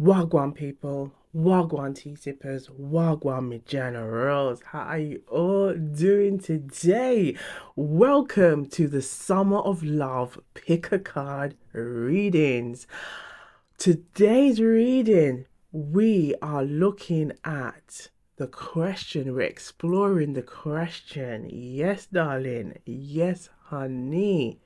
Wagwan people, Wagwan tea sippers, Wagwan me generals. How are you all doing today? Welcome to the Summer of Love Pick a Card readings. Today's reading, we are looking at the question. We're exploring the question. Yes, darling. Yes, honey.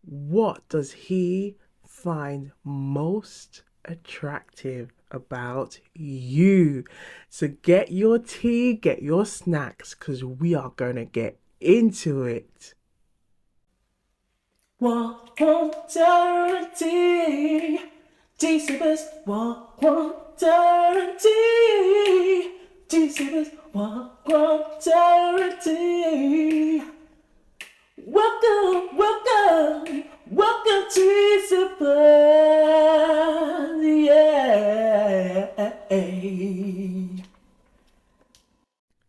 What does he find most attractive about you? So get your tea, get your snacks, because we are going to get into it. Walk on charity, Jesus, walk on charity, Jesus, walk on charity. Welcome, welcome, welcome to Super, yeah.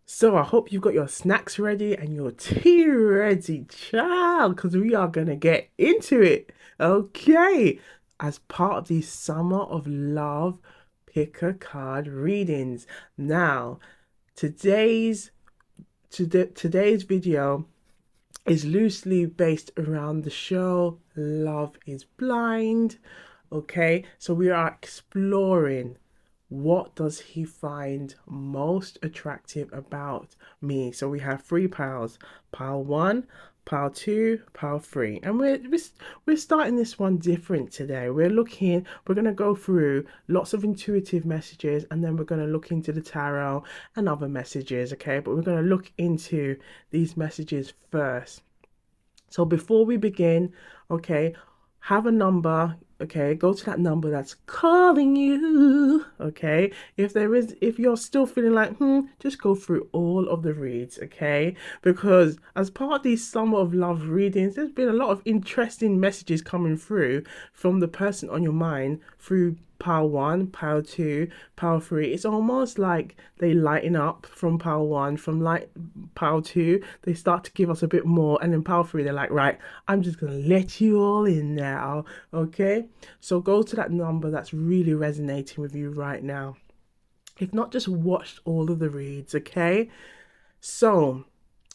So I hope you've got your snacks ready and your tea ready, child, because we are going to get into it. Okay. As part of the Summer of Love Pick a Card readings. Now, today's today's video is loosely based around the show Love is Blind. Okay, so we are exploring what does he find most attractive about me. So we have three piles: pile one, pile two, pile three, and we're starting this one different today. We're going to go through lots of intuitive messages, and then we're going to look into the tarot and other messages. Okay, but we're going to look into these messages first. So before we begin, okay, have a number, okay, go to that number that's calling you, okay. If you're still feeling like just go through all of the reads, okay, because as part of these Summer of Love readings, there's been a lot of interesting messages coming through from the person on your mind through pile one, pile two, pile three. It's almost like they lighten up from pile one, pile two, they start to give us a bit more, and then pile three, they're like, right, I'm just gonna let you all in now. Okay, so go to that number that's really resonating with you right now. If not, just watch all of the reads, okay? So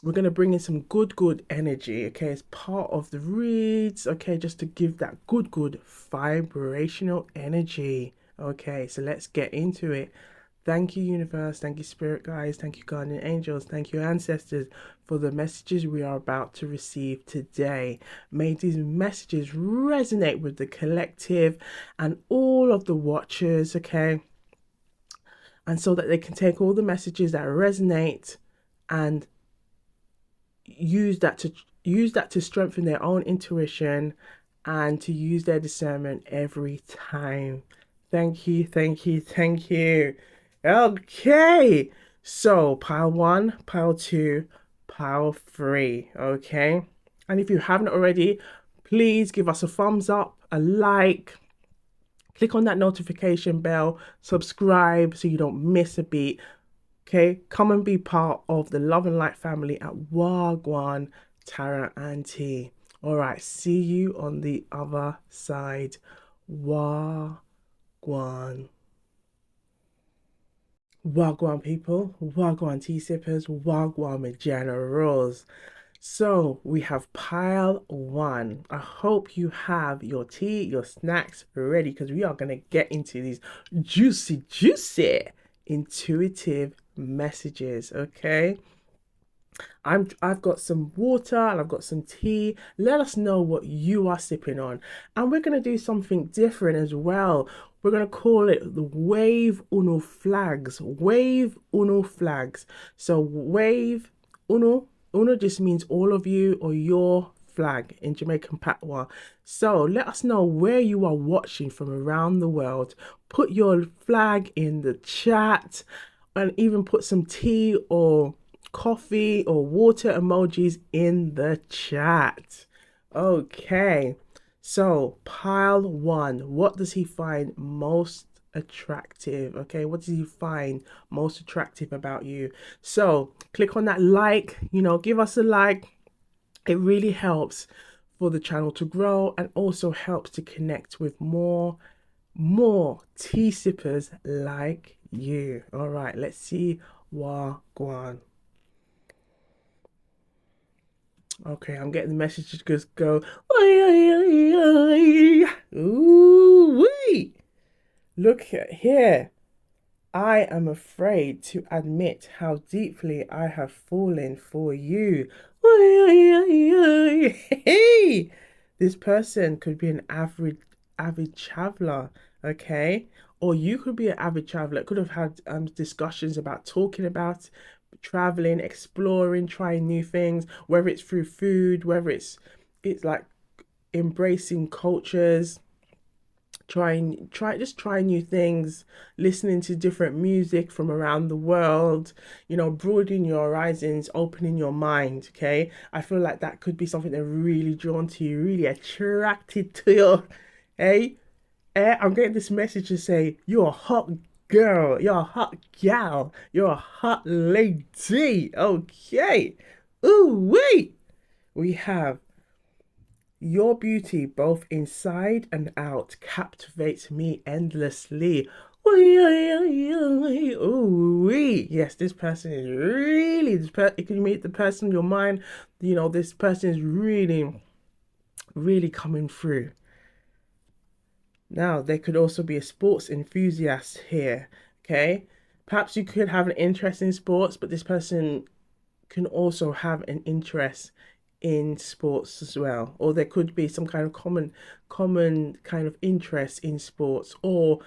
we're going to bring in some good energy, okay, as part of the reads, okay, just to give that good vibrational energy. Okay, so let's get into it. Thank you, universe. Thank you, spirit guides. Thank you, guardian angels. Thank you, ancestors, for the messages we are about to receive today. May these messages resonate with the collective and all of the watchers, okay, and so that they can take all the messages that resonate and use that to strengthen their own intuition and to use their discernment every time. Thank you, thank you, thank you. Okay, so pile one, pile two, pile three. Okay, and if you haven't already, please give us a thumbs up, a like, click on that notification bell, subscribe so you don't miss a beat. Okay, come and be part of the Love and Light family at Wagwan Tara and Tea. All right, see you on the other side. Wagwan. Wagwan people, Wagwan tea sippers, Wagwan generals. So we have pile one. I hope you have your tea, your snacks ready because we are going to get into these juicy, intuitive messages. Okay. I've got some water and I've got some tea. Let us know what you are sipping on. And we're gonna do something different as well. We're gonna call it the wave uno flags. Wave uno flags. So wave uno just means all of you or your flag in Jamaican Patois. So let us know where you are watching from around the world. Put your flag in the chat and even put some tea or coffee or water emojis in the chat. Okay, so pile one, what does he find most attractive? Okay, what does he find most attractive about you? So click on that like, give us a like. It really helps for the channel to grow and also helps to connect with more more tea sippers like you. All right, let's see Gwan. Okay, I'm getting the messages just go. Oi, oi, oi, oi. Ooh, wee. Look at here. I am afraid to admit how deeply I have fallen for you. Oi, oi, oi, oi. Hey, this person could be an avid traveler, okay? Or you could be an avid traveler. Could have had discussions about talking about traveling, exploring, trying new things, whether it's through food, whether it's like embracing cultures, try new things, listening to different music from around the world, broadening your horizons, opening your mind. Okay, I feel like that could be something they're really drawn to you, really attracted to you. Hey, I'm getting this message to say you're a hot girl, you're a hot gal, you're a hot lady. Okay. Ooh wait, we have your beauty, both inside and out, captivates me endlessly. Ooh, yes, this person is really you can meet the person in your mind. This person is really, really coming through. Now, there could also be a sports enthusiast here. Okay, perhaps you could have an interest in sports, but this person can also have an interest in sports as well, or there could be some kind of common kind of interest in sports. Or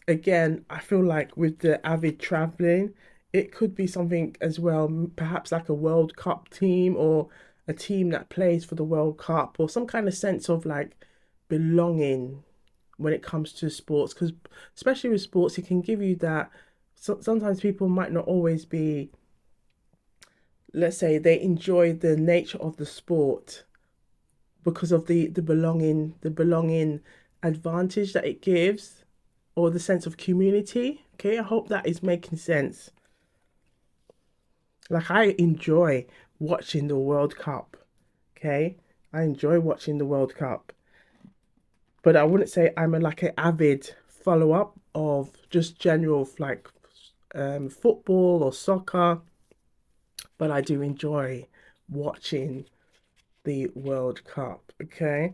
again, I feel like with the avid traveling, it could be something as well, perhaps like a World Cup team, or a team that plays for the World Cup, or some kind of sense of like belonging when it comes to sports, because especially with sports it can give you that. Sometimes people might not always be, let's say, they enjoy the nature of the sport because of the belonging advantage that it gives, or the sense of community. Okay, I hope that is making sense. Like, I enjoy watching the World Cup. Okay, I enjoy watching the World Cup, but I wouldn't say I'm like an avid follow up of just general like football or soccer, but I do enjoy watching the World Cup. Okay,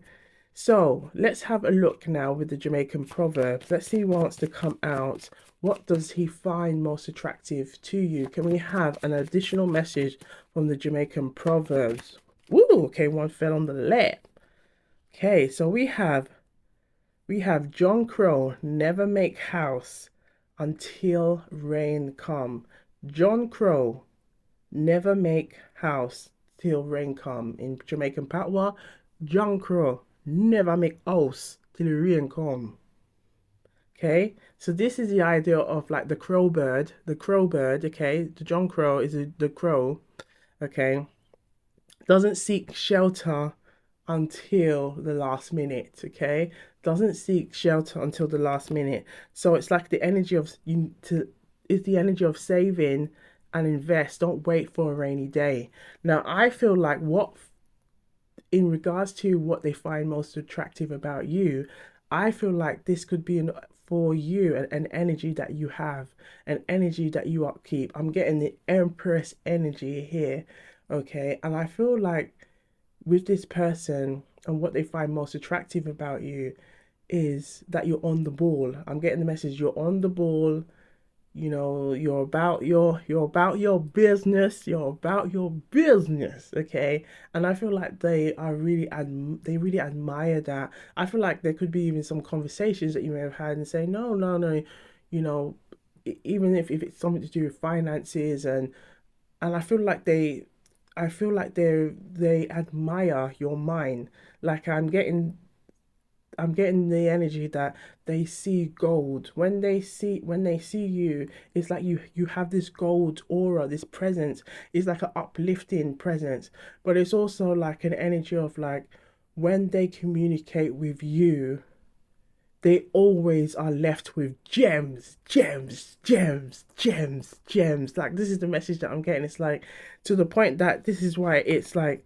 so let's have a look now with the Jamaican proverbs. Let's see who wants to come out. What does he find most attractive to you? Can we have an additional message from the Jamaican proverbs? Woo, okay, one fell on the lap. Okay, so we have John Crow, never make house until rain come. John Crow, never make house till rain come. In Jamaican Patois, John Crow, never make house till the rain come. Okay, so this is the idea of like the crow bird. The crow bird, okay, the John Crow is the crow, okay, doesn't seek shelter until the last minute, okay? Doesn't seek shelter until the last minute. So it's like the energy of you to is the energy of saving and invest. Don't wait for a rainy day. Now, I feel like what in regards to what they find most attractive about you, I feel like this could be for you an energy that you have, an energy that you upkeep. I'm getting the Empress energy here, okay? And I feel like with this person and what they find most attractive about you is that you're on the ball. I'm getting the message you're on the ball. You're about your business. You're about your business, okay? And I feel like they really admire that. I feel like there could be even some conversations that you may have had and say, no, no, no, you know, even if it's something to do with finances, and I feel like they admire your mind. Like, I'm getting the energy that they see gold. When they see you, it's like you have this gold aura, this presence. It's like an uplifting presence. But it's also like an energy of like when they communicate with you, they always are left with gems, gems, gems, gems, gems. Like, this is the message that I'm getting. It's like, to the point that this is why it's like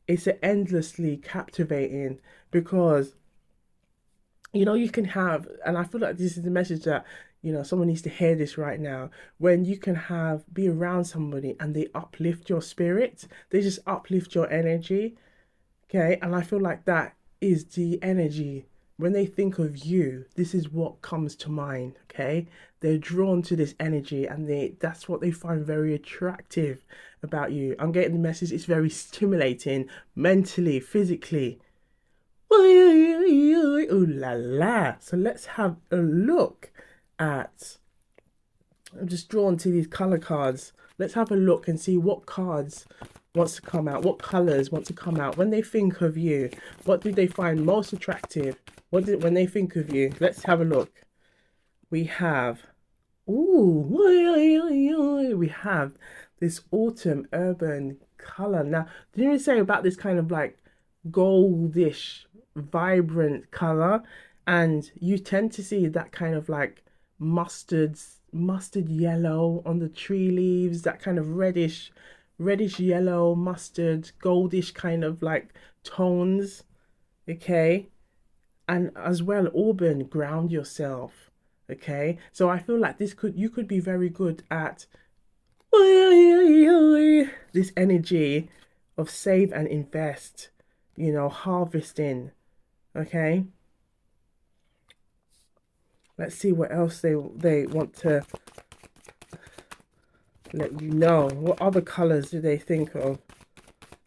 it's endlessly captivating, because you can have, and I feel like this is the message that, someone needs to hear this right now. When you can be around somebody and they uplift your spirit, they just uplift your energy. Okay. And I feel like that is the energy. When they think of you, this is what comes to mind. Okay. They're drawn to this energy and that's what they find very attractive about you. I'm getting the message. It's very stimulating mentally, physically. Ooh la la. So let's have a look at. I'm just drawn to these color cards. Let's have a look and see what cards wants to come out, what colors want to come out when they think of you. What do they find most attractive? When they think of you? Let's have a look. We have, we have this autumn urban color. Now, didn't we say about this kind of like goldish, vibrant color? And you tend to see that kind of like mustard yellow on the tree leaves, that kind of reddish yellow, mustard, goldish kind of like tones. Okay. And as well, auburn, ground yourself. Okay. So I feel like you could be very good at this energy of save and invest, harvesting. Okay. Let's see what else they want to let you know. What other colors do they think of?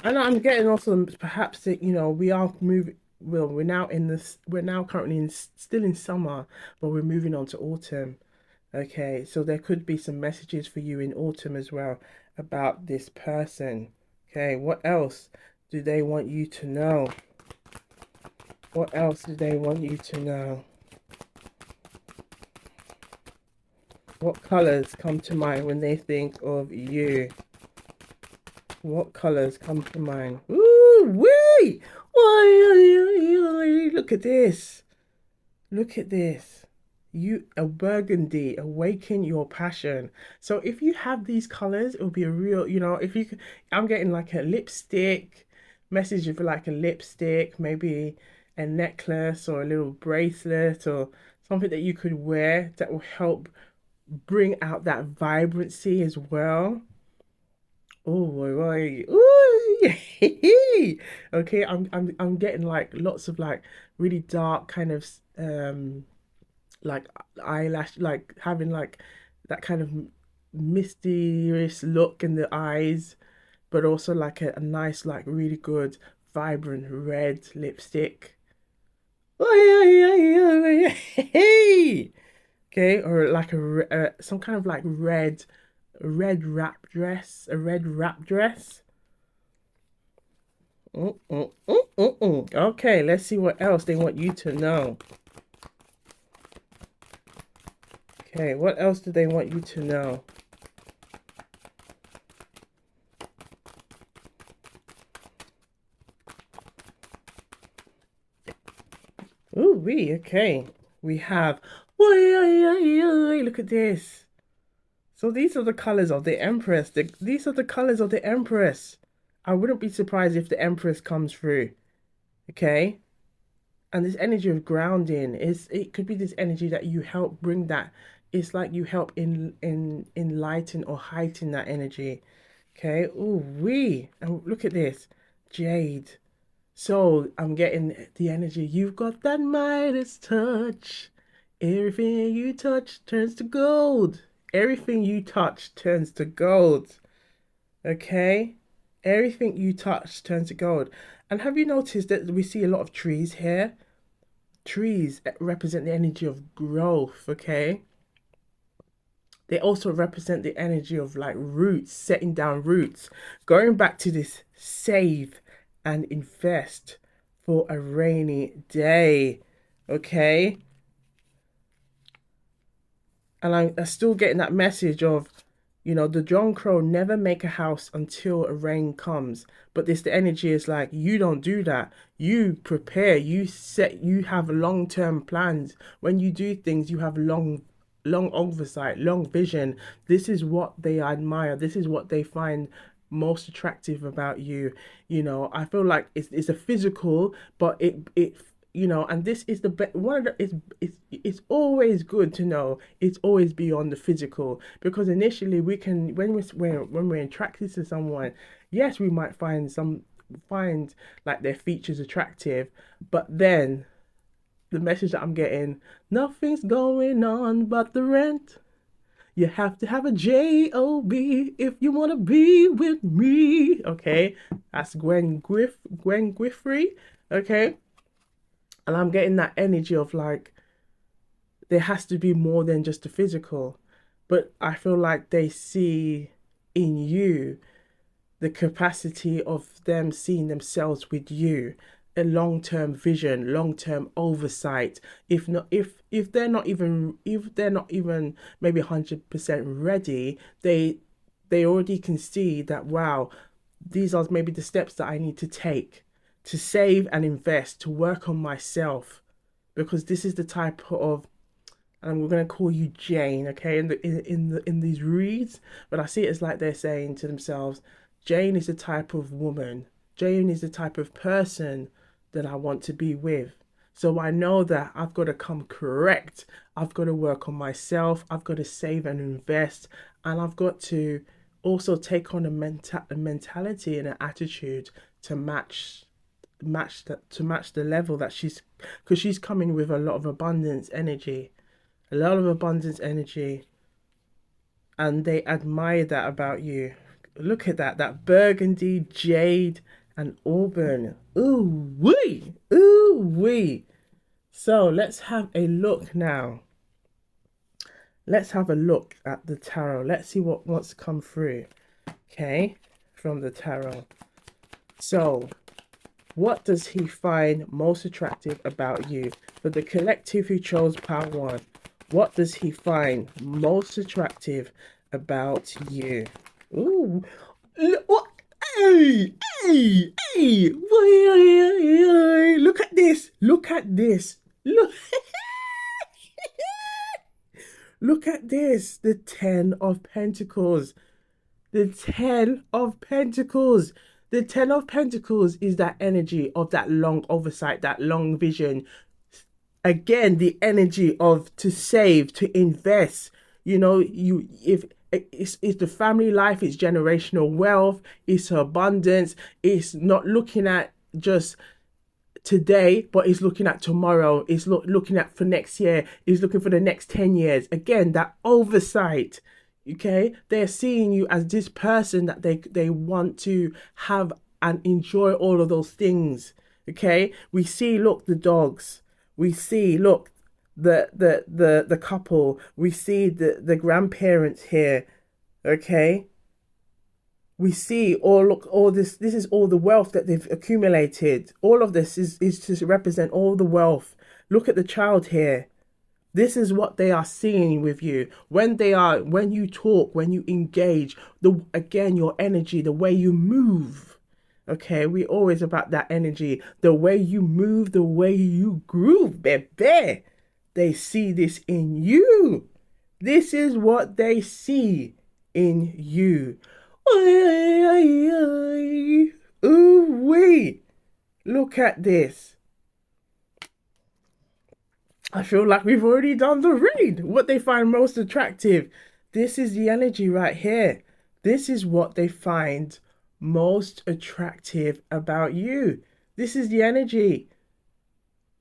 And I'm getting also perhaps that we are moving. Well, we're now in this. We're now currently still in summer, but we're moving on to autumn. Okay, so there could be some messages for you in autumn as well about this person. Okay, what else do they want you to know? What else do they want you to know? What colors come to mind when they think of you? What colors come to mind? Ooh, wee! Look at this. Look at this. A burgundy, awaken your passion. So if you have these colors, it'll be a real, if you could, I'm getting like a lipstick message of like a lipstick, maybe a necklace or a little bracelet or something that you could wear that will help bring out that vibrancy as well. Oh boy, ooh, okay. I'm getting like lots of like really dark kind of like eyelash, like having like that kind of mysterious look in the eyes, but also like a nice like really good vibrant red lipstick. Okay, or like some kind of like red wrap dress, a red wrap dress. Okay, let's see what else they want you to know. Okay, what else do they want you to know? Okay. We have, look at this. So these are the colors of the Empress. These are the colors of the Empress. I wouldn't be surprised if the Empress comes through. Okay? And this energy of grounding it could be this energy that you help bring that. It's like you help in enlighten or heighten that energy. Okay? Ooh, and look at this. Jade. So I'm getting the energy. You've got that Midas touch. Everything you touch turns to gold. Everything you touch turns to gold. Okay? Everything you touch turns to gold. And have you noticed that we see a lot of trees here? Trees represent the energy of growth, okay? They also represent the energy of like roots, setting down roots. Going back to this save and invest for a rainy day, okay? And I'm still getting that message of, the John Crow never make a house until a rain comes. But the energy is like, you don't do that. You prepare, you have long-term plans. When you do things, you have long oversight, long vision. This is what they admire. This is what they find most attractive about you. I feel like it's a physical, but and this is the best one of the it's always good to know it's always beyond the physical, because initially we can, when we're attracted to someone, yes, we might find like their features attractive, but then the message that I'm getting, nothing's going on but the rent. You have to have a job if you want to be with me. Okay, that's Gwen Guthrie. Okay, and I'm getting that energy of like there has to be more than just the physical, but I feel like they see in you the capacity of them seeing themselves with you, a long-term vision, long-term oversight. If they're not even, maybe 100% ready, they already can see that, wow, these are maybe the steps that I need to take to save and invest, to work on myself, because this is the type of, and we're gonna call you Jane, okay, in these reads, but I see it as like they're saying to themselves, Jane is the type of woman, Jane is the type of person that I want to be with. So I know that I've got to come correct. I've got to work on myself. I've got to save and invest, and I've got to also take on a mentality and an attitude to match the level that because she's coming with a lot of abundance energy, a lot of abundance energy, and they admire that about you. Look at that burgundy, jade, and auburn. Ooh wee, ooh wee. So let's have a look now. Let's have a look at the tarot. Let's see what's come through. Okay, from the tarot. So, what does he find most attractive about you? For the collective who chose part one, what does he find most attractive about you? Ooh, what? Hey, hey, hey! Look at this! Look at this! Look! Look at this! The Ten of Pentacles. The Ten of Pentacles. The Ten of Pentacles is that energy of that long oversight, that long vision. Again, the energy of to save, to invest. If it's the family life, it's generational wealth, it's abundance. It's not looking at just today, but it's looking at tomorrow. It's looking at for next year. It's looking for the next 10 years. Again, that oversight. Okay, they're seeing you as this person that they want to have and enjoy all of those things. Okay, we see, look, the dogs, we see, look, the couple, we see the grandparents here. Okay, we see all this is all the wealth that they've accumulated. All of this is to represent all the wealth. Look at the child here. This is what they are seeing with you when you talk, when you engage, again, your energy, the way you move. Okay, we always about that energy, the way you move, the way you groove, baby. They see this in you. This is what they see in you. Ooh wee. Look at this. I feel like we've already done the read. What they find most attractive. This is the energy right here. This is what they find most attractive about you. This is the energy.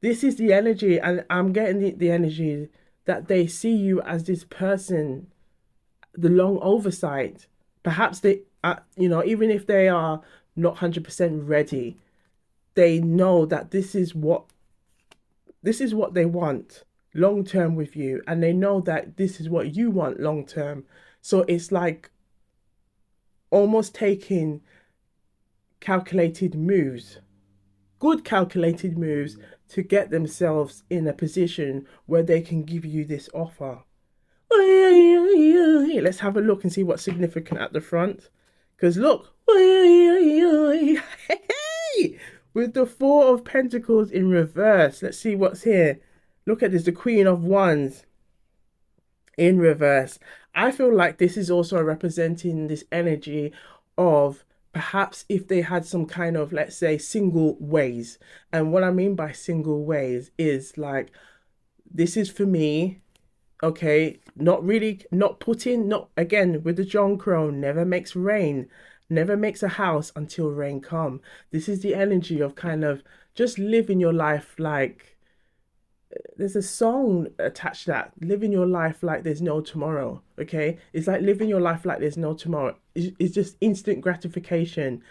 This is the energy. And I'm getting the energy that they see you as this person, the long oversight. Perhaps they, even if they are not 100% ready, they know that this is what they want long term with you, and they know that this is what you want long term. So it's like almost taking calculated moves, good calculated moves, to get themselves in a position where they can give you this offer. Let's have a look and see what's significant at the front. Because look, with the Four of Pentacles in reverse. Let's see what's here. Look at this, the Queen of Wands in reverse. I feel like this is also representing this energy of perhaps if they had some kind of, let's say, single ways. And what I mean by single ways is like, this is for me, okay, not really, not putting, not again with the John Crow, never makes rain, never makes a house until rain come. This is the energy of kind of just living your life like, there's a song attached to that, living your life like there's no tomorrow. Okay, it's like living your life like there's no tomorrow. It's just instant gratification,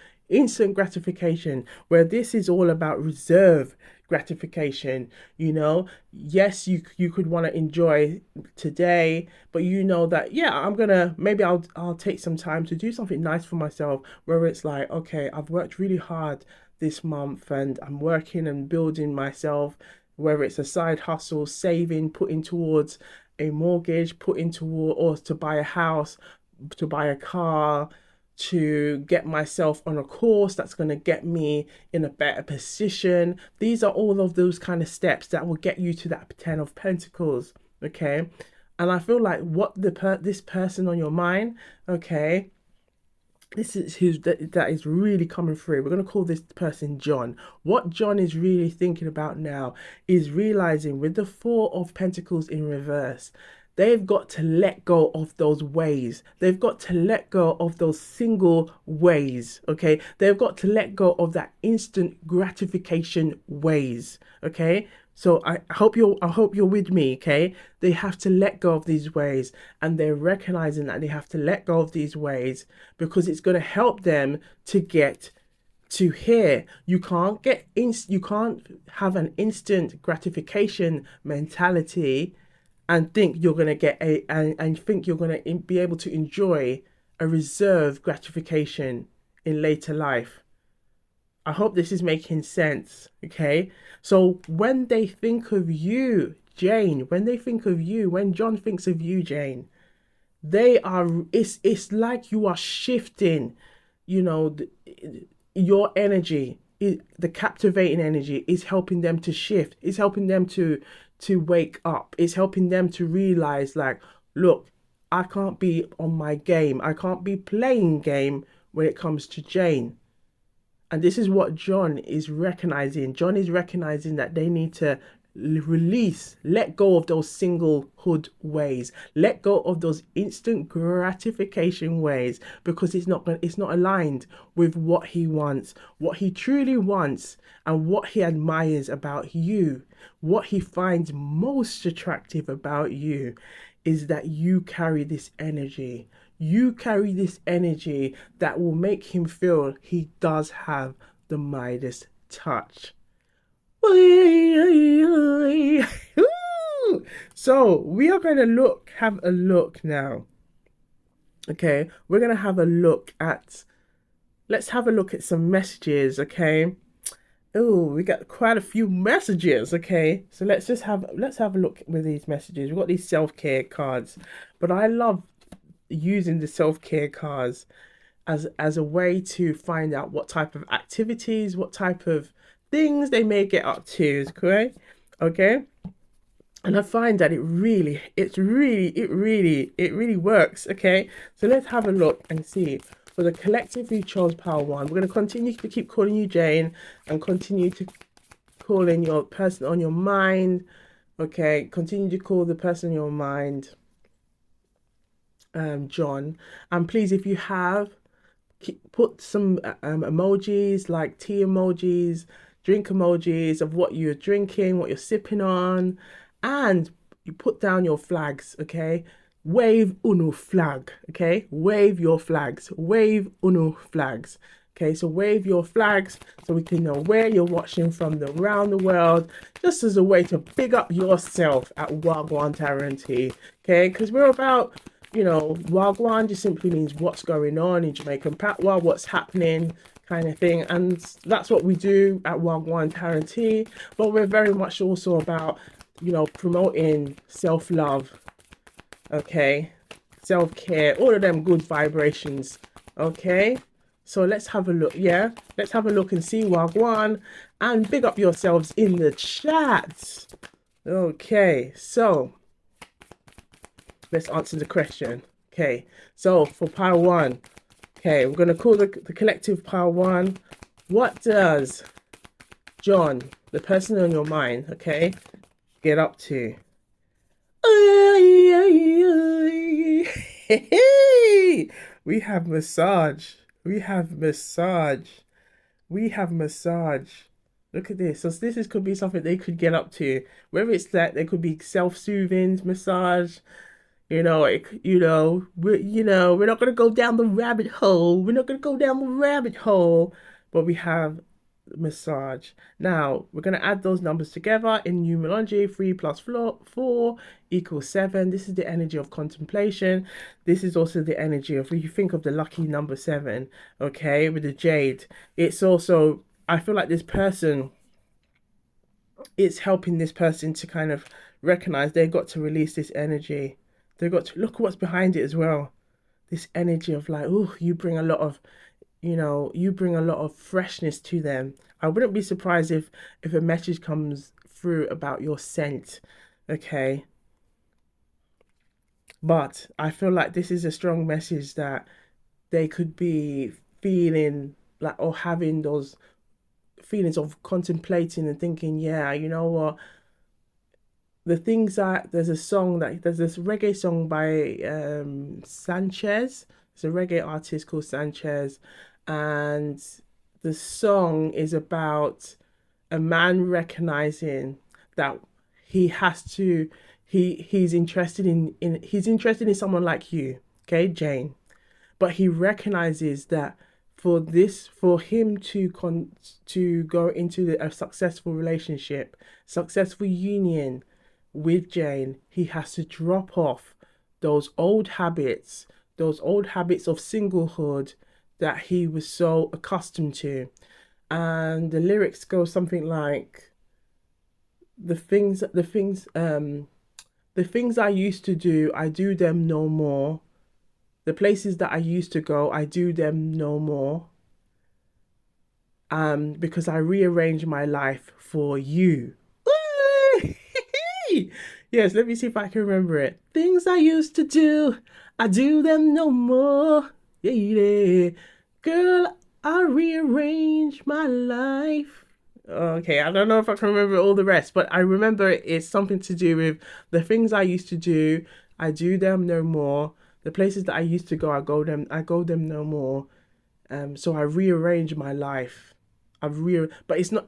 where this is all about reserve gratification. Yes, you could want to enjoy today, but you know that, yeah, I'm gonna, maybe I'll take some time to do something nice for myself, where it's like, okay, I've worked really hard this month and I'm working and building myself, whether it's a side hustle, saving, putting towards a mortgage, putting toward, or to buy a house, to buy a car, to get myself on a course that's going to get me in a better position. These are all of those kind of steps that will get you to that 10 of Pentacles. Okay. And I feel like what this person on your mind, okay, this is that is really coming through. We're going to call this person John. What John is really thinking about now is realizing, with the Four of Pentacles in reverse, they've got to let go of those ways. They've got to let go of those single ways. Okay, they've got to let go of that instant gratification ways. Okay, so I hope you're with me. Okay, they have to let go of these ways, and they're recognizing that they have to let go of these ways because it's going to help them to get to here. You can't have an instant gratification mentality and think you're going to get and think you're going to be able to enjoy a reserved gratification in later life. I hope this is making sense. Okay, so when they think of you, Jane, when John thinks of you, Jane, they are, it's like you are shifting, you know, your energy, the captivating energy is helping them to shift. It's helping them to wake up. It's helping them to realize, like, look, I can't be on my game. I can't be playing game when it comes to Jane. And this is what John is recognizing. John is recognizing that they need to release, let go of those singlehood ways, let go of those instant gratification ways, because it's not aligned with what he wants, what he truly wants, and what he admires about you. What he finds most attractive about you is that you carry this energy. You carry this energy that will make him feel he does have the Midas touch. So we are going to have a look now. Okay, we're going to have a look at, let's have a look at some messages. Okay. Oh, we got quite a few messages. Okay, so let's have a look with these messages. We've got these self-care cards, but I love using the self-care cards as a way to find out what type of activities, what type of things they may get up to. Correct? Okay. And I find that it really works. Okay, so let's have a look and see. For the collective who chose pile one, we're going to continue to keep calling you Jane and continue to call in your person on your mind. Okay, continue to call the person on your mind, John. And please, if you have, put some emojis, like tea emojis, drink emojis of what you're drinking, what you're sipping on, and you put down your flags. Okay, wave uno flag. Okay, wave your flags, wave uno flags. Okay, so wave your flags so we can know where you're watching from around the world, just as a way to big up yourself at Wagwan Tarenti. Okay, because we're about, Wagwan just simply means what's going on in Jamaican Patois, what's happening, kind of thing. And that's what we do at Wagwan Tarenti. But we're very much also about, promoting self-love, okay, self-care, all of them good vibrations. Okay, so let's have a look. Yeah, let's have a look and see Wagwan, and big up yourselves in the chat. Okay, so let's answer the question. Okay, so for pile one, Okay, we're gonna call the collective pile one. What does John, the person on your mind, okay, get up to? We have massage. We have massage. We have massage. Look at this. So this is could be something they could get up to. Whether it's that they could be self-soothing massage. We're not gonna go down the rabbit hole. We're not gonna go down the rabbit hole. But we have massage. Now we're gonna add those numbers together in numerology. 3 plus 4 equals 7. This is the energy of contemplation. This is also the energy of, if you think of the lucky number 7, okay, with the jade. It's also, I feel like this person, it's helping this person to kind of recognize they've got to release this energy. They've got to look what's behind it as well. This energy of like, oh, you bring a lot of, you bring a lot of freshness to them. I wouldn't be surprised if a message comes through about your scent, okay? But I feel like this is a strong message that they could be feeling like, or having those feelings of contemplating and thinking, yeah, you know what? The things that there's this reggae song by Sanchez. It's a reggae artist called Sanchez, and the song is about a man recognizing that he has to he's interested in someone like you, okay, Jane, but he recognizes that for him to go into a successful relationship, successful union with Jane, he has to drop off those old habits, those old habits of singlehood that he was so accustomed to. And the lyrics go something like, the things I used to do, I do them no more. The places that I used to go, I do them no more. Because I rearrange my life for you. Yes, let me see if I can remember it. Things I used to do, I do them no more. Yeah, yeah. Girl, I rearrange my life. Okay, I don't know if I can remember all the rest, but I remember it's something to do with the things I used to do, I do them no more. The places that I used to go, I go them no more. So I rearrange my life. But it's not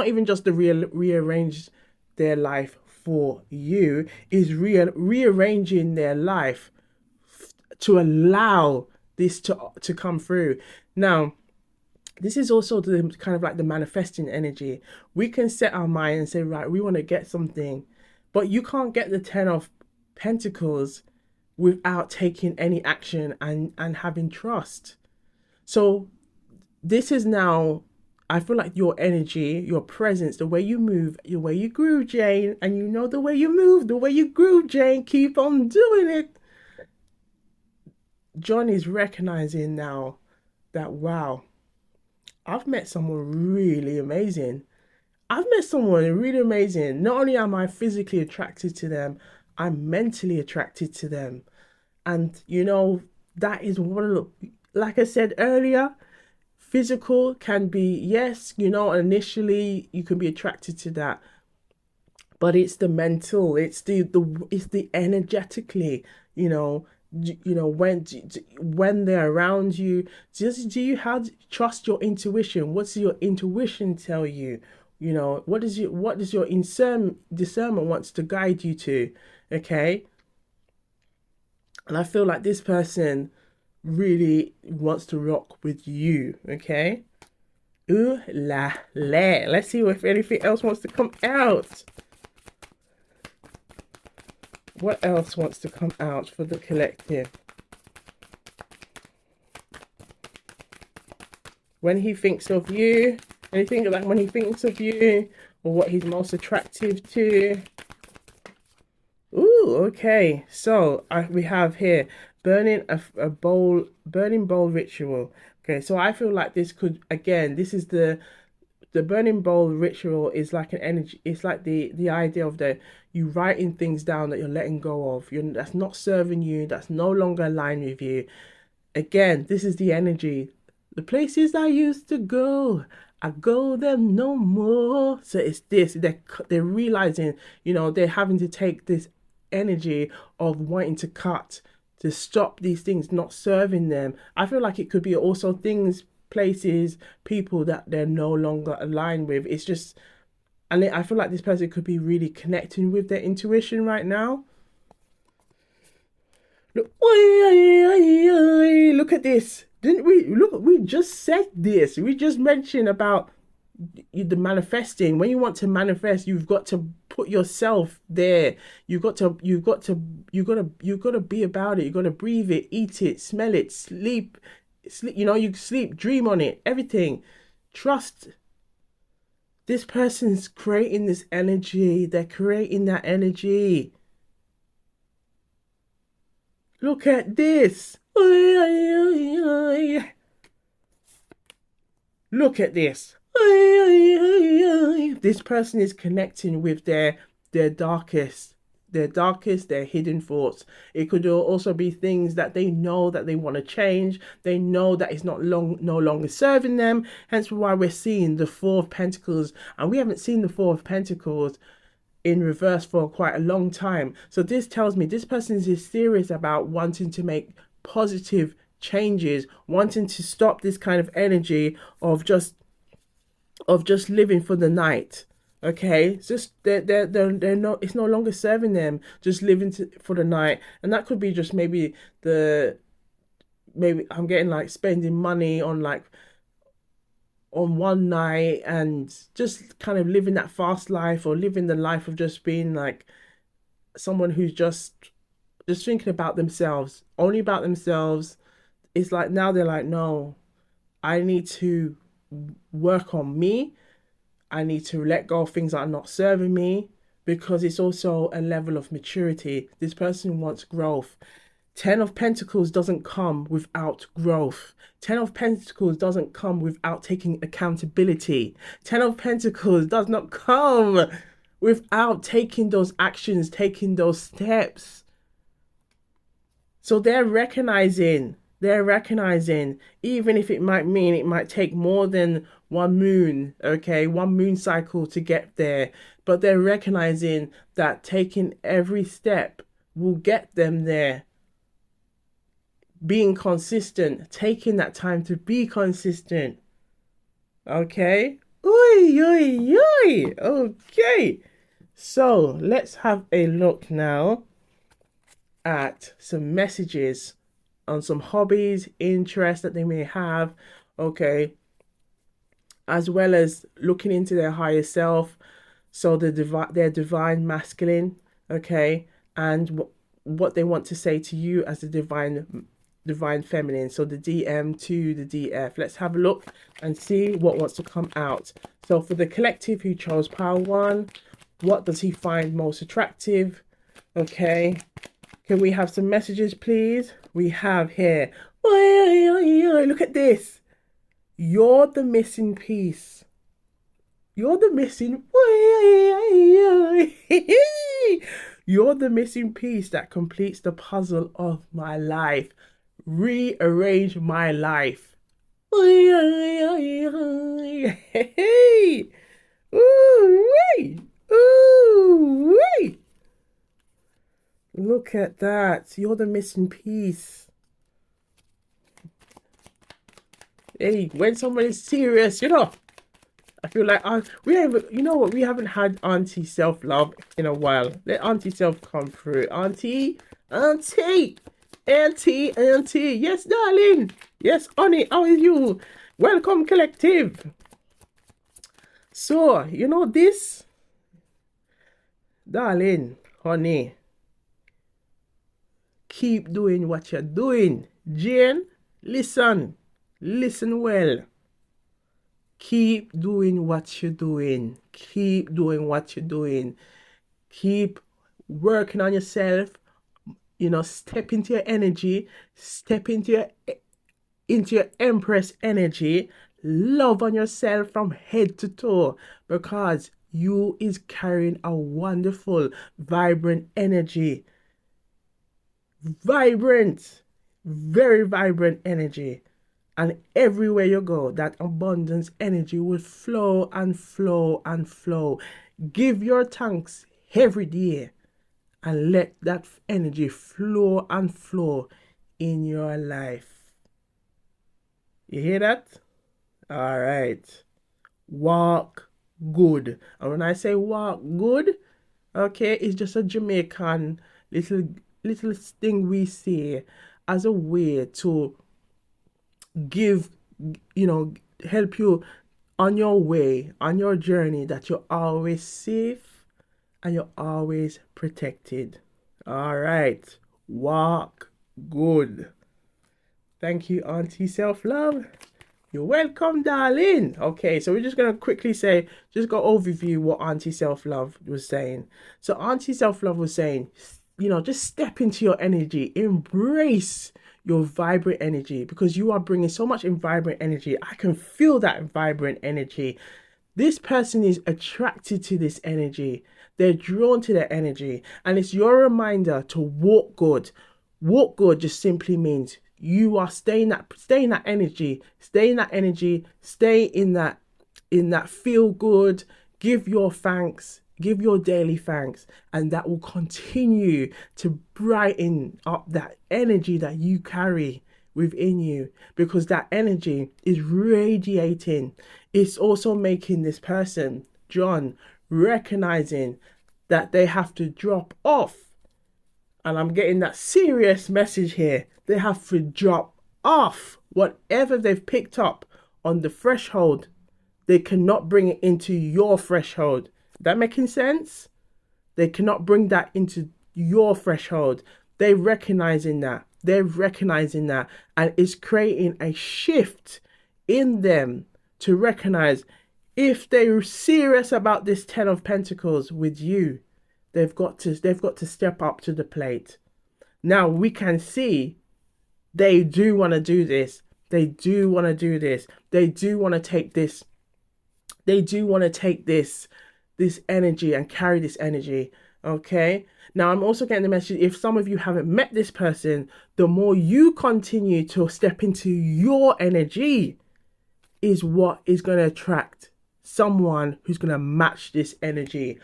even just the rearrange their life for you. Is rearranging their life to allow this to come through. Now, this is also the kind of like the manifesting energy. We can set our mind and say, right, we want to get something, but you can't get the 10 of Pentacles without taking any action and having trust. So this is now, I feel like your energy, your presence, the way you move, the way you groove, Jane, and you know the way you move, the way you groove, Jane, keep on doing it. John is recognizing now that, wow, I've met someone really amazing. I've met someone really amazing. Not only am I physically attracted to them, I'm mentally attracted to them. And that is one of the, like I said earlier, physical can be, yes, initially you can be attracted to that, but it's the mental, it's the energetically, when they're around you, do you have trust your intuition? What's your intuition tell you? What does your discernment wants to guide you to? Okay. And I feel like this person really wants to rock with you, okay? Ooh la la. Let's see if anything else wants to come out. What else wants to come out for the collective? When he thinks of you, anything like when he thinks of you, or what he's most attractive to. Ooh, okay. So we have here burning burning bowl ritual. Okay, so I feel like this could, again, this is the burning bowl ritual is like an energy. It's like the idea of you writing things down that you're letting go of. That's not serving you. That's no longer aligned with you. Again, this is the energy. The places I used to go, I go them no more. So it's this. They're realizing, they're having to take this energy of wanting to cut to stop these things not serving them. I feel like it could be also things, places, people that they're no longer aligned with. It's just, and I feel like this person could be really connecting with their intuition right now. Look, look at this. Didn't we look? We just said this. We just mentioned about the manifesting. When you want to manifest, you've got to put yourself there. You've got to be about it. You've got to breathe it, eat it, smell it, sleep. You sleep, dream on it, everything. Trust. This person's creating this energy. They're creating that energy. Look at this. Look at this. This person is connecting with their darkest, their hidden thoughts. It could also be things that they know that they want to change. They know that it's no longer serving them. Hence why we're seeing the Four of Pentacles, and we haven't seen the Four of Pentacles in reverse for quite a long time. So this tells me this person is serious about wanting to make positive changes, wanting to stop this kind of energy of just living for the night. Okay, it's just they're not, it's no longer serving them just living for the night. And that could be just maybe I'm getting like spending money on one night and just kind of living that fast life, or living the life of just being like someone who's just thinking about themselves, only about themselves. It's like now they're like, no, I need to work on me. I need to let go of things that are not serving me, because it's also a level of maturity. This person wants growth. Ten of Pentacles doesn't come without growth. Ten of Pentacles doesn't come without taking accountability. Ten of Pentacles does not come without taking those actions, taking those steps. So they're recognizing, even if it might take more than one moon, okay, one moon cycle to get there. But they're recognizing that taking every step will get them there. Being consistent, taking that time to be consistent. Okay. Okay. So let's have a look now at some messages on some hobbies, interests that they may have. Okay. As well as looking into their higher self. So their divine masculine. Okay. And what they want to say to you as the divine feminine. So the DM to the DF. Let's have a look and see what wants to come out. So for the collective who chose pile 1, what does he find most attractive? Okay, can we have some messages, please? We have here, look at this. You're the missing piece. You're the missing you're the missing piece that completes the puzzle of my life. Rearrange my life. Ooh, ooh, look at that. You're the missing piece. Hey, when someone is serious, I feel like we haven't, we haven't had Auntie self-love in a while. Let Auntie self come through. Auntie. Yes, darling. Yes, honey, how are you? Welcome, collective. So, this, darling, honey, keep doing what you're doing. Jane, listen well. Keep doing what you're doing. Keep doing what you're doing. Keep working on yourself. Step into your energy. Step into your Empress energy. Love on yourself from head to toe, because you is carrying a wonderful, vibrant energy. Vibrant. very vibrant energy. And everywhere you go, that abundance energy will flow and flow and flow. Give your thanks every day and let that energy flow and flow in your life. You hear that? All right. Walk good. And when I say walk good, okay, it's just a Jamaican little thing we say as a way to give, help you on your way, on your journey, that you're always safe and you're always protected. All right. Walk good. Thank you, Auntie Self Love. You're welcome, darling. Okay, so we're just gonna quickly say, just go overview what Auntie Self Love was saying. So Auntie Self Love was saying, just step into your energy, embrace your vibrant energy, because you are bringing so much in vibrant energy. I can feel that vibrant energy. This person is attracted to this energy. They're drawn to their energy, and it's your reminder to walk good. Walk good just simply means you are stay in that energy, stay in that feel good, give your thanks, give your daily thanks, and that will continue to brighten up that energy that you carry within you, because that energy is radiating. It's also making this person, John, recognizing that they have to drop off. And I'm getting that serious message here. They have to drop off whatever they've picked up on the threshold. They cannot bring it into your threshold. That making sense? They cannot bring that into your threshold. They're recognizing that. And it's creating a shift in them to recognize, if they're serious about this 10 of Pentacles with you, they've got to step up to the plate. Now we can see they do want to do this. They do want to take this. They do want to take this energy and carry this energy. Okay. Now I'm also getting the message, if some of you haven't met this person, the more you continue to step into your energy is what is going to attract someone who's going to match this energy.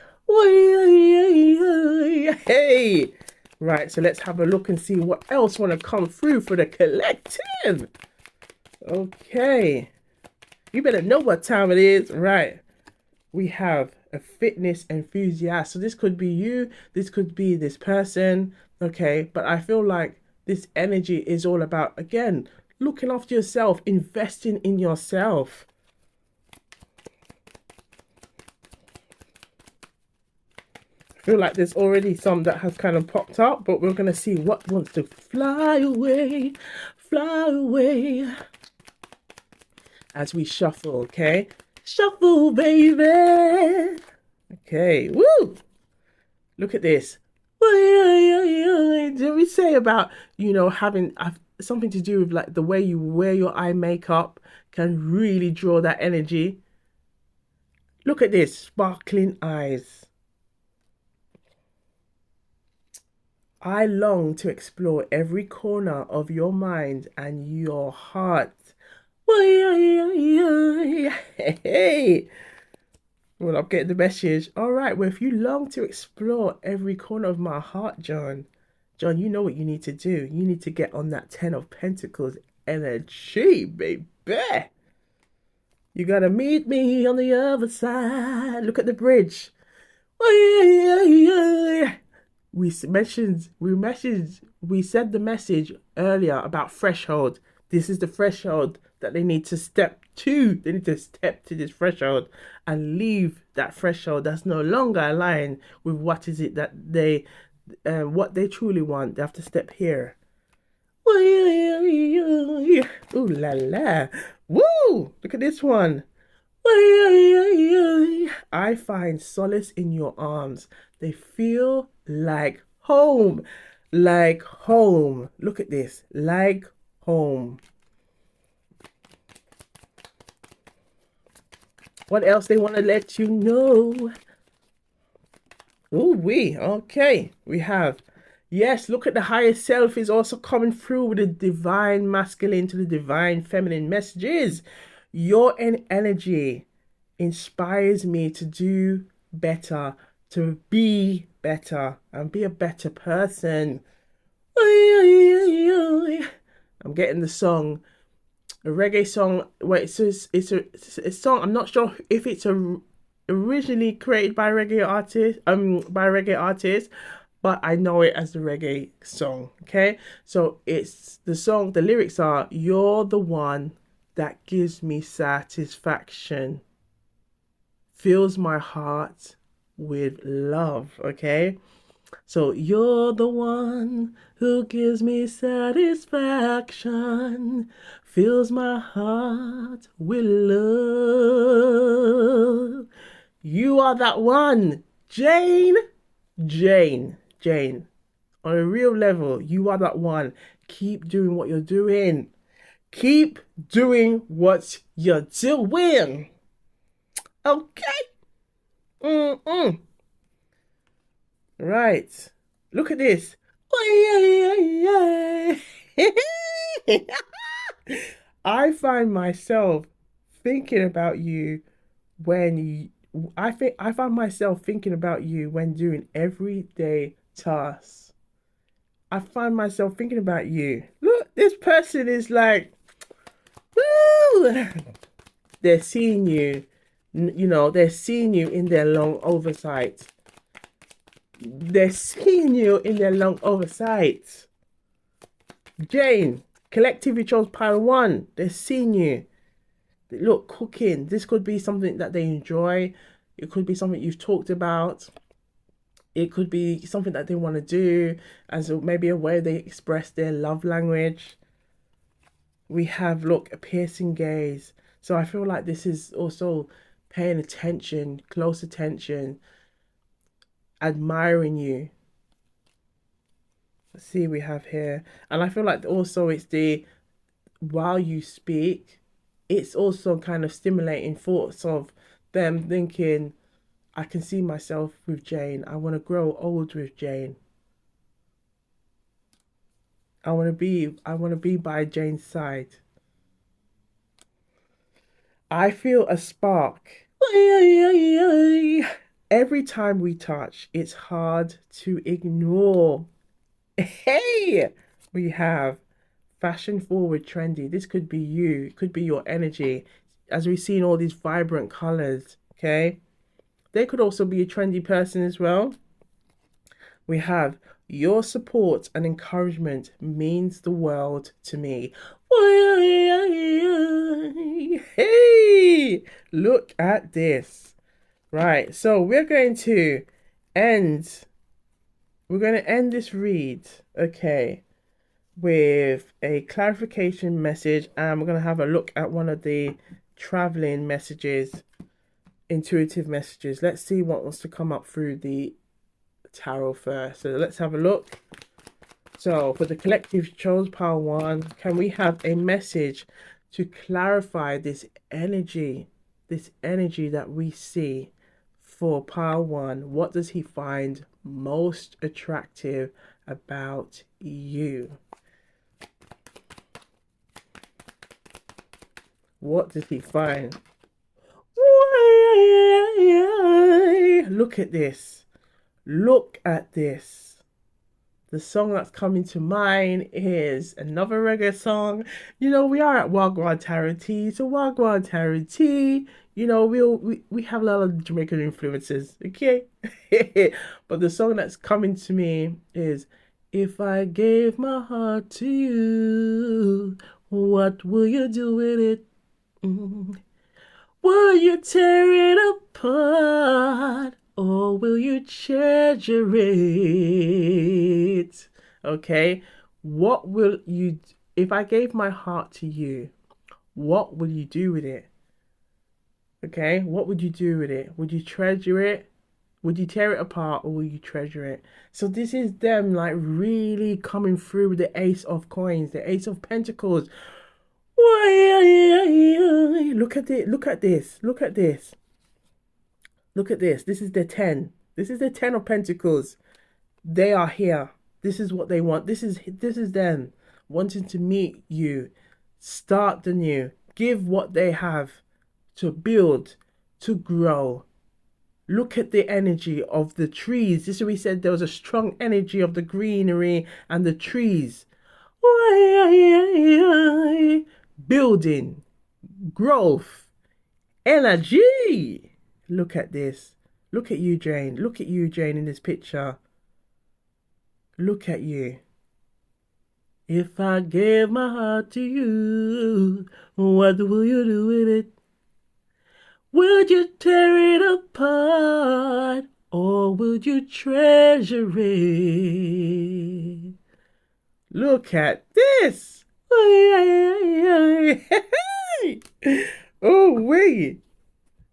Hey, right, so let's have a look and see what else want to come through for the collective. Okay, you better know what time it is. Right, we have a fitness enthusiast. So this could be you, this could be this person. Okay, but I feel like this energy is all about, again, looking after yourself, investing in yourself. I feel like there's already some that has kind of popped up, but we're going to see what wants to fly away as we shuffle. Okay, shuffle, baby. Okay, woo, look at this. Did we say about, having something to do with like the way you wear your eye makeup can really draw that energy? Look at this, sparkling eyes. I long to explore every corner of your mind and your heart. Hey. Well, I'm getting the message. All right, well, if you long to explore every corner of my heart, John, you know what you need to do. You need to get on that 10 of Pentacles energy, baby. You gotta meet me on the other side. Look at the bridge. We said the message earlier about threshold. This is the threshold that they need to step to. They need to step to this threshold and leave that threshold that's no longer aligned with what is it that what they truly want. They have to step here. Ooh la la. Woo! Look at this one. I find solace in your arms. They feel like home. Like home. Look at this. Like home. What else they want to let you know? Okay. We have Yes, look at the higher self is also coming through with the divine masculine to the divine feminine messages. Your energy inspires me to do better, to be better, and be a better person. I'm getting the song, a reggae song. Wait, it's a song. I'm not sure if it's originally created by reggae artist, but I know it as the reggae song. Okay, so it's the song. The lyrics are, "You're the one that gives me satisfaction, fills my heart with love." Okay, so you're the one who gives me satisfaction, fills my heart with love. You are that one, Jane. Jane. On a real level, you are that one. Keep doing what you're doing. Keep doing what you're doing. Okay. Mm-mm. Right. Look at this. I find myself thinking about you when you, I find myself thinking about you when doing everyday tasks. I find myself thinking about you. Look, this person is like, woo! They're seeing you, they're seeing you in their long oversight. They're seeing you in their long oversight. Jane, collectively chose pile one. They're seeing you. Look, cooking. This could be something that they enjoy. It could be something you've talked about. It could be something that they want to do as maybe a way they express their love language. We have, look, a piercing gaze. So I feel like this is also paying attention, close attention, admiring you. Let's see, we have here. And I feel like also it's the, while you speak, it's also kind of stimulating thoughts of them thinking, I can see myself with Jane. I want to grow old with Jane. I want to be by Jane's side. I feel a spark. Every time we touch, it's hard to ignore. Hey, we have fashion forward trendy. This could be you, it could be your energy. As we've seen all these vibrant colors, okay? They could also be a trendy person as well. We have, your support and encouragement means the world to me. Hey, look at this. Right, so end we're going to end this read, okay, with a clarification message, and we're going to have a look at one of the traveling messages, intuitive messages. Let's see what wants to come up through the tarot first. So let's have a look. So for the collective chose pile one, can we have a message to clarify this energy that we see for pile one? What does he find most attractive about you? What does he find? Look at this. Look at this. The song that's coming to mind is another reggae song. We are at Wagwan Tarot Tea. So Wagwan Tarot Tea, we have a lot of Jamaican influences, okay? But the song that's coming to me is, if I gave my heart to you, what will you do with it? Will you tear it apart? Or will you treasure it? Okay. What will you, if I gave my heart to you, what will you do with it? Okay. What would you do with it? Would you treasure it? Would you tear it apart, or will you treasure it? So this is them like really coming through with the Ace of Coins, the Ace of Pentacles. Look at it. Look at this. Look at this. Look at this. This is the 10. This is the 10 of Pentacles. They are here. This is what they want. This is them wanting to meet you, start the new, give what they have to build, to grow. Look at the energy of the trees. This is what we said there was a strong energy of the greenery and the trees. Building, growth, energy. Look at this. Look at you, Jane. Look at you, Jane, in this picture. Look at you. If I gave my heart to you, what will you do with it? Would you tear it apart, or would you treasure it? Look at this. Oh, wait.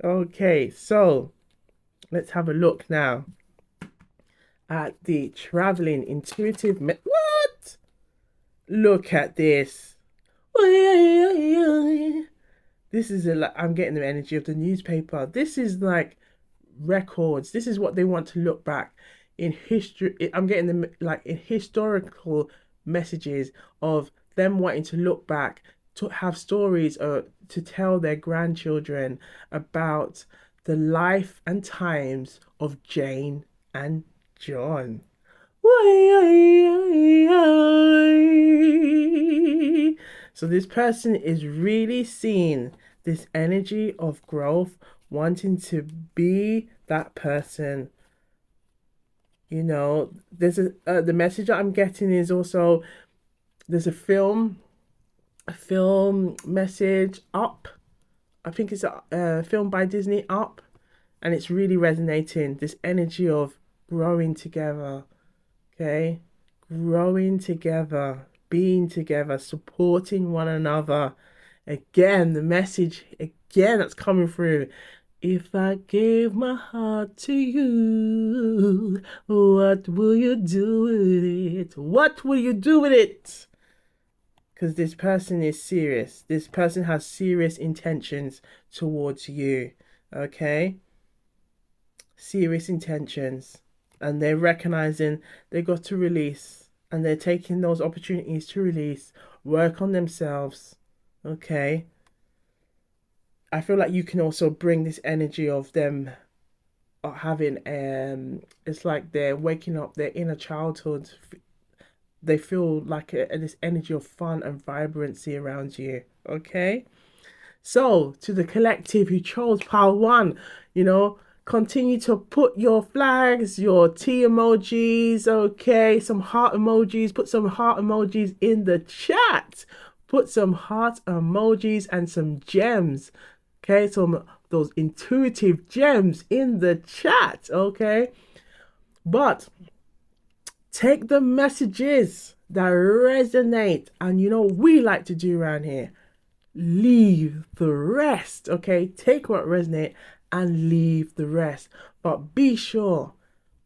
Okay, so let's have a look now at the traveling intuitive. What? Look at this. This is I'm getting the energy of the newspaper. This is like records. This is what they want to look back in history. I'm getting them like in historical messages of them wanting to look back to have stories to tell their grandchildren about the life and times of Jane and John. So this person is really seeing this energy of growth, wanting to be that person. You know, there's the message that I'm getting is also there's a film message Up. I think it's a film by Disney, Up, and it's really resonating. This energy of growing together, okay, growing together, being together, supporting one another. Again, the message again that's coming through. If I gave my heart to you, what will you do with it? What will you do with it? Because this person is serious. This person has serious intentions towards you. Okay? Serious intentions. And they're recognizing they got to release. And they're taking those opportunities to release. Work on themselves. Okay? I feel like you can also bring this energy of them having it's like they're waking up their inner childhood. They feel like this energy of fun and vibrancy around you. Okay, so to the collective who chose pile one, continue to put your flags, your T emojis, okay, some heart emojis, put some heart emojis in the chat. Put some heart emojis and some gems. Okay, some those intuitive gems in the chat, okay? But take the messages that resonate, and we like to do around here. Leave the rest, okay? Take what resonates and leave the rest. But be sure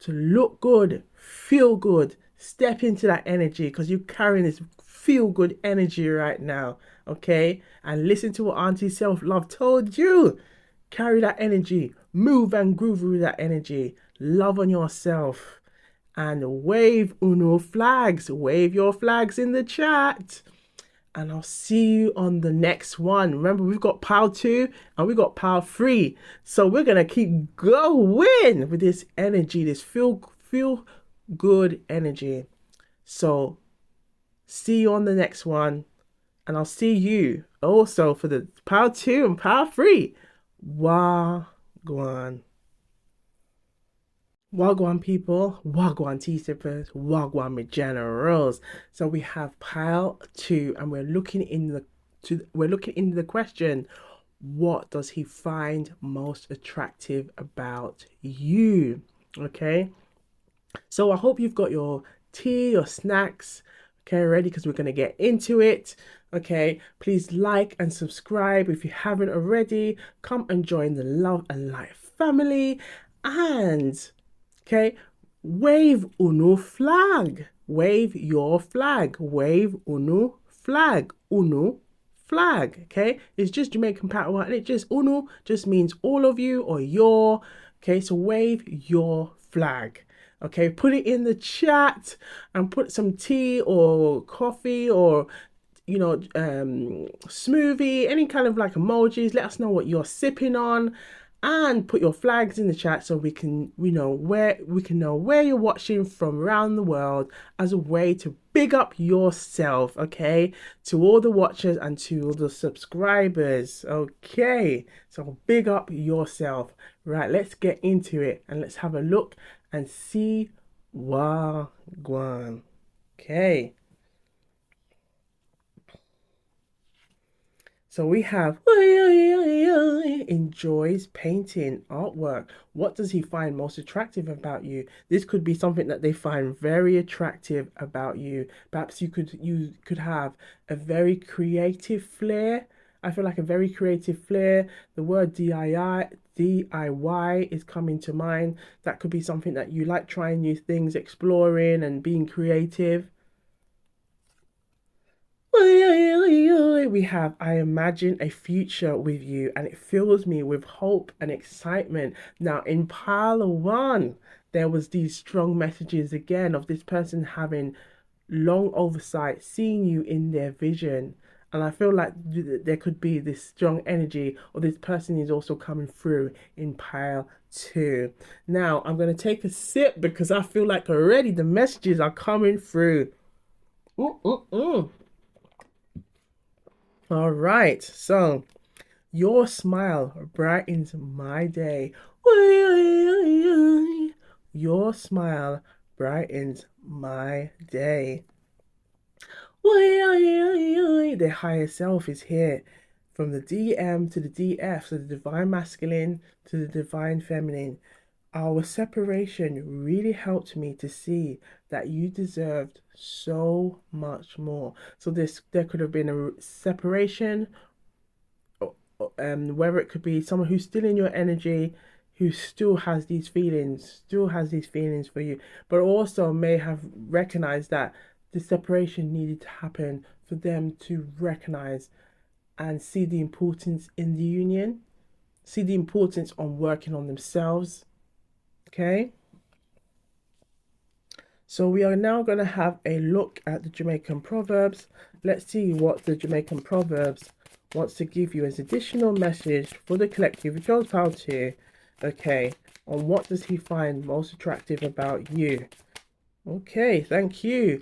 to look good, feel good, step into that energy because you're carrying this feel good energy right now, okay? And listen to what Auntie Self Love told you. Carry that energy, move and groove with that energy, love on yourself, and wave Uno flags. Wave your flags in the chat. And I'll see you on the next one. Remember, we've got pile 2 and we've got pile 3. So we're going to keep going with this energy, this feel good energy. So see you on the next one. And I'll see you also for the pile 2 and pile 3. Wagwan. Wagwan people, Wagwan tea sippers, Wagwan with generals. So we have pile 2 and we're looking into the question, what does he find most attractive about you? Okay? So I hope you've got your tea, your snacks, okay, ready, because we're going to get into it. Okay, please like and subscribe if you haven't already. Come and join the Love and Light family. And okay, wave Uno flag. Wave your flag. Wave Uno flag. Uno flag. Okay, it's just Jamaican Patois, and it just Uno just means all of you or your. Okay, so wave your flag. Okay, put it in the chat and put some tea or coffee or smoothie, any kind of like emojis. Let us know what you're sipping on, and put your flags in the chat so we can know where you're watching from around the world, as a way to big up yourself. Okay, to all the watchers and to all the subscribers. Okay, so big up yourself. Right, let's get into it and let's have a look and see Gwan. Okay. So we have enjoys painting artwork. What does he find most attractive about you? This could be something that they find very attractive about you. Perhaps you could have a very creative flair. I feel like a very creative flair. The word DIY is coming to mind. That could be something that you like, trying new things, exploring and being creative. We have, I imagine a future with you, and it fills me with hope and excitement. Now, in pile one, there was these strong messages again of this person having long oversight, seeing you in their vision. And I feel like there could be this strong energy, or this person is also coming through in pile two. Now, I'm going to take a sip because I feel like already the messages are coming through. Mm-mm-mm. All right, so your smile brightens my day. Your smile brightens my day. The higher self is here. From the DM to the DF, so the divine masculine to the divine feminine. Our separation really helped me to see that you deserved so much more. So there could have been a separation, whether it could be someone who's still in your energy, who still has these feelings for you, but also may have recognized that the separation needed to happen for them to recognize and see the importance in the union, see the importance on working on themselves. Okay. So we are now going to have a look at the Jamaican Proverbs. Let's see what the Jamaican Proverbs wants to give you as additional message for the collective. It goes out here. Okay. On what does he find most attractive about you? Okay, thank you.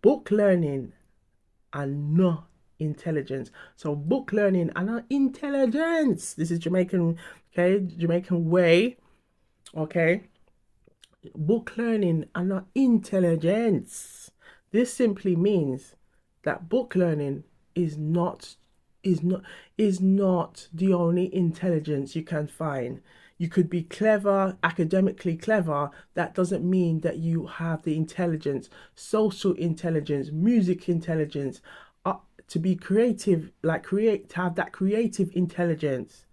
Book learning and not intelligence. So book learning and not intelligence. This is Jamaican, okay, Jamaican way. Okay. Book learning and not intelligence. This simply means that book learning is not is not is not the only intelligence you can find. You could be clever, academically clever. That doesn't mean that you have the intelligence, social intelligence, music intelligence, to be creative, to have that creative intelligence.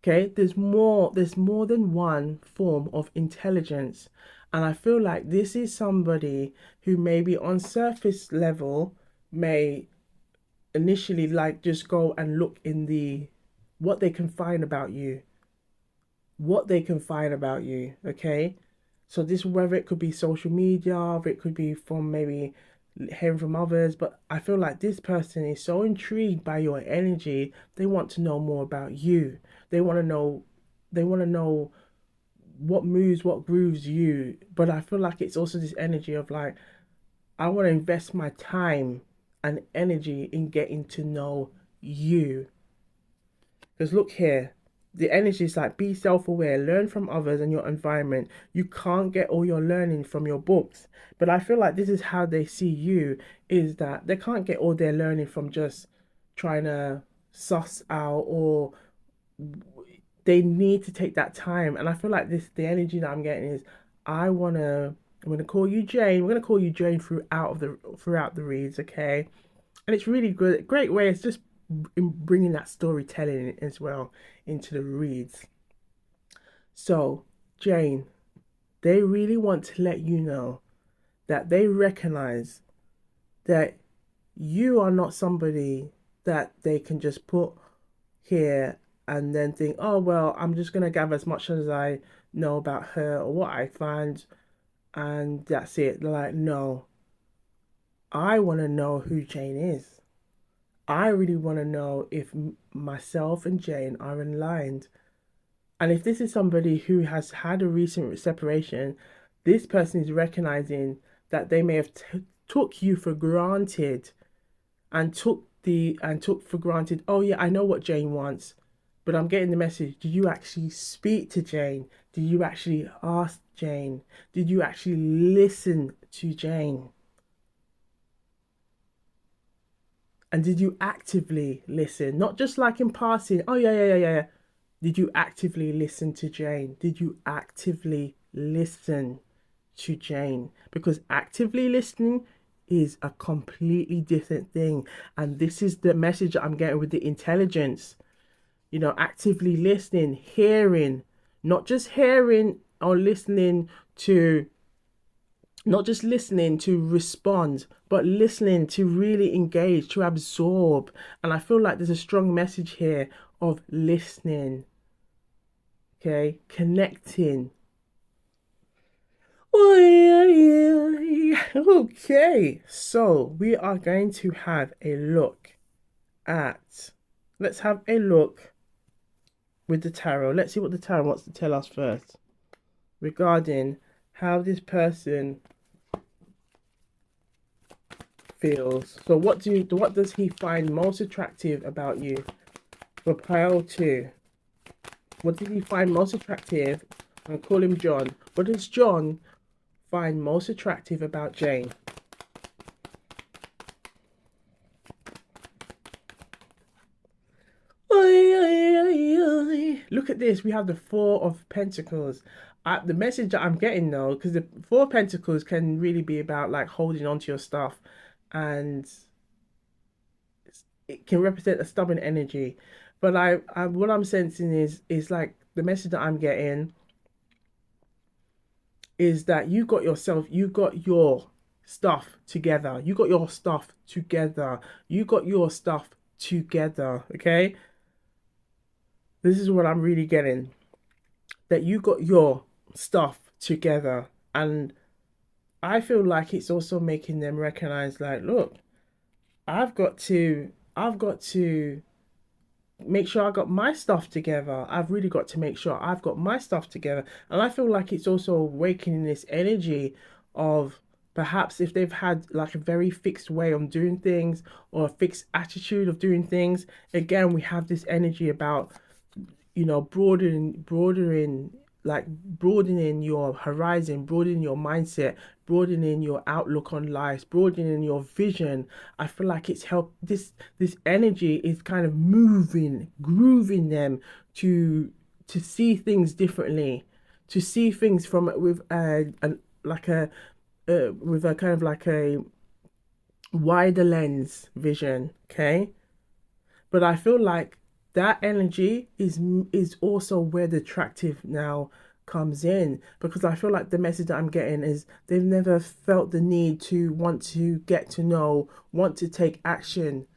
Okay, there's more than one form of intelligence. And I feel like this is somebody who maybe on surface level may initially like just go and look in the what they can find about you. What they can find about you, okay? So this, whether it could be social media, or it could be from maybe hearing from others, but I feel like this person is so intrigued by your energy, they want to know more about you. They want to know what moves, what grooves you. But I feel like it's also this energy of like, I want to invest my time and energy in getting to know you. Because look here, the energy is like, be self-aware, learn from others and your environment. You can't get all your learning from your books. But I feel like this is how they see you, is that they can't get all their learning from just trying to suss out, or they need to take that time. And I feel like the energy that I'm getting is, I'm gonna call you Jane. We're gonna call you Jane throughout the reads, okay? And it's really good, great way. It's just in bringing that storytelling as well into the reads. So Jane, they really want to let you know that they recognize that you are not somebody that they can just put here and then think, oh well, I'm just gonna gather as much as I know about her or what I find, and that's it. They're like, no, I want to know who Jane is. I really want to know if myself and Jane are aligned. And if this is somebody who has had a recent separation, this person is recognizing that they may have took you for granted and took for granted, oh yeah, I know what Jane wants, but I'm getting the message. Did you actually speak to Jane? Did you actually ask Jane? Did you actually listen to Jane? And did you actively listen? Not just like in passing, oh yeah. Did you actively listen to Jane? Did you actively listen to Jane? Because actively listening is a completely different thing. And this is the message that I'm getting with the intelligence. Actively listening, hearing, not just hearing or listening to, not just listening to respond, but listening to really engage, to absorb. And I feel like there's a strong message here of listening, okay, connecting. Okay, so we are going to have a look at, let's have a look with the tarot. Let's see what the tarot wants to tell us first regarding how this person feels. So what does he find most attractive about you? For pile 2. What did he find most attractive? I'll call him John. What does John find most attractive about Jane? Look at this. We have the Four of Pentacles. The message that I'm getting though, because the Four of Pentacles can really be about like holding on to your stuff, and it can represent a stubborn energy. But what I'm sensing is like the message that I'm getting is that you got your stuff together. You got your stuff together. You got your stuff together. Okay. This is what I'm really getting. That you got your stuff together. And I feel like it's also making them recognize, like, look, I've got to make sure I got my stuff together. I've really got to make sure I've got my stuff together. And I feel like it's also awakening this energy of perhaps if they've had like a very fixed way of doing things or a fixed attitude of doing things. Again, we have this energy about, broadening your horizon, broadening your mindset, broadening your outlook on life, broadening your vision. I feel like it's helped. This energy is kind of grooving them to see things differently, to see things from with with a kind of like a wider lens vision. Okay, but I feel like that energy is also where the attractive now comes in, because I feel like the message that I'm getting is they've never felt the need to want to get to know, want to take action,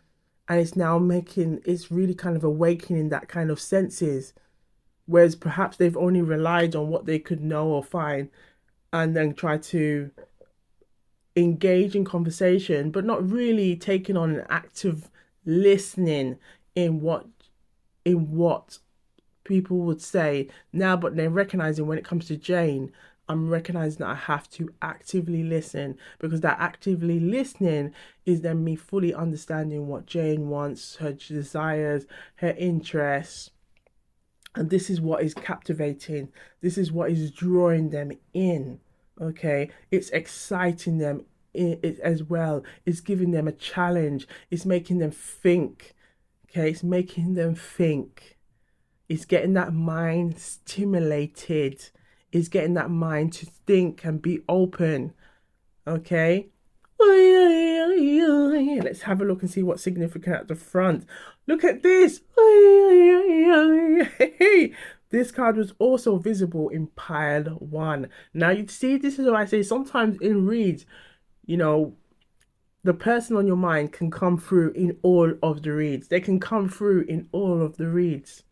and it's really kind of awakening that kind of senses, whereas perhaps they've only relied on what they could know or find and then try to engage in conversation, but not really taking on an active listening in what people would say now. But they're recognizing when it comes to Jane, I'm recognizing that I have to actively listen, because that actively listening is then me fully understanding what Jane wants, her desires, her interests. And this is what is captivating. This is what is drawing them in. Okay, it's exciting them as well. It's giving them a challenge. It's making them think. Okay, it's making them think. It's getting that mind stimulated. It's getting that mind to think and be open. Okay. Let's have a look and see what's significant at the front. Look at this. This card was also visible in pile 1. Now you see, this is what I say. Sometimes in reads, the person on your mind can come through in all of the reads. They can come through in all of the reads.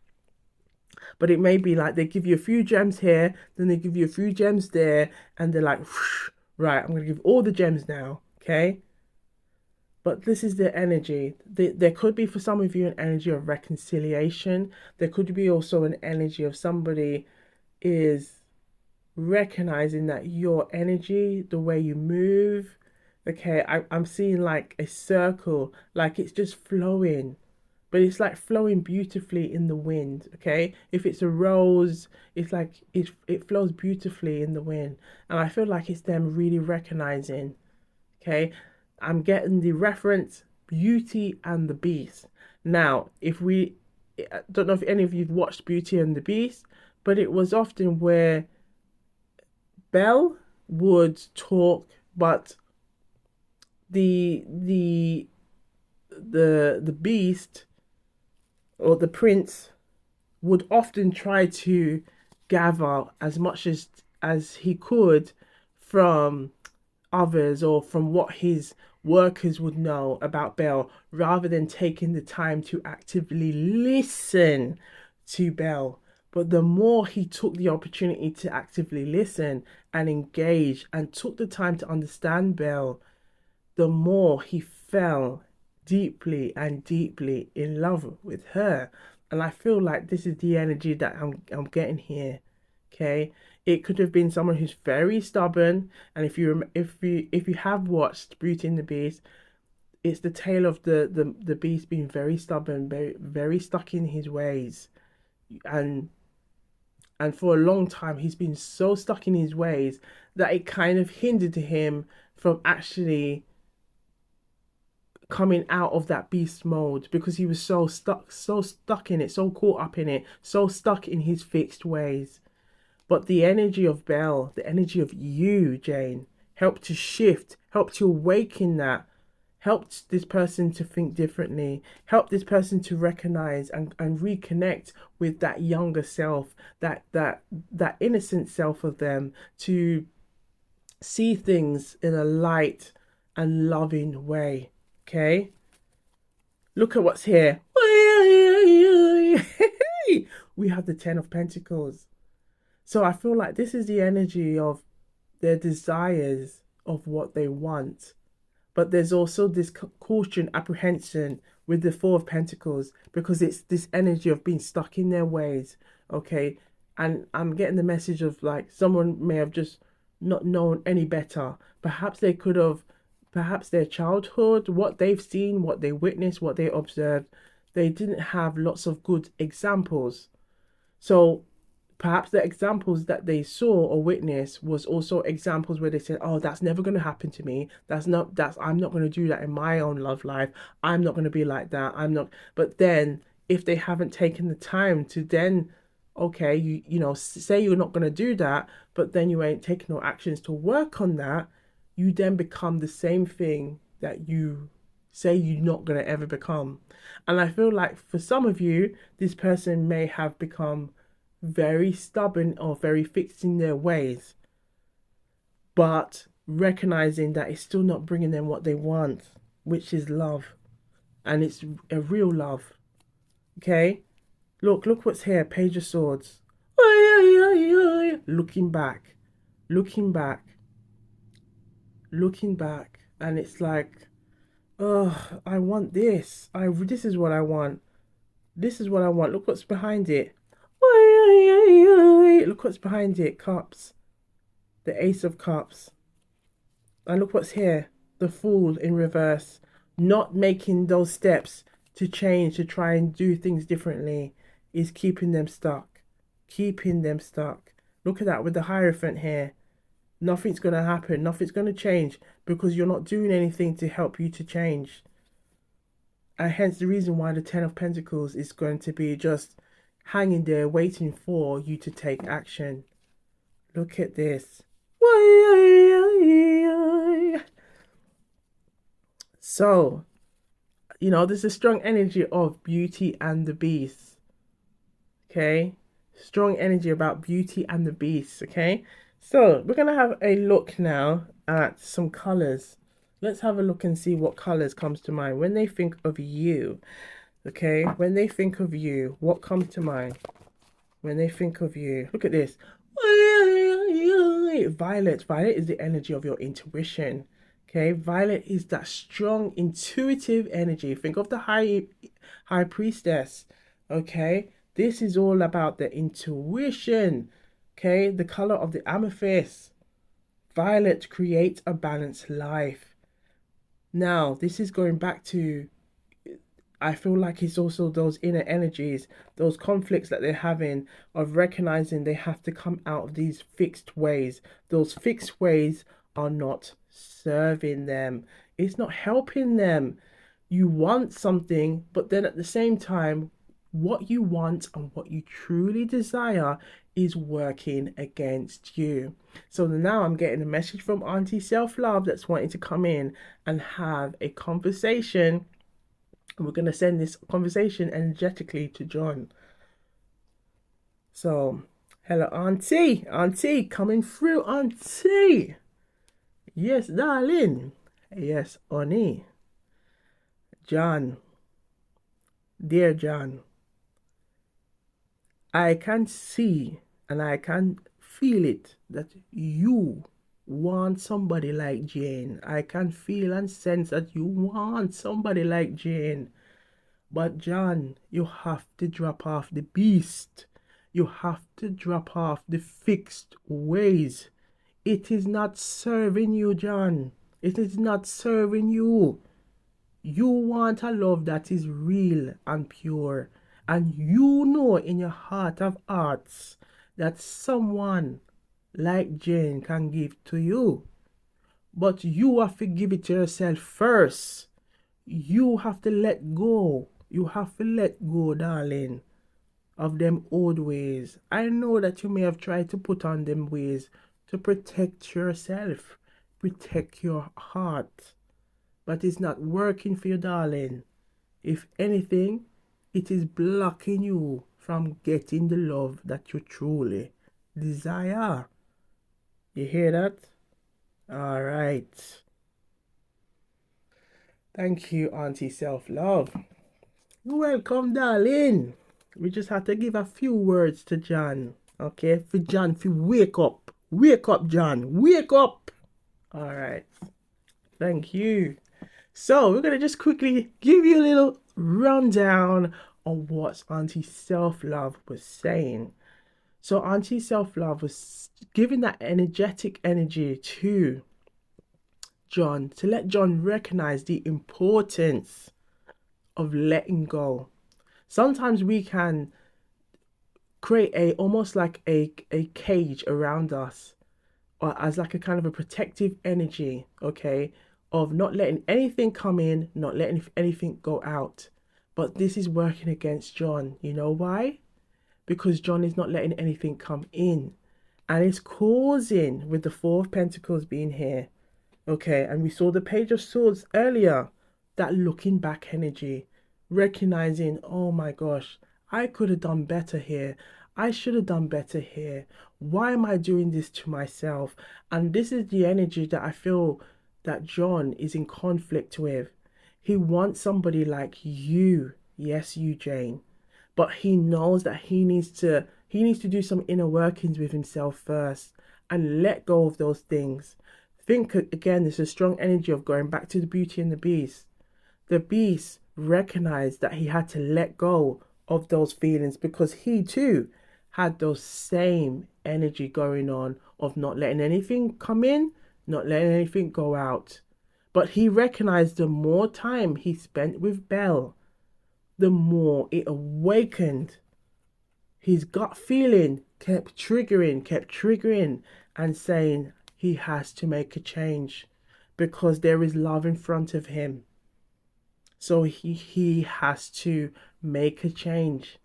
But it may be like they give you a few gems here, then they give you a few gems there, and they're like, whoosh, right, I'm going to give all the gems now, okay? But this is the energy. There could be for some of you an energy of reconciliation. There could be also an energy of somebody is recognizing that your energy, the way you move, okay, I'm seeing like a circle, like it's just flowing, but it's like flowing beautifully in the wind, okay? If it's a rose, it's like it flows beautifully in the wind. And I feel like it's them really recognizing, okay? I'm getting the reference Beauty and the Beast. Now, if we, I don't know if any of you've watched Beauty and the Beast, but it was often where Belle would talk, but the the beast or the prince would often try to gather as much as he could from others or from what his workers would know about Belle, rather than taking the time to actively listen to Belle. But the more he took the opportunity to actively listen and engage and took the time to understand Belle, the more he fell deeply and deeply in love with her. And I feel like this is the energy that I'm getting here. Okay, it could have been someone who's very stubborn, and if you have watched Beauty and the Beast, it's the tale of the beast being very stubborn, very stuck in his ways, and for a long time he's been so stuck in his ways that it kind of hindered him from actually coming out of that beast mode, because he was so stuck in it, so caught up in it, so stuck in his fixed ways. But the energy of Belle, the energy of you, Jane, helped to shift, helped to awaken that, helped this person to think differently, helped this person to recognize and reconnect with that younger self, that innocent self of them, to see things in a light and loving way. Okay? Look at what's here. We have the Ten of Pentacles. So I feel like this is the energy of their desires of what they want. But there's also this caution, apprehension with the Four of Pentacles, because it's this energy of being stuck in their ways. Okay. And I'm getting the message of like someone may have just not known any better. Perhaps they could have, perhaps their childhood, what they've seen, what they witnessed, what they observed, they didn't have lots of good examples. So perhaps the examples that they saw or witnessed was also examples where they said, oh, that's never going to happen to me, I'm not going to do that in my own love life, I'm not going to be like that, I'm not. But then if they haven't taken the time to then, okay, you know, say you're not going to do that, but then you ain't taking no actions to work on that, you then become the same thing that you say you're not going to ever become. And I feel like for some of you, this person may have become very stubborn or very fixed in their ways, but recognizing that it's still not bringing them what they want, which is love. And it's a real love. Okay? Look what's here. Page of Swords. Looking back. Looking back. Looking back. And it's like, oh, I want this. This is what I want. This is what I want. Look what's behind it. Look what's behind it. Cups. The Ace of Cups. And look what's here. The Fool in reverse. Not making those steps to change, to try and do things differently, is keeping them stuck. Keeping them stuck. Look at that with the Hierophant here. Nothing's going to happen. Nothing's going to change because you're not doing anything to help you to change. And hence the reason why the Ten of Pentacles is going to be just hanging there waiting for you to take action. Look at this. So, you know, there's a strong energy of Beauty and the Beast. Okay? Strong energy about Beauty and the Beast. Okay? So, we're going to have a look now at some colors. Let's have a look and see what colors comes to mind when they think of you. Okay? When they think of you, what comes to mind? when they think of you. Look at this. Violet. Violet is the energy of your intuition. Okay, Violet is that strong intuitive energy. Think of the high priestess. Okay, this is all about the intuition. Okay, the color of the amethyst. Violet creates a balanced life. Now, this is going back to, I feel like it's also those inner energies, those conflicts that they're having, of recognizing they have to come out of these fixed ways. Those fixed ways are not serving them, it's not helping them. You want something, but then at the same time, what you want and what you truly desire is working against you. So now I'm getting a message from Auntie Self Love that's wanting to come in and have a conversation. We're going to send this conversation energetically to John. So, hello, Auntie. Auntie, coming through, Auntie. Yes, darling. Yes, honey. John. Dear John, I can see and I can feel it that you want somebody like Jane. I can feel and sense that you want somebody like Jane. But John, you have to drop off the beast. You have to drop off the fixed ways. It is not serving you, John. It is not serving you. You want a love that is real and pure. And you know in your heart of hearts that someone like Jane can give to you. But you have to give it to yourself first. You have to let go. You have to let go, darling, of them old ways. I know that you may have tried to put on them ways to protect yourself, protect your heart. But it's not working for you, darling. If anything, it is blocking you from getting the love that you truly desire. You hear that? All right. Thank you, Auntie Self Love. Welcome, darling. We just have to give a few words to John. Okay? For John to wake up. Wake up, John. Wake up. All right. Thank you. So we're going to just quickly give you a little rundown on what Auntie Self Love was saying. So Auntie Self Love was giving that energetic energy to John to let John recognize the importance of letting go. Sometimes we can create almost like a cage around us, or as like a kind of a protective energy, okay, of not letting anything come in, not letting anything go out. But this is working against John. You know why? Because John is not letting anything come in. And it's causing, with the Four of Pentacles being here, okay, and we saw the Page of Swords earlier, that looking back energy, recognizing, oh my gosh, I could have done better here. I should have done better here. Why am I doing this to myself? And this is the energy that I feel that John is in conflict with. He wants somebody like you. Yes, you, Jane. But he knows that he needs to do some inner workings with himself first and let go of those things. Think again, there's a strong energy of going back to the Beauty and the Beast. The Beast recognized that he had to let go of those feelings because he too had those same energy going on of not letting anything come in, not letting anything go out. But he recognized the more time he spent with Belle, the more it awakened. His gut feeling kept triggering and saying he has to make a change because there is love in front of him. So he has to make a change.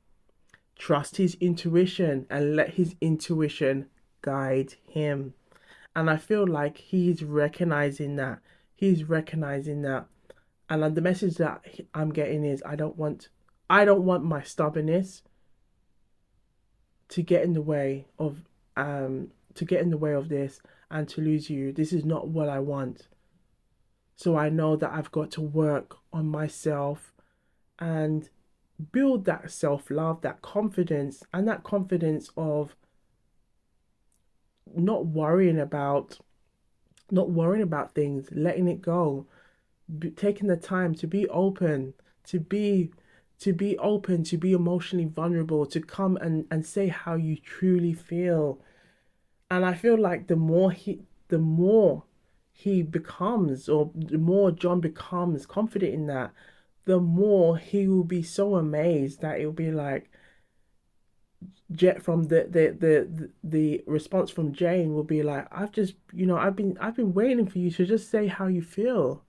Trust his intuition and let his intuition guide him. And I feel like he's recognizing that. He's recognizing that. And the message that I'm getting is I don't want my stubbornness to get in the way of this and to lose you. This is not what I want. So I know that I've got to work on myself and build that self-love, that confidence, and that confidence of not worrying about things, letting it go, taking the time to be open, to be open, to be emotionally vulnerable, to come and say how you truly feel. And I feel like the more he becomes, or the more John becomes confident in that, the more he will be so amazed that it'll be like Jet from the response from Jane will be like, I've just, I've been waiting for you to just say how you feel,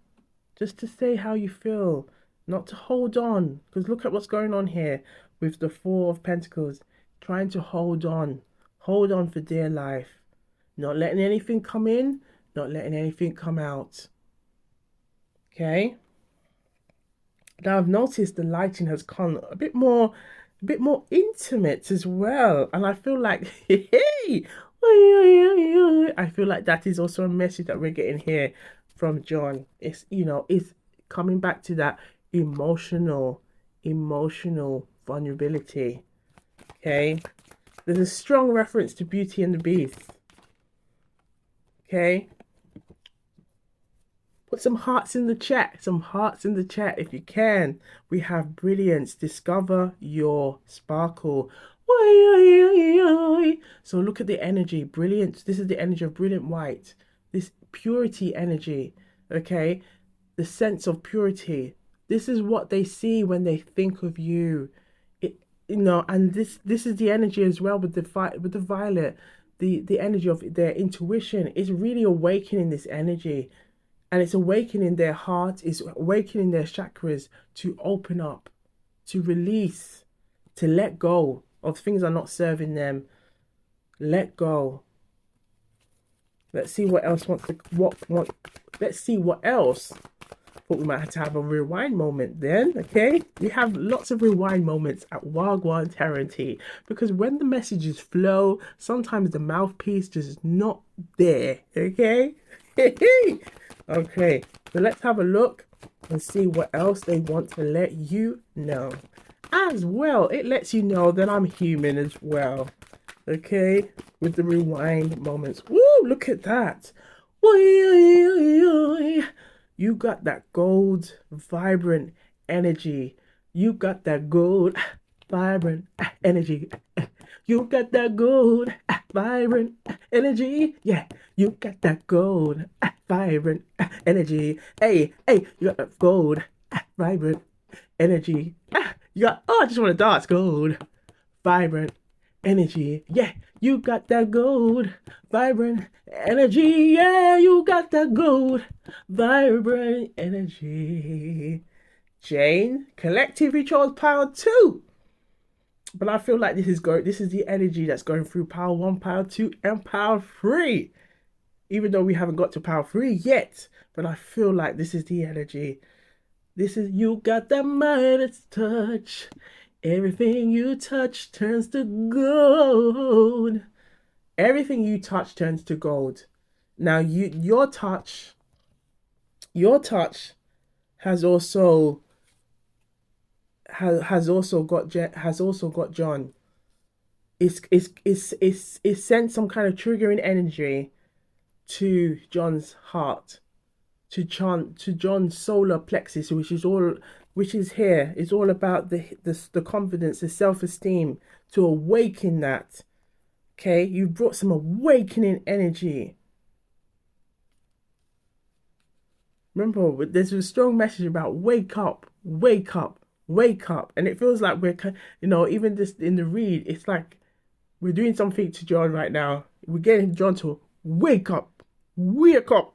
just to say how you feel, not to hold on. Because look at what's going on here with the Four of Pentacles, trying to hold on for dear life, not letting anything come in, not letting anything come out. Okay. Now I've noticed the lighting has gone a bit more intimate as well, and I feel like, hey, I feel like that is also a message that we're getting here from John. It's it's coming back to that emotional vulnerability. Okay, there's a strong reference to Beauty and the Beast. Okay, put some hearts in the chat. Some hearts in the chat if you can. We have brilliance. Discover your sparkle. So look at the energy. Brilliance. This is the energy of brilliant white. This purity energy. Okay. The sense of purity. This is what they see when they think of you. And this is the energy as well with the violet. The energy of their intuition is really awakening this energy, and it's awakening their heart, it's awakening their chakras to open up, to release, to let go of things that are not serving them. Let go. Let's see what else wants to what let's see what else. But we might have to have a rewind moment then, okay? We have lots of rewind moments at Wagwan Tarot, because when the messages flow, sometimes the mouthpiece just is not there, okay? Okay, so let's have a look and see what else they want to let you know. As well, it lets you know that I'm human as well, okay? With the rewind moments. Woo, look at that. You got that gold, vibrant energy. You got that gold, vibrant energy. You got that gold, vibrant energy. Yeah, you got that gold, vibrant energy. Hey, you got that gold, vibrant energy. You got, oh, I just want to dance. Gold, vibrant energy. Yeah, you got that gold, vibrant energy. Yeah, you got that gold, vibrant energy. Jane, collectively chose power 2. But I feel like this is the energy that's going through power 1, power 2, and power 3. Even though we haven't got to power 3 yet, but I feel like this is the energy. This is, you got that Midas touch. Everything you touch turns to gold. Everything you touch turns to gold. Now your touch has also has also got John. It's sent some kind of triggering energy to John's heart, to John's solar plexus, which is here. It's all about the confidence, the self-esteem, to awaken that. Okay, you brought some awakening energy. Remember, there's a strong message about wake up, wake up, wake up, and it feels like we're, even just in the read, it's like we're doing something to John right now. We're getting John to wake up, wake up,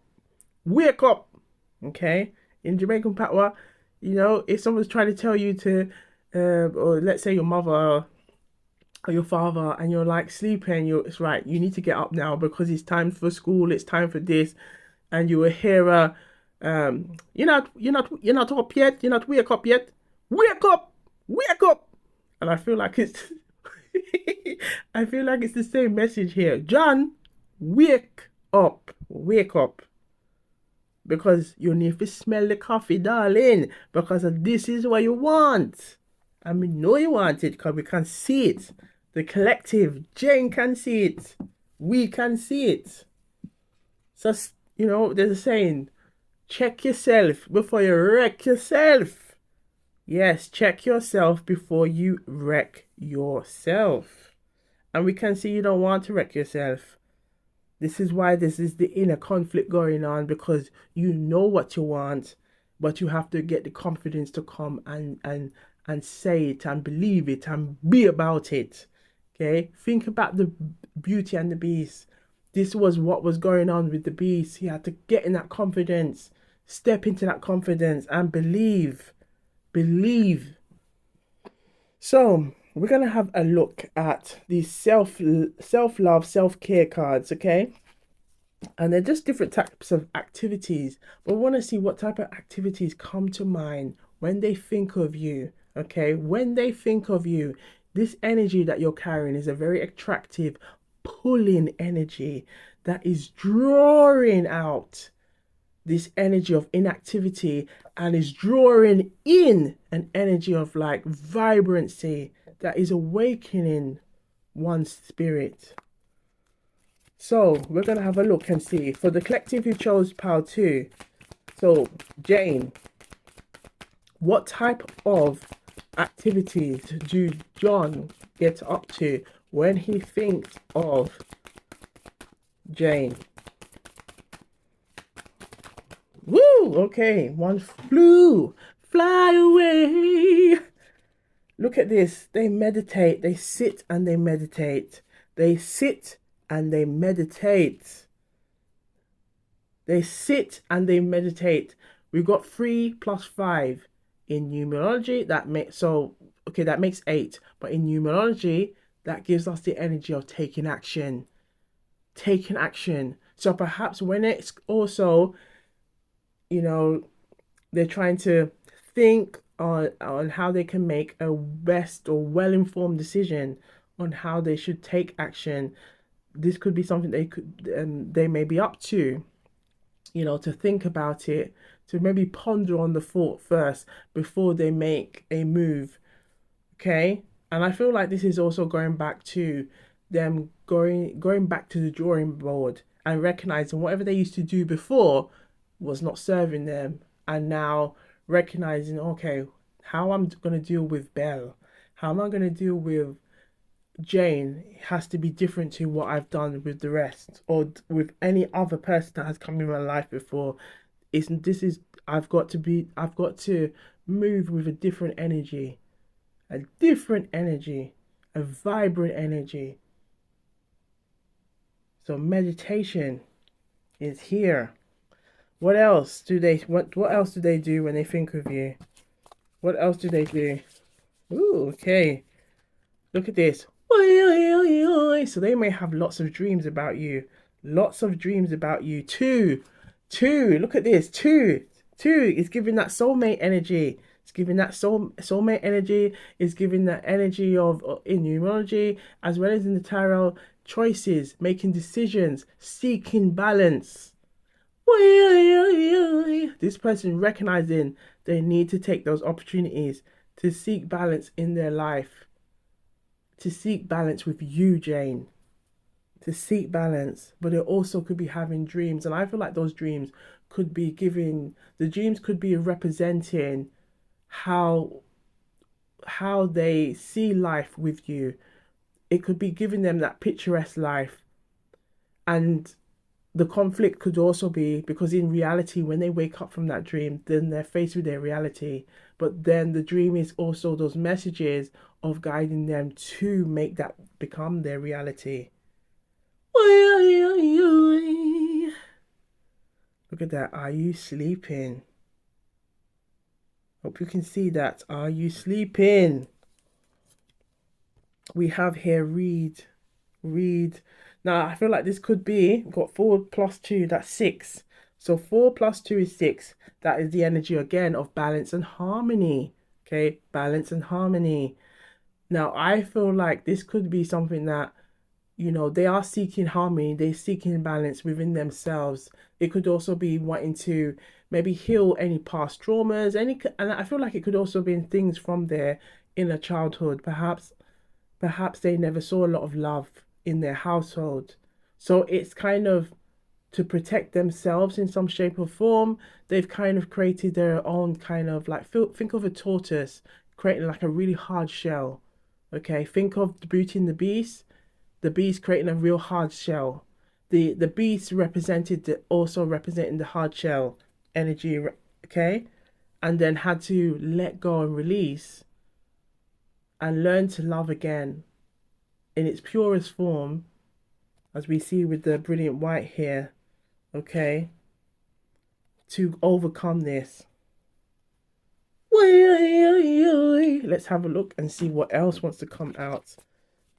wake up. Okay, in Jamaican Patois, if someone's trying to tell you to, or let's say your mother or your father, and you're like sleeping, it's right, you need to get up now because it's time for school, it's time for this, and you will hear you're not up yet, you're not wake up yet, wake up, wake up. And I feel like it's I feel like it's the same message here. John, wake up, wake up. Because you need to smell the coffee, darling. Because this is what you want. And we know you want it because we can see it. The collective, Jane can see it. We can see it. So, there's a saying, check yourself before you wreck yourself. Yes, check yourself before you wreck yourself. And we can see you don't want to wreck yourself. This is why this is the inner conflict going on, because you know what you want, but you have to get the confidence to come and say it and believe it and be about it. Okay? Think about the Beauty and the Beast. This was what was going on with the Beast. He had to get in that confidence, step into that confidence and believe. Believe. So, we're going to have a look at these self-love, self-care cards, okay? And they're just different types of activities. But we want to see what type of activities come to mind when they think of you, okay? When they think of you, this energy that you're carrying is a very attractive, pulling energy that is drawing out this energy of inactivity and is drawing in an energy of like vibrancy that is awakening one's spirit. So we're going to have a look and see. For the collective who chose pile 2, so Jane, what type of activities do John get up to when he thinks of Jane? Woo! Okay, one flew. Fly away. Look at this. They meditate. They sit and they meditate. They sit and they meditate. They sit and they meditate. We've got 3 plus 5 in numerology. That makes that makes 8. But in numerology, that gives us the energy of taking action. Taking action. So perhaps when it's also, they're trying to think on how they can make a best or well-informed decision on how they should take action. This could be something they may be up to, to think about it, to maybe ponder on the thought first before they make a move. Okay? And I feel like this is also going back to them going back to the drawing board and recognizing whatever they used to do before was not serving them, and now recognizing, okay, how I'm going to deal with Belle, how am I going to deal with Jane, has to be different to what I've done with the rest or with any other person that has come in my life before. I've got to move with a different energy, a vibrant energy. So meditation is here. What else do they do when they think of you? What else do they do? Ooh, okay. Look at this. So they may have lots of dreams about you. Lots of dreams about you. Two. Look at this. Two is giving that soulmate energy. It's giving that soulmate energy. It's giving that energy of in numerology as well as in the tarot. Choices, making decisions, seeking balance. This person recognizing they need to take those opportunities to seek balance in their life. To seek balance with you, Jane. To seek balance. But it also could be having dreams. And I feel like those dreams could be representing how they see life with you. It could be giving them that picturesque life. And the conflict could also be because in reality, when they wake up from that dream, then they're faced with their reality. But then the dream is also those messages of guiding them to make that become their reality. Look at that. Are you sleeping? Hope you can see that. Are you sleeping? We have here read. Now, I feel like this could be, we've got 4 plus 2, that's 6. So 4 plus 2 is 6. That is the energy, again, of balance and harmony. Okay, balance and harmony. Now, I feel like this could be something that, they are seeking harmony. They're seeking balance within themselves. It could also be wanting to maybe heal any past traumas. And I feel like it could also be things from their in a childhood. Perhaps they never saw a lot of love in their household. So it's kind of to protect themselves in some shape or form. They've kind of created their own kind of like think of a tortoise creating like a really hard shell. Okay, think of the Beauty and the Beast. The beast creating a real hard shell. The beast also representing the hard shell energy. Okay, and then had to let go and release and learn to love again in its purest form, as we see with the brilliant white here. Okay, to overcome this. Let's have a look and see what else wants to come out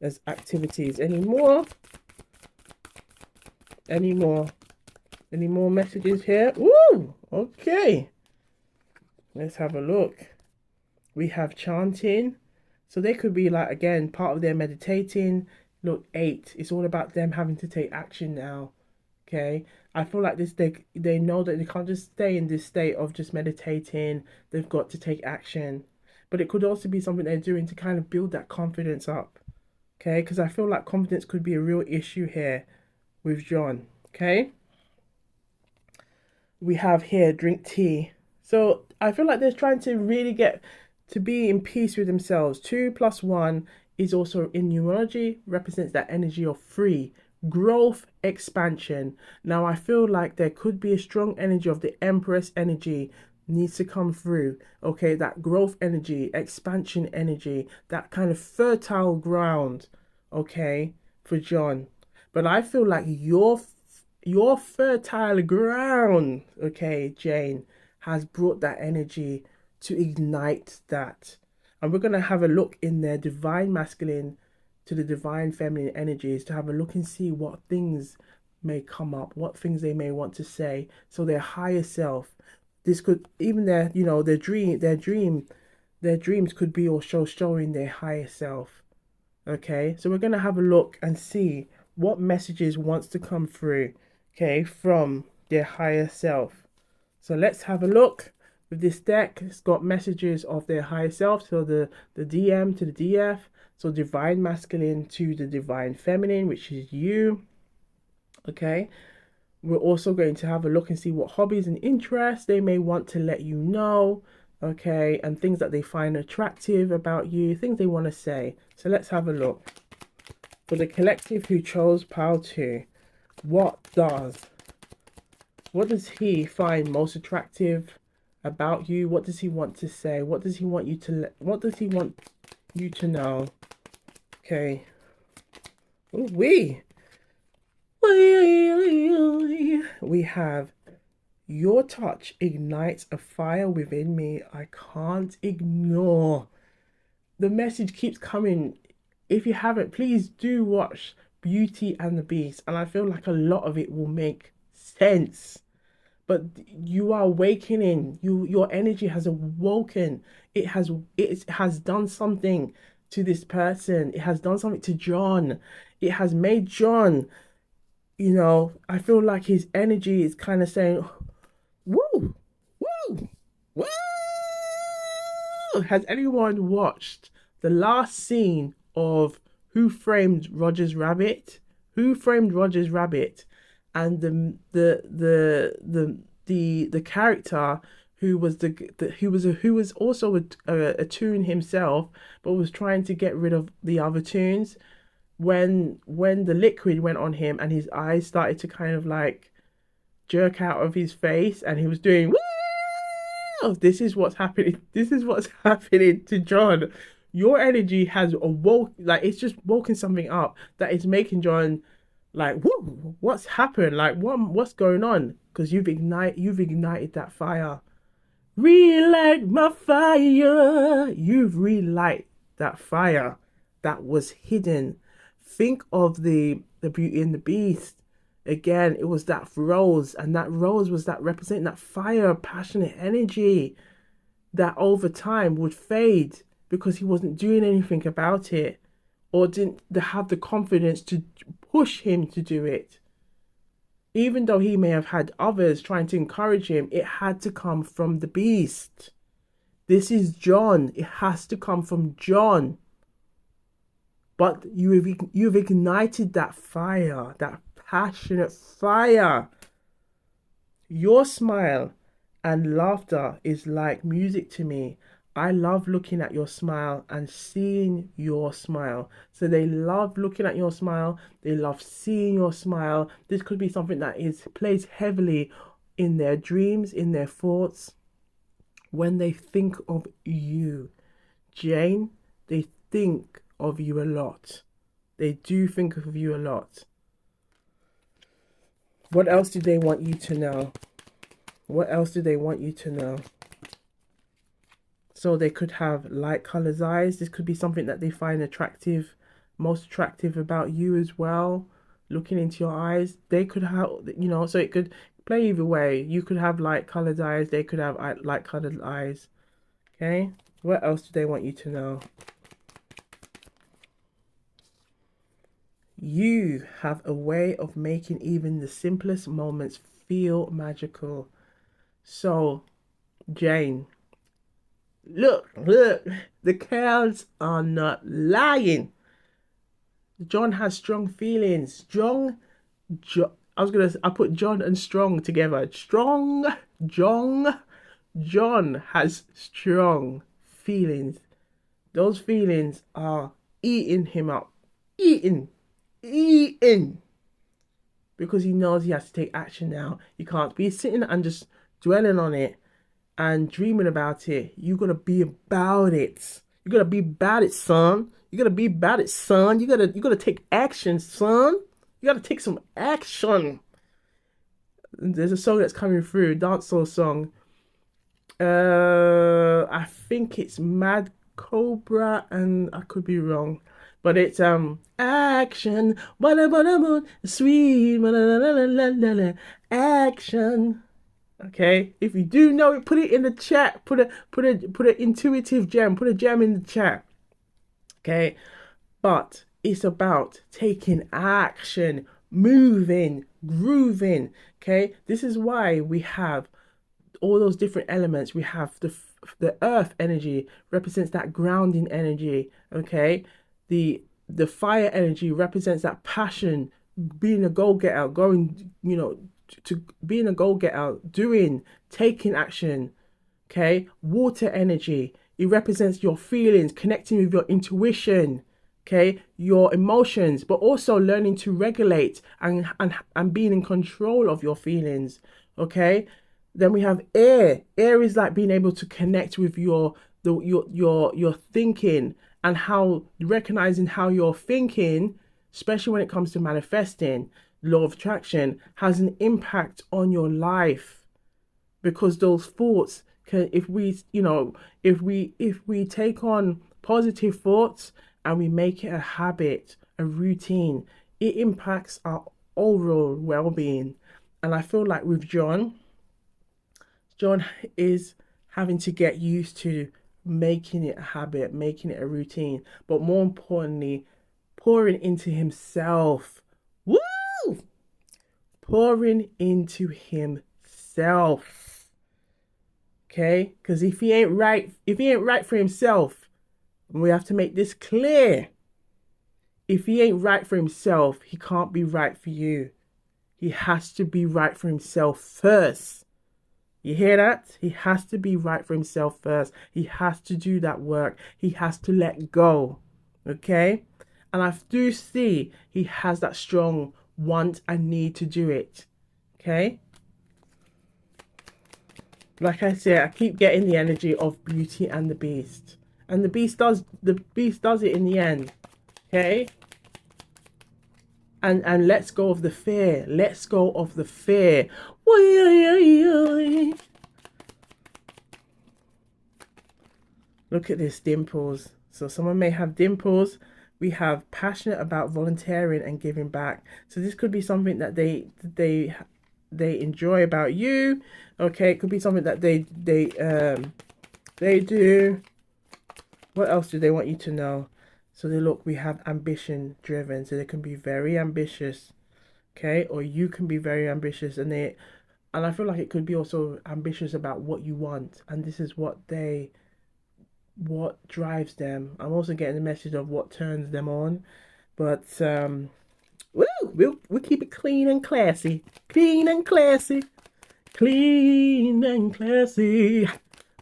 as activities. Any more? Any more? Any more messages here? Woo! Okay. Let's have a look. We have chanting. So they could be like, again, part of their meditating. Look, 8. It's all about them having to take action now. Okay. I feel like this, they know that they can't just stay in this state of just meditating. They've got to take action. But it could also be something they're doing to kind of build that confidence up. Okay. Because I feel like confidence could be a real issue here with John. Okay. We have here drink tea. So I feel like they're trying to really get to be in peace with themselves. 2 + 1 is also in numerology, represents that energy of free growth, expansion. Now I feel like there could be a strong energy of the Empress energy needs to come through. Okay, that growth energy, expansion energy, that kind of fertile ground. Okay, for John. But I feel like your fertile ground, okay, Jane, has brought that energy to ignite that. And we're going to have a look in their divine masculine to the divine feminine energies to have a look and see what things may come up, what things they may want to say. So their higher self, this could even their dreams could be also showing their higher self. Okay, so we're going to have a look and see what messages wants to come through, okay, from their higher self. So let's have a look with this deck. It's got messages of their higher self. So the DM to the DF. So divine masculine to the divine feminine, which is you. Okay. We're also going to have a look and see what hobbies and interests they may want to let you know. Okay. And things that they find attractive about you. Things they want to say. So let's have a look. For the collective who chose pile 2. What does he find most attractive about you? What does he want to say? What does he want you to know? Okay. We have your touch ignites a fire within me I can't ignore. The message keeps coming. If you haven't, please do watch Beauty and the Beast, and I feel like a lot of it will make sense. But you are awakening. Your energy has awoken. It has done something to this person. It has done something to John. It has made John, I feel like his energy is kind of saying, woo, woo, woo. Has anyone watched the last scene of Who Framed Roger's Rabbit? Who Framed Roger's Rabbit? And the character who was also a toon himself, but was trying to get rid of the other toons. When the liquid went on him and his eyes started to kind of like jerk out of his face, and he was doing, woo! This is what's happening. This is what's happening to John. Your energy has awoke, like it's just woken something up that is making John like, whoa, what's happened? Like, what's going on? Because you've ignited that fire. Relight my fire. You've relight that fire that was hidden. Think of the Beauty and the Beast. Again, it was that rose, and that rose was that representing that fire, passionate energy that over time would fade because he wasn't doing anything about it, or didn't have the confidence to push him to do it. Even though he may have had others trying to encourage him, it had to come from the beast. This is John. It has to come from John. But you've ignited that fire, that passionate fire. Your smile and laughter is like music to me. I love looking at your smile and seeing your smile. So they love looking at your smile. They love seeing your smile. This could be something that is plays heavily in their dreams, in their thoughts, when they think of you. Jane, they think of you a lot. They do think of you a lot. What else do they want you to know? What else do they want you to know? So they could have light colors eyes. This could be something that they find attractive, most attractive about you as well. Looking into your eyes, they could have, so it could play either way. You could have light colored eyes. They could have light colored eyes. Okay. What else do they want you to know? You have a way of making even the simplest moments feel magical. So, Jane, look, the cows are not lying. John has strong feelings. I put John and strong together. John has strong feelings. Those feelings are eating him up. Eating. Because he knows he has to take action now. You can't be sitting and just dwelling on it and dreaming about it. You gotta be about it. You gotta be about it, son. You gotta be about it, son. You gotta take action, son. You gotta take some action. There's a song that's coming through, dancehall song. I think it's Mad Cobra, and I could be wrong, but it's action, sweet, action. Okay, if you do know it, put it in the chat. Put an intuitive gem. Put a gem in the chat. Okay, but it's about taking action, moving, grooving. Okay, this is why we have all those different elements. We have the earth energy represents that grounding energy. Okay, the fire energy represents that passion, being a go-getter, going, to being a go-getter, doing, taking action. Okay, water energy, it represents your feelings, connecting with your intuition. Okay, your emotions, but also learning to regulate and being in control of your feelings. Okay, then we have air. Air is like being able to connect with your thinking, and how recognizing how you're thinking, especially when it comes to manifesting, law of attraction, has an impact on your life. Because those thoughts can, if we take on positive thoughts and we make it a habit, a routine, it impacts our overall well-being. And I feel like with John is having to get used to making it a habit, making it a routine, but more importantly, pouring into himself. Woo! Pouring into himself. Okay? Because if he ain't right for himself, we have to make this clear. If he ain't right for himself, he can't be right for you. He has to be right for himself first. You hear that? He has to be right for himself first. He has to do that work. He has to let go. Okay? And I do see he has that strong want and need to do it. Okay? Like I said, I keep getting the energy of Beauty and the Beast. And the beast does it in the end. Okay? And let's go of the fear. Let's go of the fear. Look at this, dimples. So someone may have dimples. We have passionate about volunteering and giving back. So this could be something that they enjoy about you. Okay, it could be something that they do. What else do they want you to know? So we have ambition driven. So they can be very ambitious. Okay, or you can be very ambitious, and I feel like it could be also ambitious about what you want, and this is what they what drives them. I'm also getting the message of what turns them on. But woo, we'll keep it clean and classy. Clean and classy. Clean and classy.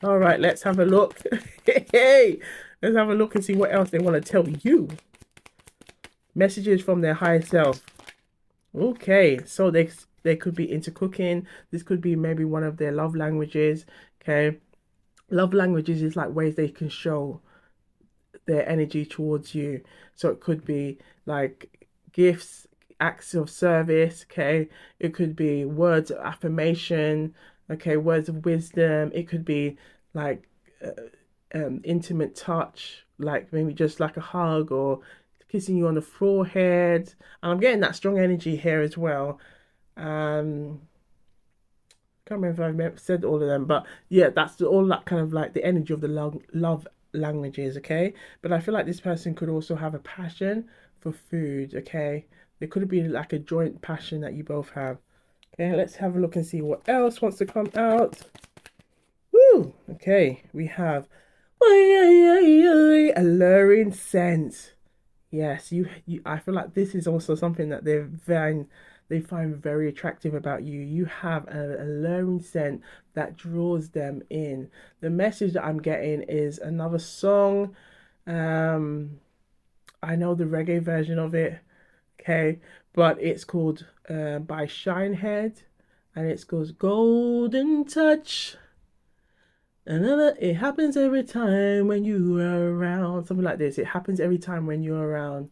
All right, let's have a look. Hey, let's have a look and see what else they want to tell you. Messages from their higher self. Okay, so they could be into cooking. This could be maybe one of their love languages. Okay, love languages is like ways they can show their energy towards you. So it could be like gifts, acts of service, okay? It could be words of affirmation, okay, words of wisdom. It could be like intimate touch, like maybe just like a hug or kissing you on the forehead. And I'm getting that strong energy here as well. Um, can't remember if I've said all of them, but yeah, that's all that kind of like the energy of the love languages, okay? But I feel like this person could also have a passion for food, okay? There could be like a joint passion that you both have. Okay, let's have a look and see what else wants to come out. Woo! Okay, we have alluring scent. Yes, you. I feel like this is also something that they find very attractive about you. You have an alluring scent that draws them in. The message that I'm getting is another song. Um, I know the reggae version of it, okay, but it's called by Shinehead, and it's called Golden Touch. Another, it happens every time when you are around. Something like this. It happens every time when you're around.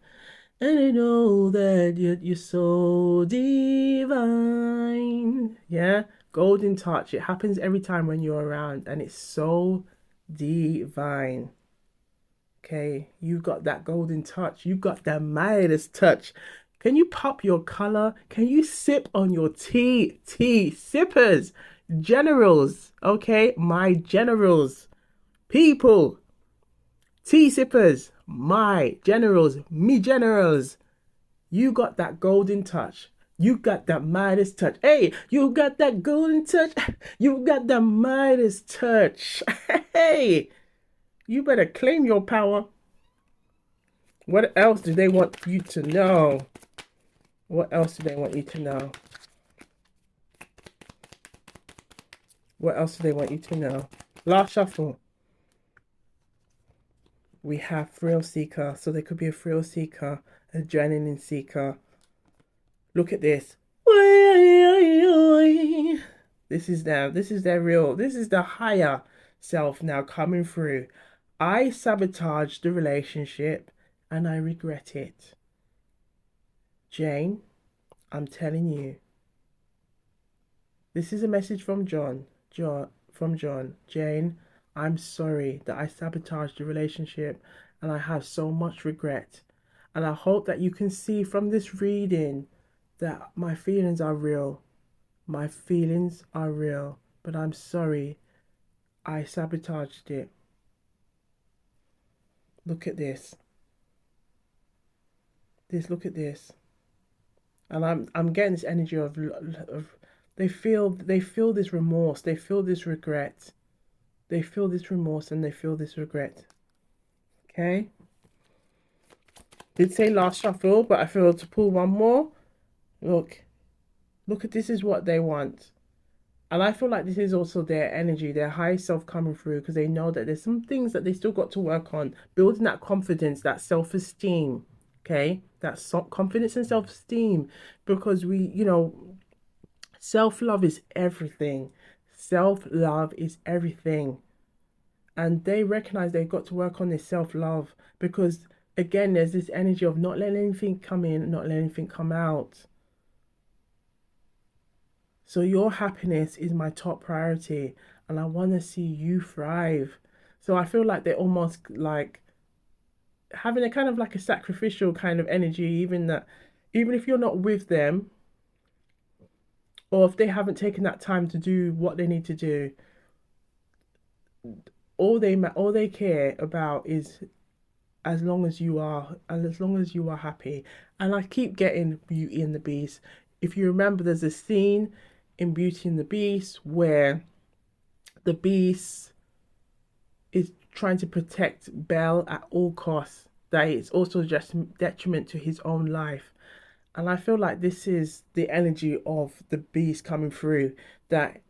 And I know that you're so divine. Yeah, golden touch. It happens every time when you're around, and it's so divine. Okay, you've got that golden touch. You've got that Midas touch. Can you pop your color? Can you sip on your tea? Tea sippers, generals. Okay, my generals, people, tea sippers, my generals, me generals. You got that golden touch. You got that Midas touch. Hey, you got that golden touch. You got that Midas touch. Hey, you better claim your power. What else do they want you to know? What else do they want you to know? What else do they want you to know? Last shuffle. We have thrill seeker. So there could be a thrill seeker, adrenaline seeker. Look at this. This is their real, this is the higher self now coming through. I sabotaged the relationship and I regret it. Jane, I'm telling you. This is a message from John. From John. Jane, I'm sorry that I sabotaged the relationship and I have so much regret. And I hope that you can see from this reading that my feelings are real. My feelings are real. But I'm sorry I sabotaged it. Look at this. Look at this. And I'm getting this energy of they feel this remorse, they feel this regret. They feel this remorse and they feel this regret. Okay? Did say last shuffle, but I feel to pull one more. Look at this is what they want. And I feel like this is also their energy, their high self coming through because they know that there's some things that they still got to work on, building that confidence, that self-esteem. Okay, that's confidence and self-esteem because self-love is everything. Self-love is everything. And they recognize they've got to work on this self-love because, again, there's this energy of not letting anything come in, not letting anything come out. So your happiness is my top priority and I want to see you thrive. So I feel like they're almost like having a kind of like a sacrificial kind of energy, even if you're not with them or if they haven't taken that time to do what they need to do, all they care about is as long as you are happy. And I keep getting Beauty and the Beast. If you remember, there's a scene in Beauty and the Beast where the beast is trying to protect Belle at all costs, that it's also just detriment to his own life. And I feel like this is the energy of the beast coming through. That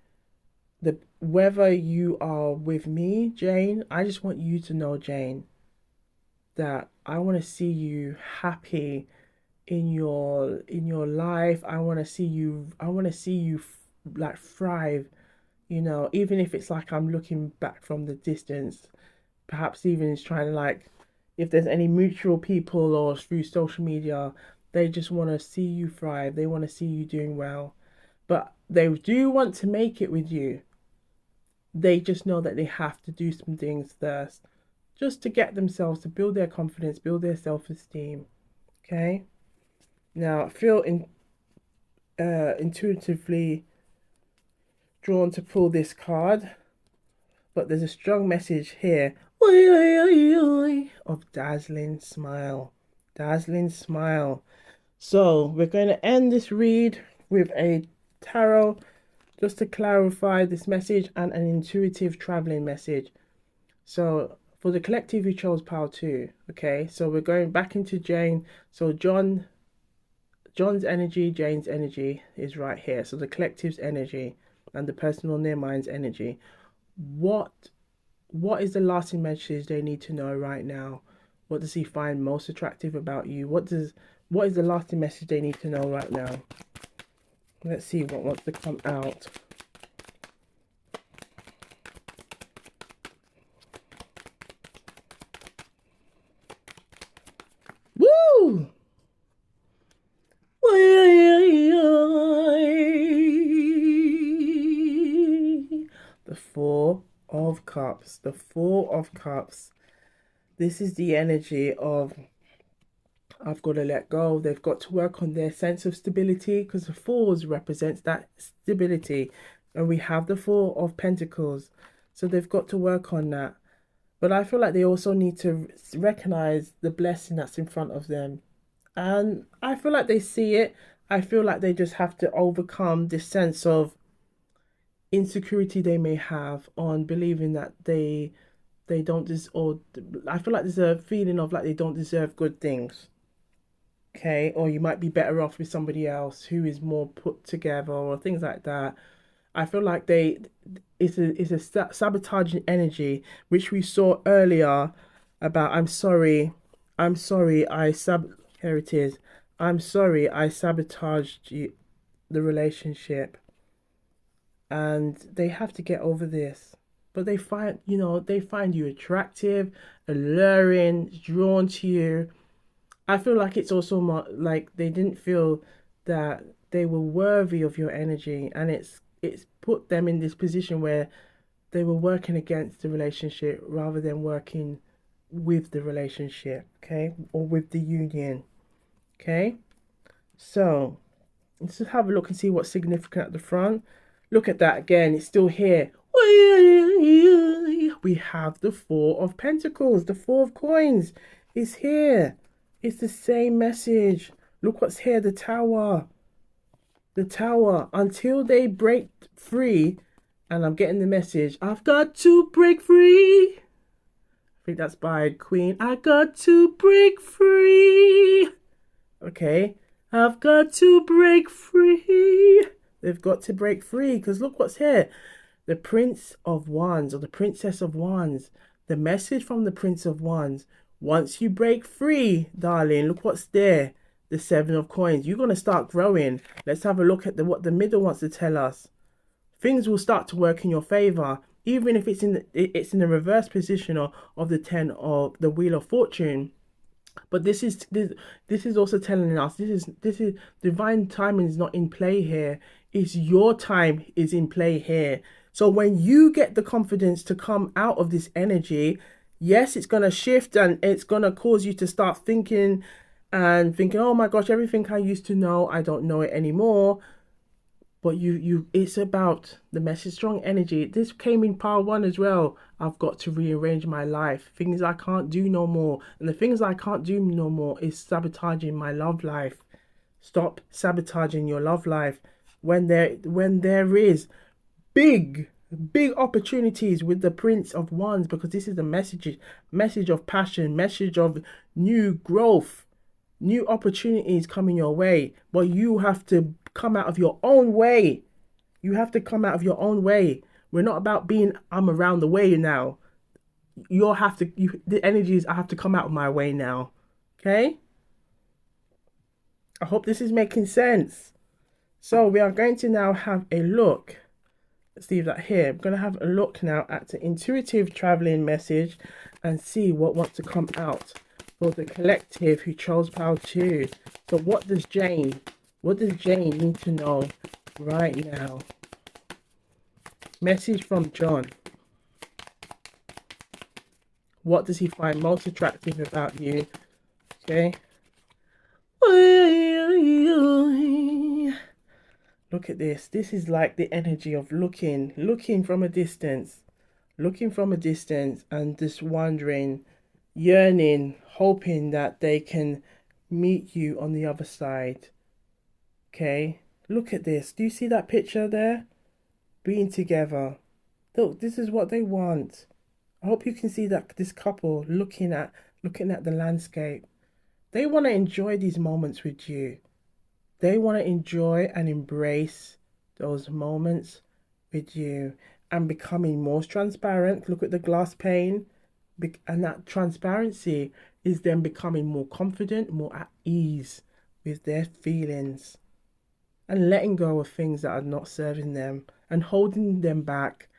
the whether you are with me, Jane, I just want you to know, Jane, that I want to see you happy in your life. I want to see you like thrive, even if it's like I'm looking back from the distance, perhaps even is trying to like, if there's any mutual people or through social media, they just want to see you thrive. They want to see you doing well, but they do want to make it with you. They just know that they have to do some things first, just to get themselves to build their confidence, build their self-esteem. Okay. Now I feel intuitively drawn to pull this card, but there's a strong message here of dazzling smile. Dazzling smile. So we're going to end this read with a tarot just to clarify this message and an intuitive traveling message. So for the collective who chose pile 2, okay, so we're going back into Jane. So John's energy, Jane's energy is right here. So the collective's energy and the person on their mind's energy. What is the lasting message they need to know right now? What does he find most attractive about you? What is the lasting message they need to know right now? Let's see what wants to come out. Woo! The Four of Cups. The Four of Cups. This is the energy of I've got to let go. They've got to work on their sense of stability, because the Fours represents that stability. And we have the Four of Pentacles. So they've got to work on that. But I feel like they also need to recognize the blessing that's in front of them. And I feel like they see it. I feel like they just have to overcome this sense of insecurity they may have on believing that they don't or I feel like there's a feeling of like they don't deserve good things. Okay, or you might be better off with somebody else who is more put together or things like that. I feel like it's a sabotaging energy, which we saw earlier about here it is. I'm sorry I sabotaged the relationship. And they have to get over this. But they find you attractive, alluring, drawn to you. I feel like it's also more like they didn't feel that they were worthy of your energy, and it's put them in this position where they were working against the relationship rather than working with the relationship, okay, or with the union, okay. So let's just have a look and see what's significant at the front. Look at that again, it's still here. We have the Four of Pentacles, the Four of Coins is here. It's the same message. Look what's here, the Tower. The Tower. Until they break free, and I'm getting the message, I've got to break free. I think that's by Queen. I got to break free. Okay. I've got to break free. They've got to break free, because look what's here. The Prince of Wands, or the Princess of Wands. The message from the Prince of Wands. Once you break free, darling, look what's there. The Seven of Coins. You're going to start growing. Let's have a look at what the middle wants to tell us. Things will start to work in your favor, even if it's in the reverse position of the 10 of the Wheel of Fortune. But this is also telling us this is divine timing is not in play here. It's your time is in play here. So when you get the confidence to come out of this energy, yes, it's going to shift and it's going to cause you to start thinking, oh my gosh, everything I used to know, I don't know it anymore. But it's about the message, strong energy. This came in pile 1 as well. I've got to rearrange my life. Things I can't do no more. And the things I can't do no more is sabotaging my love life. Stop sabotaging your love life when there is big big opportunities with the Prince of Wands, because this is the message of passion, message of new growth, new opportunities coming your way. But you have to come out of your own way. You have to come out of your own way. We're not about being I'm around the way now. You'll have to the energies I have to come out of my way now. Okay? I hope this is making sense. So we are going to now have a look. Let's leave that here. I'm going to have a look now at the intuitive traveling message and see what wants to come out for the collective who chose pile 2. So what does Jane need to know right now? Message from John. What does he find most attractive about you? Okay. Look at this. This is like the energy of looking from a distance, and just wondering, yearning, hoping that they can meet you on the other side. Okay. Look at this. Do you see that picture there? Being together. Look, this is what they want. I hope you can see that this couple looking at the landscape. They want to enjoy these moments with you. They want to enjoy and embrace those moments with you and becoming more transparent. Look at the glass pane. And that transparency is them becoming more confident, more at ease with their feelings and letting go of things that are not serving them and holding them back,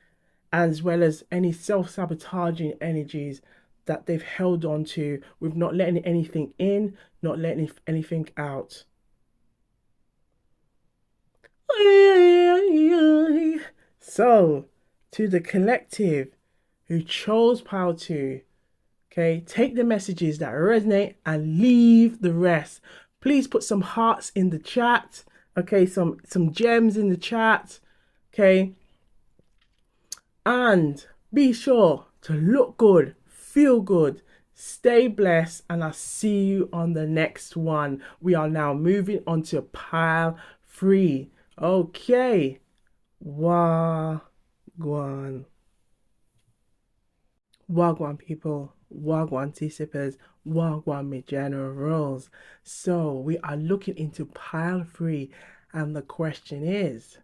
as well as any self-sabotaging energies that they've held on to with not letting anything in, not letting anything out. So, to the collective who chose pile 2, okay, take the messages that resonate and leave the rest. Please put some hearts in the chat, okay, some gems in the chat, okay, and be sure to look good, feel good, stay blessed, and I'll see you on the next one. We are now moving on to pile 3. Okay. Wagwan. Wagwan people. Wagwan tea sippers. Wagwan me generals. So we are looking into pile 3, and the question is,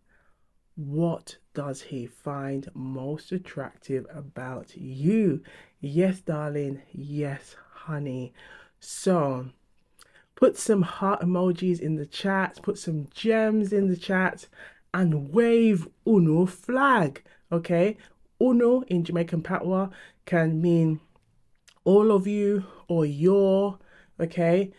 what does he find most attractive about you? Yes, darling. Yes, honey. So put some heart emojis in the chat, put some gems in the chat, and wave Uno flag. Okay? Uno in Jamaican Patois can mean all of you or your, okay?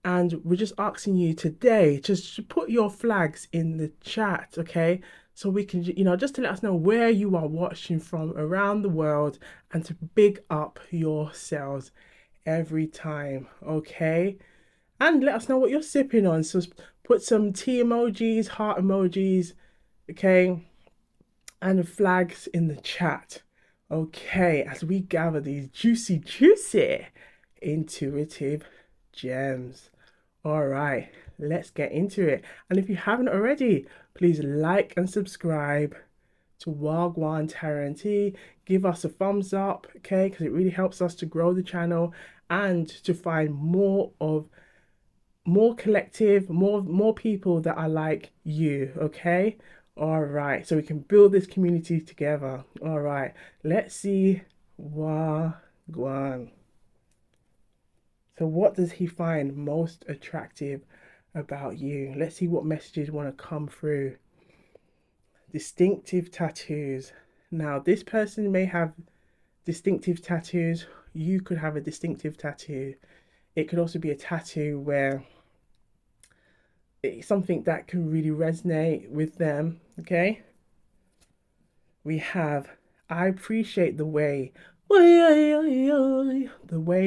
And we're just asking you today, just put your flags in the chat, okay? So we can, just to let us know where you are watching from around the world and to big up yourselves every time, okay? And let us know what you're sipping on. So put some tea emojis, heart emojis, okay? And flags in the chat, okay? As we gather these juicy intuitive gems. All right, let's get into it. And if you haven't already, please like and subscribe to Wagwan Tarot. Give us a thumbs up, okay? Because it really helps us to grow the channel and to find more collective, more people that are like you, okay? All right, so we can build this community together. All right, let's see Wagwan. So what does he find most attractive about you? Let's see what messages want to come through. Distinctive tattoos. Now, this person may have distinctive tattoos. You could have a distinctive tattoo. It could also be a tattoo where it's something that can really resonate with them, okay? We have, I appreciate the way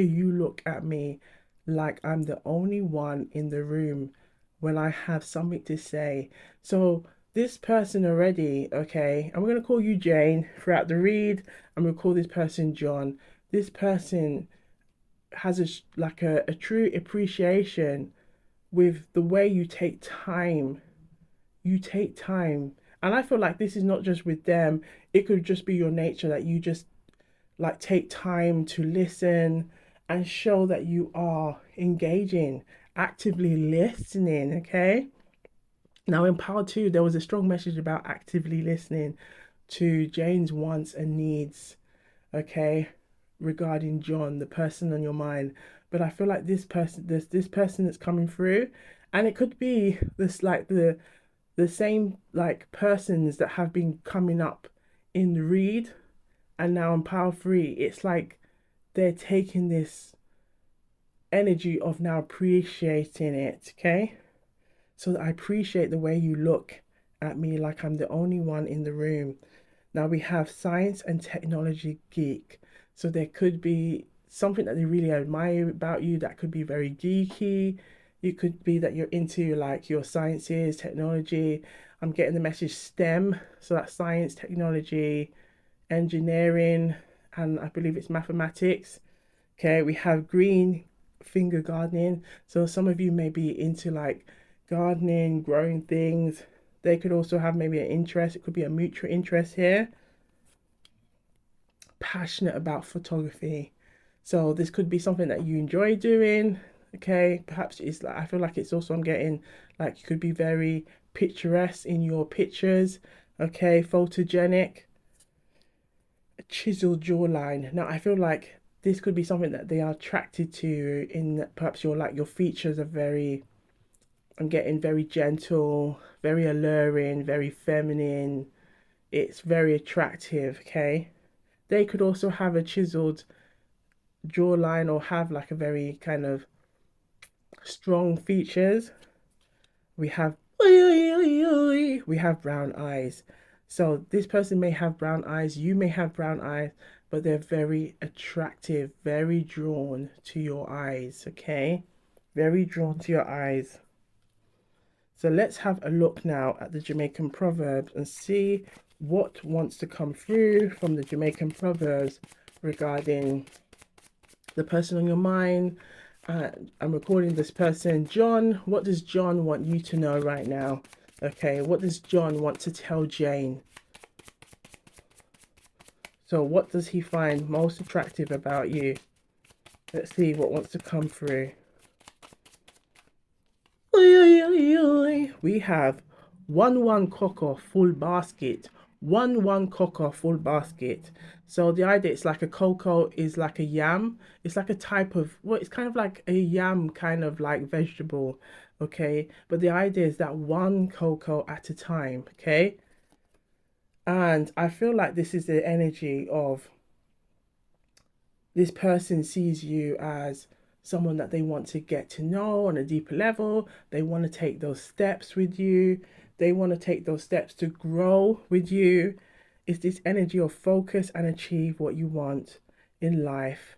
you look at me like I'm the only one in the room when I have something to say. So this person already, okay, and we're going to call you Jane throughout the read. I'm going to call this person John. This person has a true appreciation with the way you take time. You take time. And I feel like this is not just with them, It could just be your nature that you just like take time to listen and show that you are engaging, actively listening, okay? Now in part two, there was a strong message about actively listening to Jane's wants and needs, okay, regarding John, the person on your mind. But I feel like this person that's coming through, and it could be this like the same like persons that have been coming up in the read and now in power three. It's like they're taking this energy of now appreciating it, okay? So that I appreciate the way you look at me like I'm the only one in the room. Now we have science and technology geek. So there could be something that they really admire about you that could be very geeky. It could be that you're into like your sciences, technology. I'm getting the message STEM. So that's science, technology, engineering, and I believe it's mathematics. Okay, we have green finger gardening. So some of you may be into like gardening, growing things. They could also have maybe an interest. It could be a mutual interest here. Passionate about photography. So this could be something that you enjoy doing. Okay, perhaps it's like I feel like it's also I'm getting like you could be very picturesque in your pictures. Okay, photogenic, a chiseled jawline. Now I feel like this could be something that they are attracted to in that perhaps your features are very I'm getting very gentle, very alluring, very feminine. It's very attractive, okay? They could also have a chiseled jawline or have like a very kind of strong features. We have we have brown eyes. So this person may have brown eyes, you may have brown eyes, but they're very attractive, very drawn to your eyes, okay? Very drawn to your eyes. So let's have a look now at the Jamaican proverbs and see what wants to come through from the Jamaican proverbs regarding the person on your mind. I'm recording this person, John. What does John want you to know right now? Okay, what does John want to tell Jane? So what does he find most attractive about you? Let's see what wants to come through. We have one cocker full basket. One cocker full basket. So the idea it's like a cocoa is like a yam. It's like a type of well, it's kind of like a yam kind of like vegetable. Okay. But the idea is that one cocoa at a time. Okay. And I feel like this is the energy of this person sees you as someone that they want to get to know on a deeper level. They want to take those steps with you. They want to take those steps to grow with you. It's this energy of focus and achieve what you want in life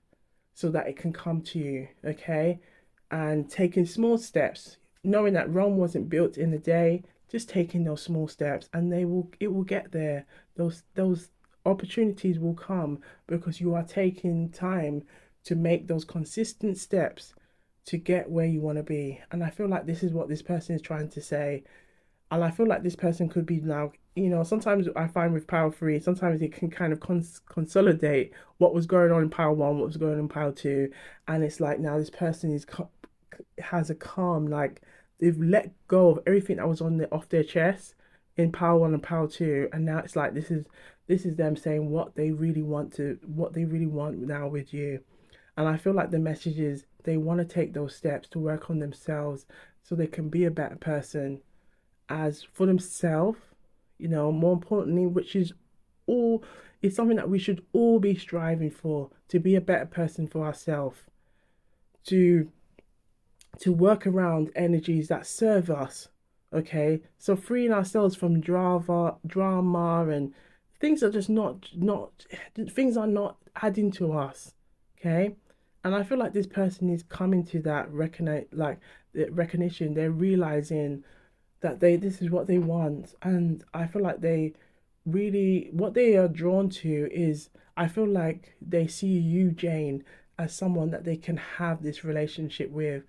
so that it can come to you, okay? And taking small steps, knowing that Rome wasn't built in a day, just taking those small steps and it will get there. Those opportunities will come because you are taking time to make those consistent steps to get where you want to be. And I feel like this is what this person is trying to say. And I feel like this person could be now, sometimes I find with Power 3, sometimes it can kind of consolidate what was going on in Power 1, what was going on in Power 2. And it's like now this person has a calm, like they've let go of everything that was on off their chest in Power 1 and Power 2. And now it's like this is them saying what they really want now with you. And I feel like the message is they want to take those steps to work on themselves so they can be a better person as for themselves, more importantly, which is all it's something that we should all be striving for, to be a better person for ourselves, to work around energies that serve us. Okay, so freeing ourselves from drama and things are just not things are not adding to us. Okay, and I feel like this person is coming to that recognition. They're realizing that this is what they want, and I feel like they really what they are drawn to is I feel like they see you, Jane, as someone that they can have this relationship with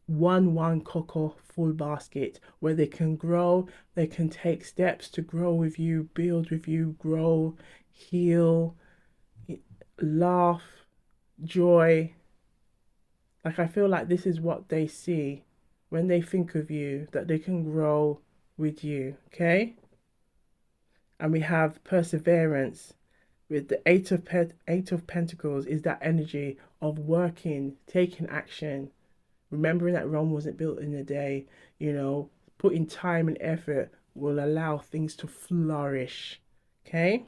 one cocoa full basket where they can grow, they can take steps to grow with you, build with you, grow, heal, laugh, joy. Like I feel like this is what they see when they think of you, that they can grow with you, okay? And we have perseverance with the eight of pentacles is that energy of working, taking action, remembering that Rome wasn't built in a day, you know, putting time and effort will allow things to flourish. Okay?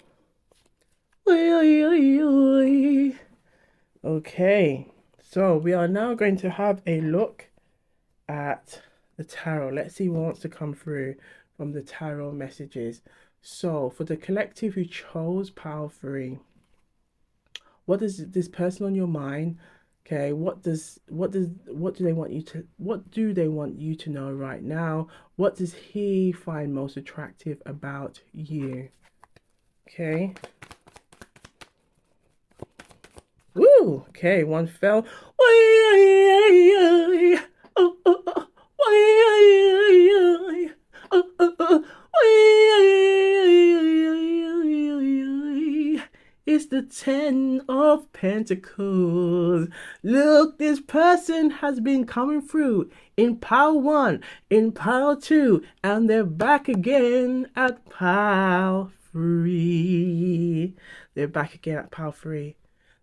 Okay. So we are now going to have a look at the tarot. Let's see what wants to come through from the tarot messages. So for the collective who chose Power 3, what does this person on your mind? Okay, what do they want you to know right now? What does he find most attractive about you? Okay. Woo! Okay, one fell. It's the Ten of Pentacles. Look, this person has been coming through in Power 1, in Power 2, and they're back again at Power 3. They're back again at Power 3.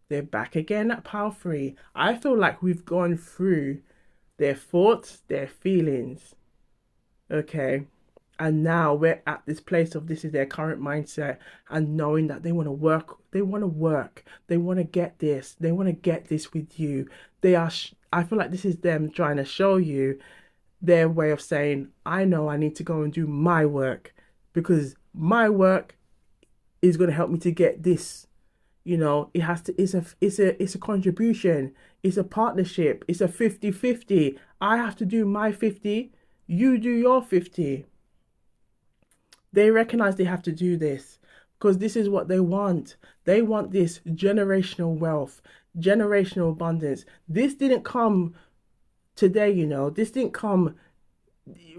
They're back again at Power 3. I feel like we've gone through their thoughts, their feelings. Okay. And now we're at this place of this is their current mindset and knowing that they want to work. They want to work. They want to get this. They want to get this with you. They are, I feel like this is them trying to show you their way of saying, I know I need to go and do my work because my work is going to help me to get this. You know, it has to, it's a contribution. It's a partnership. It's a 50-50. I have to do my 50. You do your 50. They recognize they have to do this because this is what they want. They want this generational wealth, generational abundance. This didn't come today, you know. This didn't come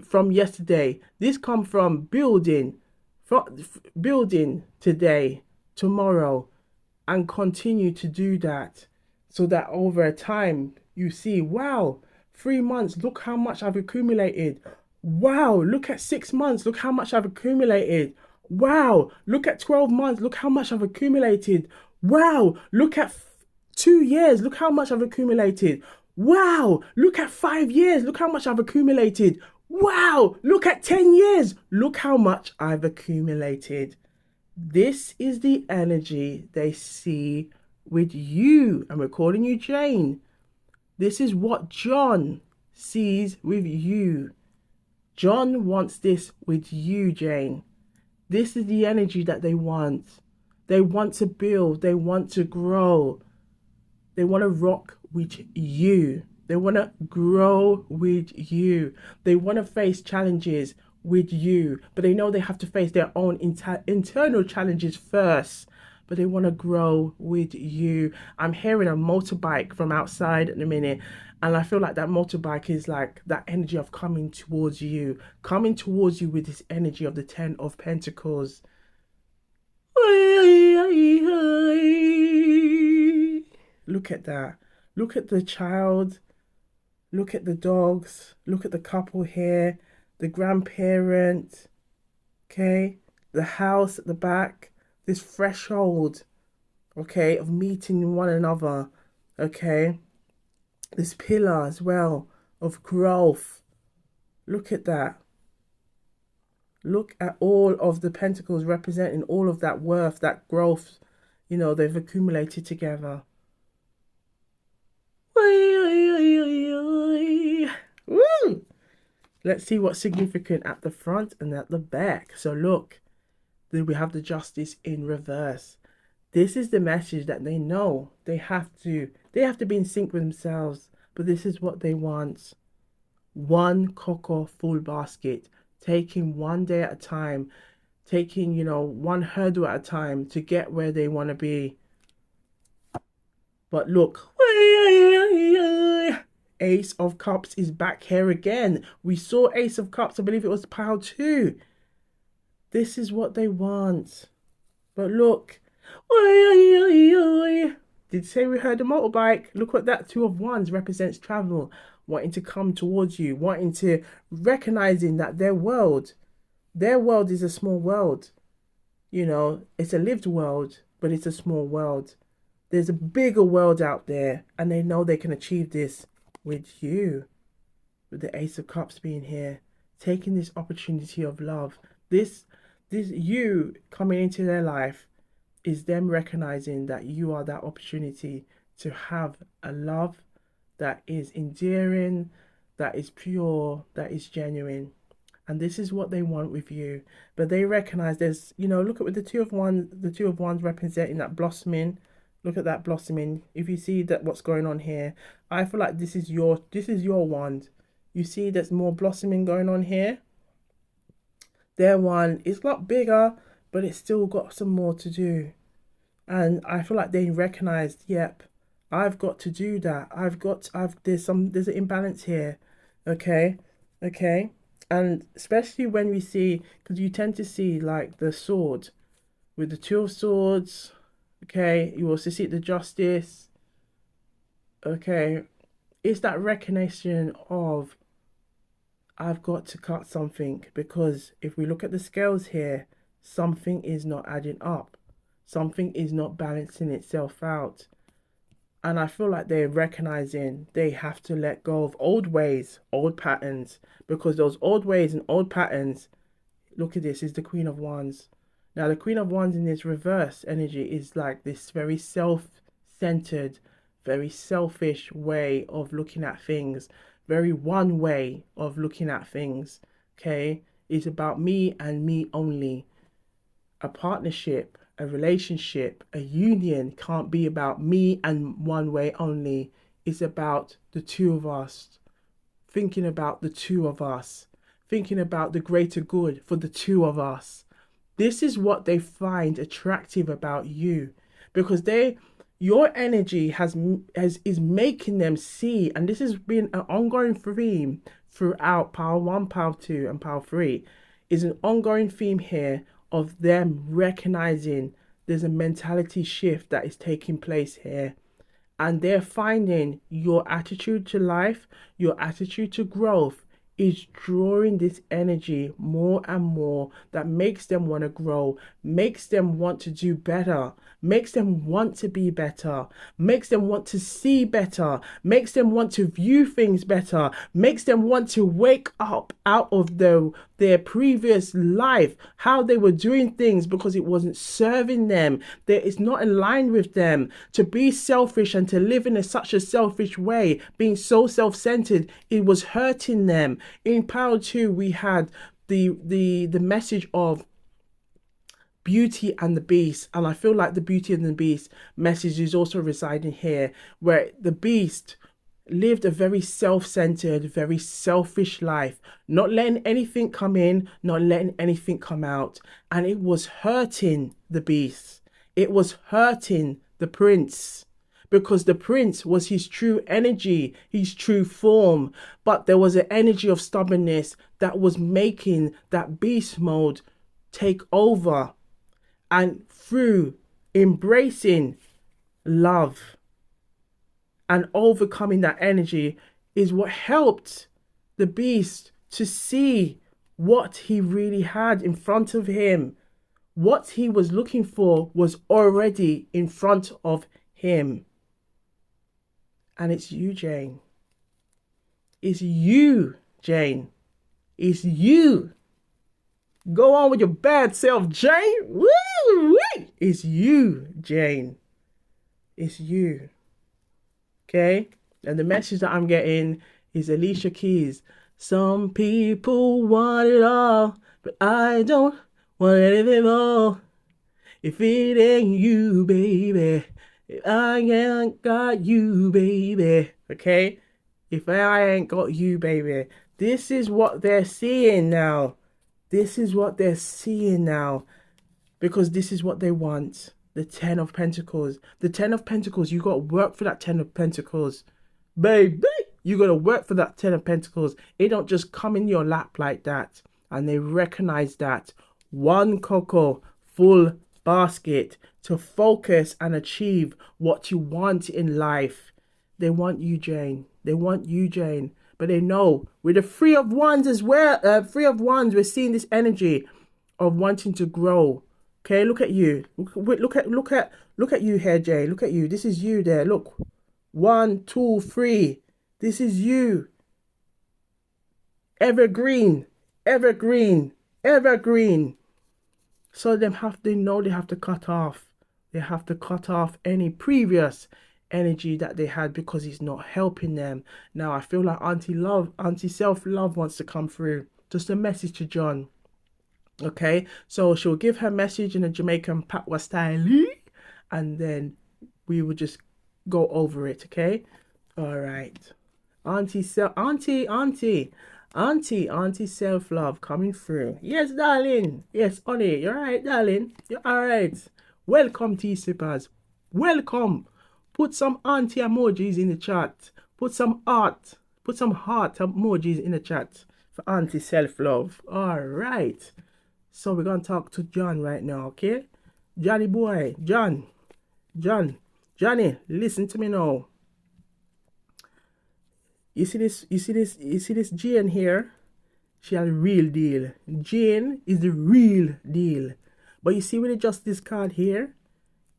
from yesterday. This come from building today, tomorrow, and continue to do that so that over a time you see, wow, 3 months, look how much I've accumulated. Wow, look at 6 months, look how much I've accumulated. Wow, look at 12 months, look how much I've accumulated. Wow, look at 2 years, look how much I've accumulated. Wow, look at 5 years, look how much I've accumulated. Wow, look at 10 years, look how much I've accumulated. This is the energy they see with you. And we're calling you Jane. This is what John sees with you. John wants this with you, Jane. This is the energy that they want. They want to build. They want to grow. They want to rock with you. They want to grow with you. They want to face challenges with you. But they know they have to face their own internal challenges first. But they want to grow with you. I'm hearing a motorbike from outside in a minute. And I feel like that motorbike is like that energy of coming towards you with this energy of the Ten of Pentacles. Look at that. Look at the child. Look at the dogs. Look at the couple here. The grandparent. Okay. The house at the back. This threshold. Okay. Of meeting one another. Okay. This pillar as well of growth. Look at that. Look at all of the pentacles representing all of that worth, that growth, you know, they've accumulated together. Woo! Let's see what's significant at the front and at the back. So look, then we have the Justice in reverse. This is the message that they know they have to be in sync with themselves, but this is what they want. One cocoa full basket, taking one day at a time, taking, you know, one hurdle at a time to get where they want to be. But look, Ace of Cups is back here again. We saw Ace of Cups, I believe it was pile 2. This is what they want. But look. Did you say we heard a motorbike? Look what that 2 of Wands represents: travel, wanting to come towards you, wanting to recognizing that their world is a small world. You know, it's a lived world, but it's a small world. There's a bigger world out there, and they know they can achieve this with you. With the Ace of Cups being here, taking this opportunity of love. This you coming into their life is them recognizing that you are that opportunity to have a love that is endearing, that is pure, that is genuine. And this is what they want with you. But they recognize there's, look at with the 2 of Wands representing that blossoming. Look at that blossoming. If you see that what's going on here, I feel like this is your wand. You see there's more blossoming going on here. Their one is a lot bigger, but it's still got some more to do. And I feel like they recognized, yep, I've got to do that. There's an imbalance here. Okay. And especially when we see, because you tend to see like the sword with the 2 of Swords. Okay. You also see the Justice. Okay. It's that recognition of, I've got to cut something, because if we look at the scales here, something is not adding up. Something is not balancing itself out. And I feel like they're recognizing they have to let go of old ways, old patterns, because those old ways and old patterns, look at this, is the Queen of Wands. Now, the Queen of Wands in this reverse energy is like this very self-centered, very selfish way of looking at things. Very one way of looking at things. Okay? It's about me and me only. A partnership, a relationship, a union can't be about me and one way only. It's about the 2 of us. Thinking about the 2 of us. Thinking about the greater good for the 2 of us. This is what they find attractive about you, because your energy is making them see, and this has been an ongoing theme throughout pile 1, pile 2, and pile 3, is an ongoing theme here of them recognizing there's a mentality shift that is taking place here. And they're finding your attitude to life, your attitude to growth is drawing this energy more and more, that makes them want to grow, makes them want to do better, makes them want to be better, makes them want to see better, makes them want to view things better, makes them want to wake up out of their previous life, how they were doing things, because it wasn't serving them, that it's not aligned with them. To be selfish and to live in such a selfish way, being so self-centered, it was hurting them. In pile 2, we had the message of Beauty and the Beast, and I feel like the Beauty and the Beast message is also residing here, where the Beast lived a very self-centered, very selfish life, not letting anything come in, not letting anything come out, and it was hurting the Beast. It was hurting the Prince, because the Prince was his true energy, his true form, but there was an energy of stubbornness that was making that beast mode take over. And through embracing love and overcoming that energy is what helped the beast to see what he really had in front of him. What he was looking for was already in front of him. And it's you, Jane. It's you, Jane. It's you. Go on with your bad self, Jane. Woo! It's you, Jane. It's you. Okay? And the message that I'm getting is Alicia Keys. Some people want it all, but I don't want anything more. If it ain't you, baby. If I ain't got you, baby. Okay? If I ain't got you, baby. This is what they're seeing now. This is what they're seeing now. Because this is what they want. The 10 of Pentacles. The 10 of Pentacles. You got to work for that 10 of Pentacles. Baby. You got to work for that Ten of Pentacles. It don't just come in your lap like that. And they recognize that. One cocoa, full basket to focus and achieve what you want in life. They want you, Jane. They want you, Jane. But they know with the Three of Wands as well. Three of Wands, we're seeing this energy of wanting to grow. Okay, look at you. Look at you here, Jay. Look at you. This is you there. Look. 1, 2, 3. This is you. Evergreen. Evergreen. Evergreen. So they know they have to cut off. They have to cut off any previous energy that they had because it's not helping them. Now I feel like Auntie Self-Love wants to come through. Just a message to John. Okay, so she'll give her message in a Jamaican Patois style, and then we will just go over it. Okay, all right. Auntie Self-Love coming through. Yes, darling. Yes, honey. You're right, darling. You're all right. Welcome, tea sippers. Welcome. Put some auntie emojis in the chat. Put some heart emojis in the chat for Auntie Self-Love. All right. So we're going to talk to John right now, okay? Johnny boy, Johnny, listen to me now. You see this Jane here? She a real deal. Jane is the real deal. But you see with the Justice card here,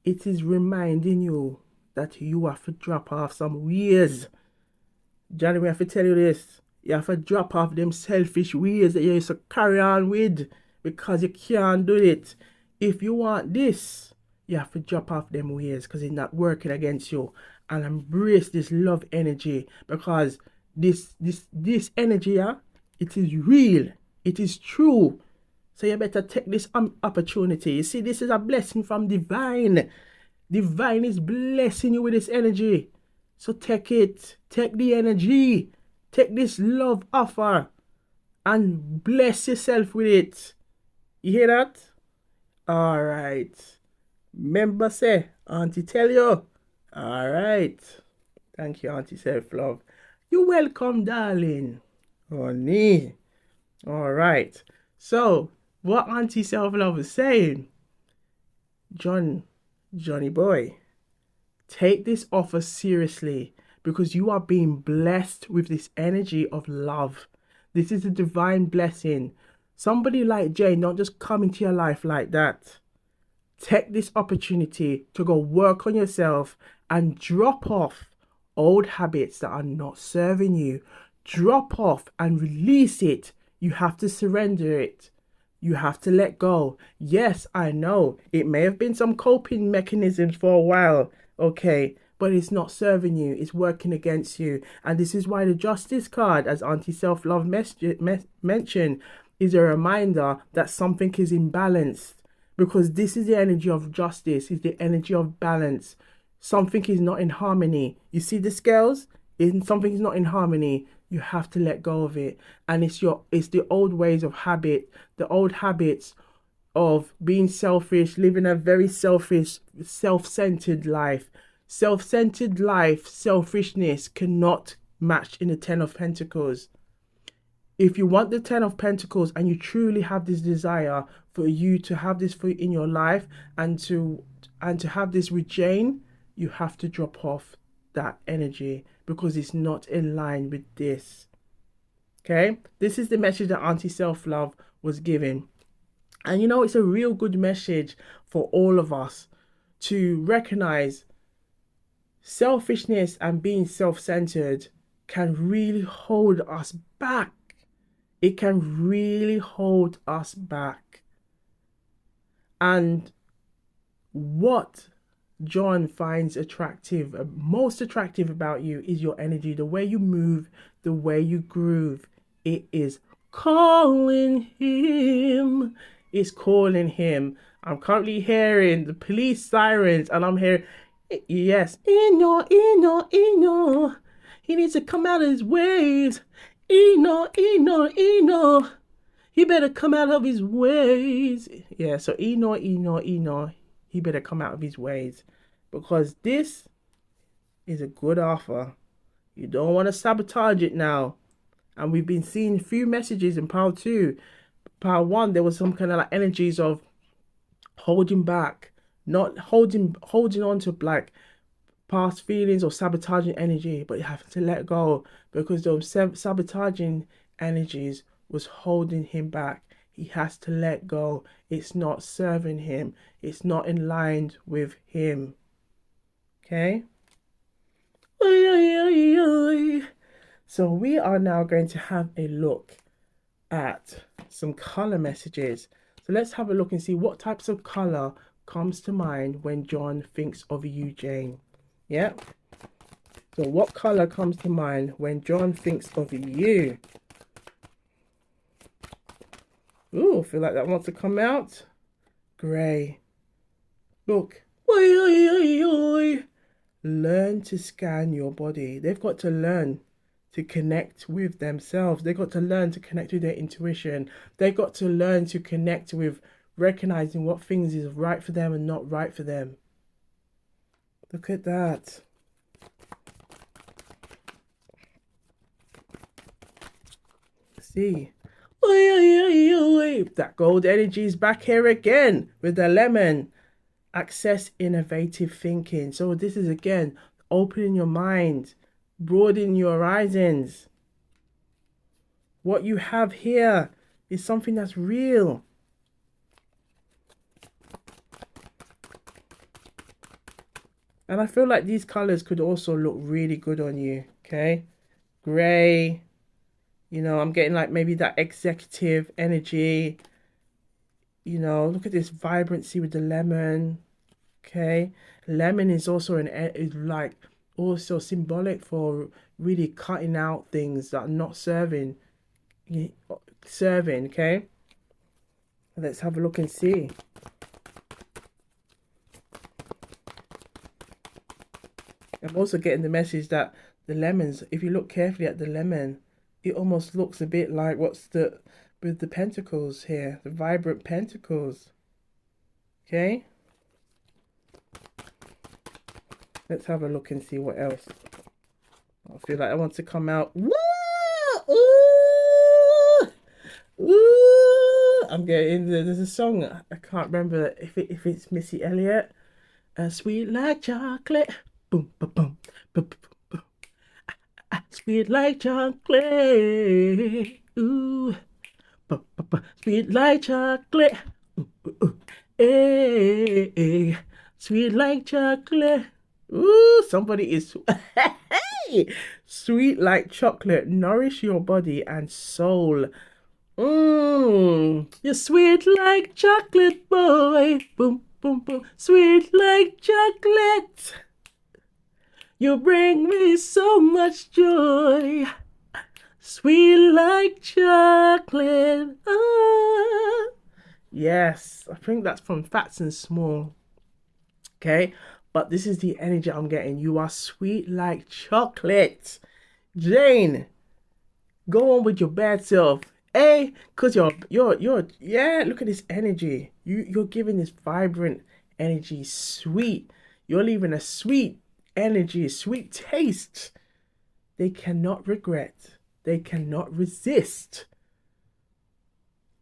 it is reminding you that you have to drop off some ways. Johnny, we have to tell you this. You have to drop off them selfish ways that you used to carry on with. Because you can't do it. If you want this, you have to drop off them ways because it's not working against you. And embrace this love energy. Because this energy, it is real. It is true. So you better take this opportunity. You see, this is a blessing from Divine. Divine is blessing you with this energy. So take it. Take the energy. Take this love offer. And bless yourself with it. You hear that? All right. Remember, say, Auntie tell you. All right. Thank you, Auntie Self-Love. You're welcome, darling. Honey. All right. So, what Auntie Self-Love is saying, Johnny boy, take this offer seriously because you are being blessed with this energy of love. This is a divine blessing. Somebody like Jane don't just come into your life like that. Take this opportunity to go work on yourself and drop off old habits that are not serving you. Drop off and release it. You have to surrender it. You have to let go. Yes, I know. It may have been some coping mechanisms for a while. Okay. But it's not serving you. It's working against you. And this is why the Justice card, as Auntie Self-Love mentioned, is a reminder that something is imbalanced. Because this is the energy of justice. It's the energy of balance. Something is not in harmony. You see the scales? Something is not in harmony. You have to let go of it. And it's the old ways of habit. The old habits of being selfish. Living a very selfish, self-centered life. Self-centered life, selfishness cannot match in the Ten of Pentacles. If you want the Ten of Pentacles and you truly have this desire for you to have this in your life and to have this with Jane, you have to drop off that energy because it's not in line with this. Okay? This is the message that Auntie Self-Love was giving. And you know, it's a real good message for all of us to recognize selfishness and being self-centered can really hold us back. It can really hold us back. And what John finds attractive, most attractive about you is your energy, the way you move, the way you groove. It is calling him. It's calling him. I'm currently hearing the police sirens and I'm hearing, yes, Eno. He needs to come out of his ways. Eno. He better come out of his ways. Yeah, so Eno. He better come out of his ways. Because this is a good offer. You don't want to sabotage it now. And we've been seeing a few messages in Power 2. Power 1, there was some kind of like energies of holding back, not holding on to like past feelings or sabotaging energy, but you have to let go because those sabotaging energies was holding him back. He has to let go. It's not serving him. It's not in line with him. Okay? So we are now going to have a look at some color messages. So let's have a look and see what types of color comes to mind when John thinks of you, Jane. Yeah. So what color comes to mind when John thinks of you? Ooh, I feel like that wants to come out. Gray. Look. Learn to scan your body. They've got to learn to connect with themselves. They've got to learn to connect with their intuition. They've got to learn to connect with recognizing what things is right for them and not right for them. Look at that. See. That gold energy is back here again with the lemon. Access innovative thinking. So this is again opening your mind, broadening your horizons. What you have here is something that's real. And I feel like these colors could also look really good on you. Okay, gray. You know, I'm getting like maybe that executive energy. You know, look at this vibrancy with the lemon. Okay, lemon is also is like also symbolic for really cutting out things that are not serving. Okay. Let's have a look and see. I'm also getting the message that the lemons, if you look carefully at the lemon, it almost looks a bit like with the pentacles here, the vibrant pentacles. Okay. Let's have a look and see what else. I feel like I want to come out. Woo! Ooh! Ooh! I'm getting there's a song, I can't remember if it's Missy Elliott. Sweet like chocolate. Boom, boom, boom, boom, boom, boom. Sweet like chocolate. Ooh. Boom, boom, boom. Sweet like chocolate. Ooh, ooh, ooh. Hey, hey. Sweet like chocolate. Ooh, somebody is hey, sweet like chocolate. Nourish your body and soul. You're sweet like chocolate, boy. Boom, boom, boom. Sweet like chocolate. You bring me so much joy. Sweet like chocolate. Ah. Yes, I think that's from Fats and Small. Okay, but this is the energy I'm getting. You are sweet like chocolate. Jane, go on with your bad self. Hey, cause you're yeah, look at this energy. You're giving this vibrant energy, sweet. You're leaving a sweet energy, a sweet taste. They cannot regret. They cannot resist.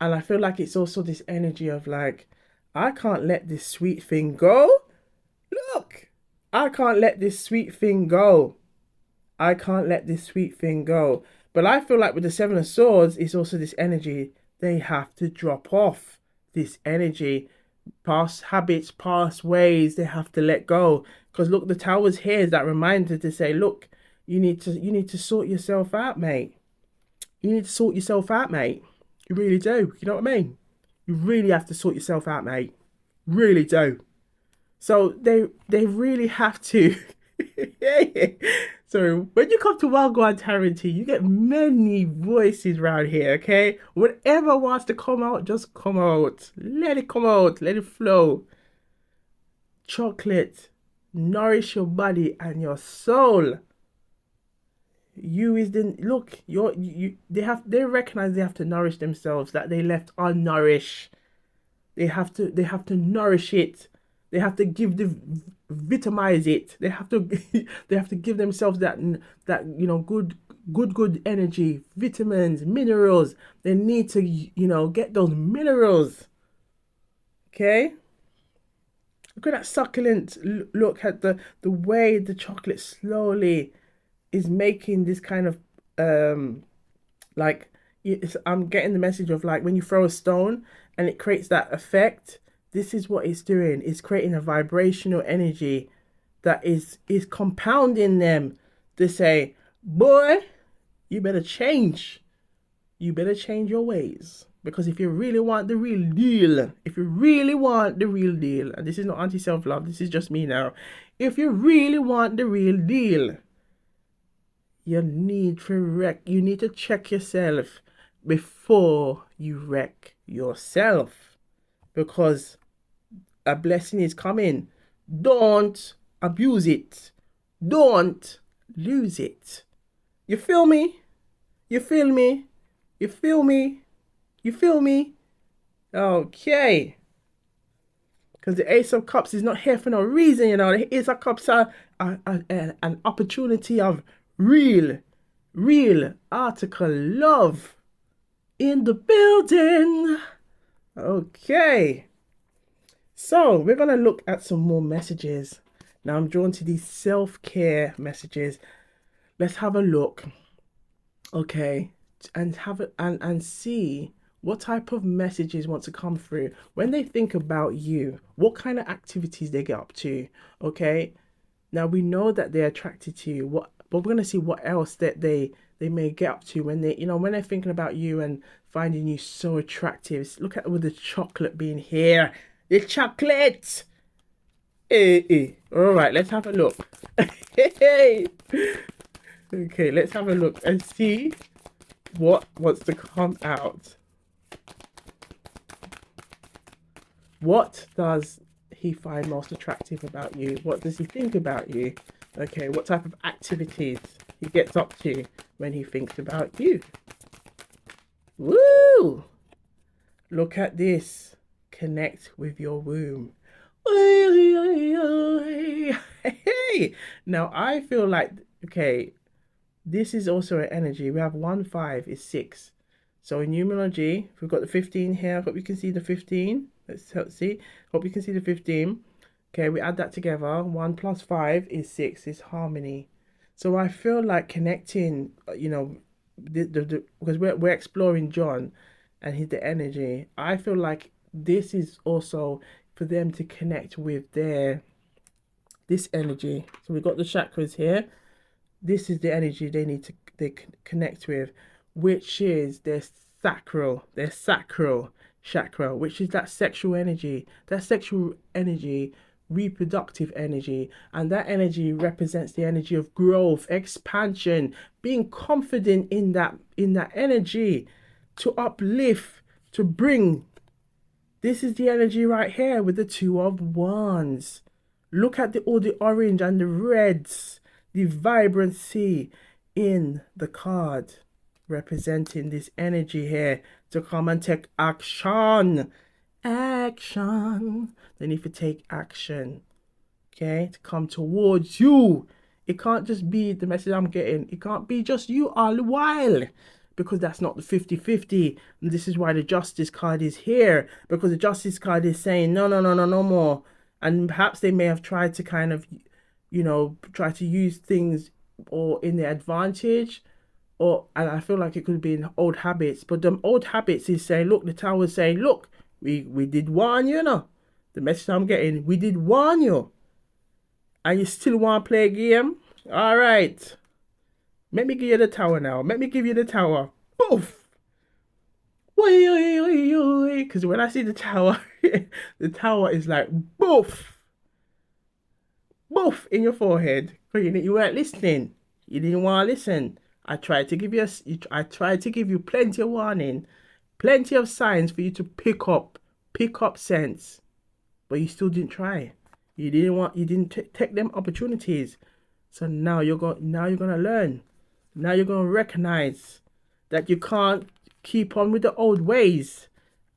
And I feel like it's also this energy of like, I can't let this sweet thing go. Look, I can't let this sweet thing go. I can't let this sweet thing go. But I feel like with the Seven of Swords, it's also this energy. They have to drop off this energy. Past habits, past ways, they have to let go. Because look, the Tower's here is that reminder to say, look, you need to sort yourself out, mate. You need to sort yourself out, mate. You really do. You know what I mean? You really have to sort yourself out, mate. Really do. So they really have to. So when you come to Gwan Tarantine, you get many voices around here, okay? Whatever wants to come out, just come out. Let it come out. Let it flow. Chocolate. Nourish your body and your soul. You is the look, they recognize they have to nourish themselves, that they left unnourished. They have to nourish it. They have to give the vitamize it. They have to they have to give themselves that good energy, vitamins, minerals. They need to get those minerals. Okay. Look at that succulent. Look at the way the chocolate slowly is making this kind of like I'm getting the message of like when you throw a stone and it creates that effect. This is what it's doing. It's creating a vibrational energy that is compounding them to say, boy, you better change. You better change your ways. Because if you really want the real deal, if you really want the real deal, and this is not anti-self-love, this is just me now. If you really want the real deal, you need to check yourself before you wreck yourself. Because a blessing is coming. Don't abuse it. Don't lose it. You feel me? You feel me? You feel me? You feel me? Okay. Because the Ace of Cups is not here for no reason, you know. The Ace of Cups are an opportunity of real article love in the building. Okay. So we're going to look at some more messages. Now I'm drawn to these self-care messages. Let's have a look. Okay. And have it and see what type of messages want to come through when they think about you, what kind of activities they get up to. Okay. Now we know that they're attracted to you. But we're going to see what else that they may get up to when when they're thinking about you and finding you so attractive. Look at with the chocolate being here. The chocolate. All right, let's have a look. Okay, let's have a look and see what wants to come out. What does he find most attractive about you? What does he think about you? Okay, what type of activities he gets up to when he thinks about you? Woo! Look at this. Connect with your womb. Now I feel like, okay, this is also an energy. We have 1, 5 is 6. So in numerology, if we've got the 15 here, I hope you can see the 15. Let's see. Hope you can see the 15. Okay, we add that together. 1 plus 5 is 6, is harmony. So I feel like connecting, because we're exploring John and the energy. I feel like this is also for them to connect with this energy. So we've got the chakras here. This is the energy they connect with, which is their sacral chakra, which is that sexual energy, reproductive energy, and that energy represents the energy of growth, expansion, being confident in that energy, to uplift, to bring. This is the energy right here with the 2 of Wands. Look at all the orange and the reds, the vibrancy in the card, representing this energy here to come and take action. Action. They need to take action. Okay, to come towards you. It can't just be the message I'm getting. It can't be just you all the while. Because that's not the 50-50. And this is why the Justice card is here. Because the Justice card is saying, no more. And perhaps they may have tried to kind of, try to use things or in their advantage. And I feel like it could be in old habits. But the old habits is saying, look, the Tower is saying, look, we did warn you, The message I'm getting, we did warn you. And you still want to play a game? All right. Let me give you the Tower now. Let me give you the Tower. Poof! Because when I see the Tower, the Tower is like, boof! Boof! In your forehead. Because you weren't listening. You didn't want to listen. I tried to give you plenty of warning. Plenty of signs for you to pick up sense. But you still didn't try. You didn't take them opportunities. So now you're going to learn. Now you're going to recognize that you can't keep on with the old ways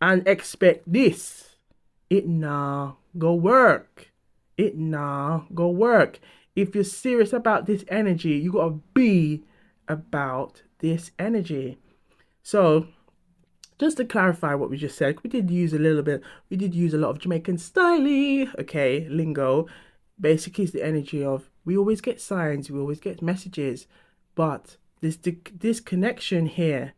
and expect this. It nah go work. Go work. If you're serious about this energy, you gotta be about this energy. So just to clarify what we just said, we did use a lot of Jamaican style, okay, lingo. Basically, it's the energy of we always get signs, we always get messages, but this connection here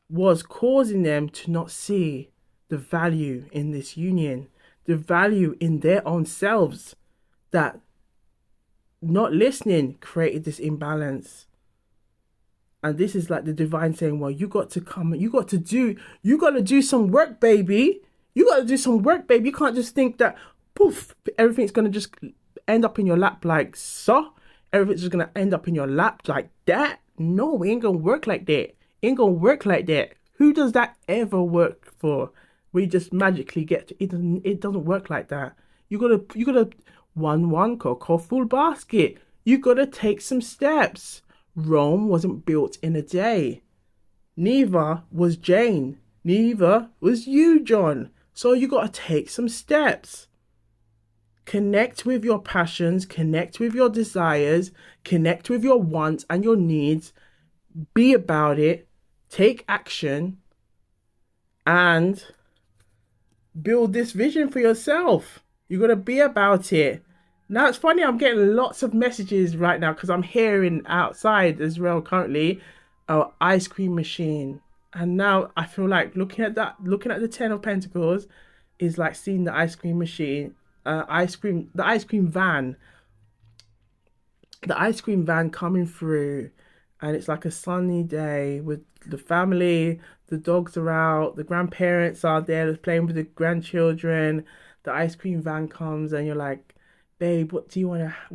was causing them to not see the value in this union, the value in their own selves, that not listening created this imbalance. And this is like the divine saying, well, you got to come, you got to do some work, baby. You got to do some work, baby. You can't just think that, poof, everything's going to just end up in your lap like so. Everything's just going to end up in your lap like that. No, we ain't going to work like that. Ain't going to work like that. Who does that ever work for? We just magically get to, it doesn't work like that. You gotta one cocoa full basket. You gotta take some steps. Rome wasn't built in a day. Neither was Jane. Neither was you, John. So you gotta take some steps. Connect with your passions, connect with your desires, connect with your wants and your needs. Be about it. Take action and build this vision for yourself. You gotta be about it. Now it's funny, I'm getting lots of messages right now because I'm hearing outside as well currently, ice cream machine. And now I feel like looking at the Ten of Pentacles is like seeing the ice cream machine, the ice cream van, coming through, and it's like a sunny day with the family, the dogs are out, the grandparents are there playing with the grandchildren. The ice cream van comes and you're like, babe, what do you want to have?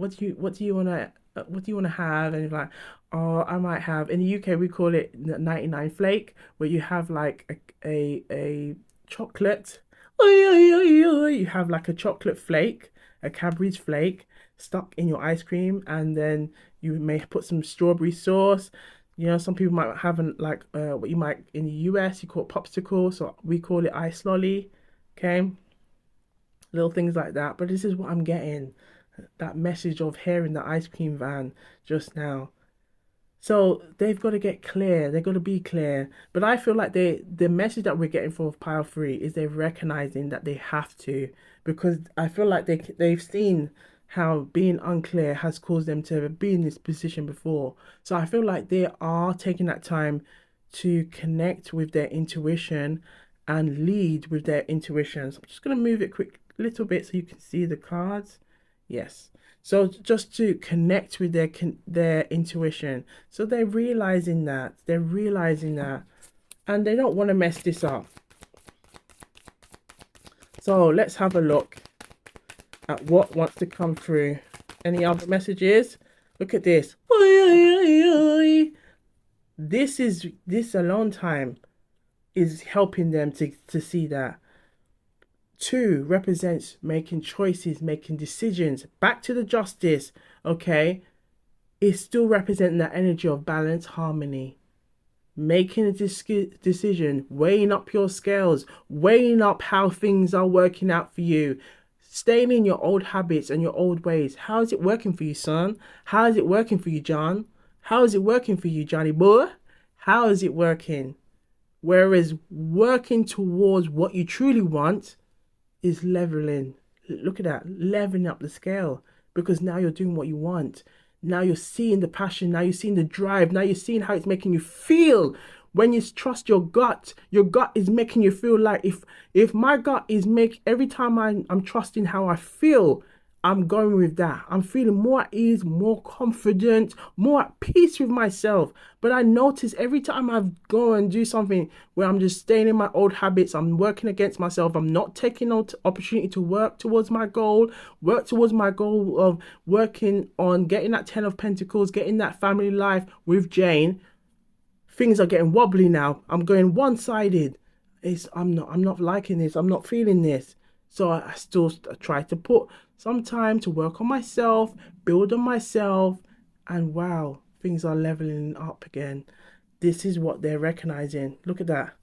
And you're like, oh, I might have, in the UK we call it 99 flake, where you have like a chocolate. You have like a chocolate flake, a Cadbury's flake stuck in your ice cream, and then you may put some strawberry sauce. You know, some people might have what you might in the US you call it popsicle, so we call it ice lolly. Okay, little things like that. But this is what I'm getting, that message of hearing the ice cream van just now. So they've got to get clear. They've got to be clear. But I feel like the message that we're getting from Pile 3 is they're recognizing that they have to, because I feel like they've seen how being unclear has caused them to be in this position before. So I feel like they are taking that time to connect with their intuition and lead with their intuition. So I'm just going to move it quick little bit so you can see the cards. Yes. So just to connect with their intuition. So they're realizing that. And they don't want to mess this up. So let's have a look at what wants to come through. Any other messages? Look at this. This alone time is helping them to see that. 2 represents making choices, making decisions. Back to the justice, okay? It's still representing that energy of balance, harmony. Making a decision, weighing up your scales, weighing up how things are working out for you. Staying in your old habits and your old ways. How is it working for you, son? How is it working for you, John? How is it working for you, Johnny boy? How is it working? Whereas working towards what you truly want is leveling. Look at that, leveling up the scale, because now you're doing what you want. Now you're seeing the passion, now you're seeing the drive, now you're seeing how it's making you feel. When you trust your gut is making you feel like, if my gut is every time I'm trusting how I feel, I'm going with that. I'm feeling more at ease, more confident, more at peace with myself. But I notice every time I go and do something where I'm just staying in my old habits, I'm working against myself, I'm not taking no opportunity to work towards my goal of working on getting that 10 of Pentacles, getting that family life with Jane. Things are getting wobbly now. I'm going one-sided. I'm not liking this. I'm not feeling this. So I still try to put some time to work on myself, build on myself, and wow, things are leveling up again. This is what they're recognizing. Look at that.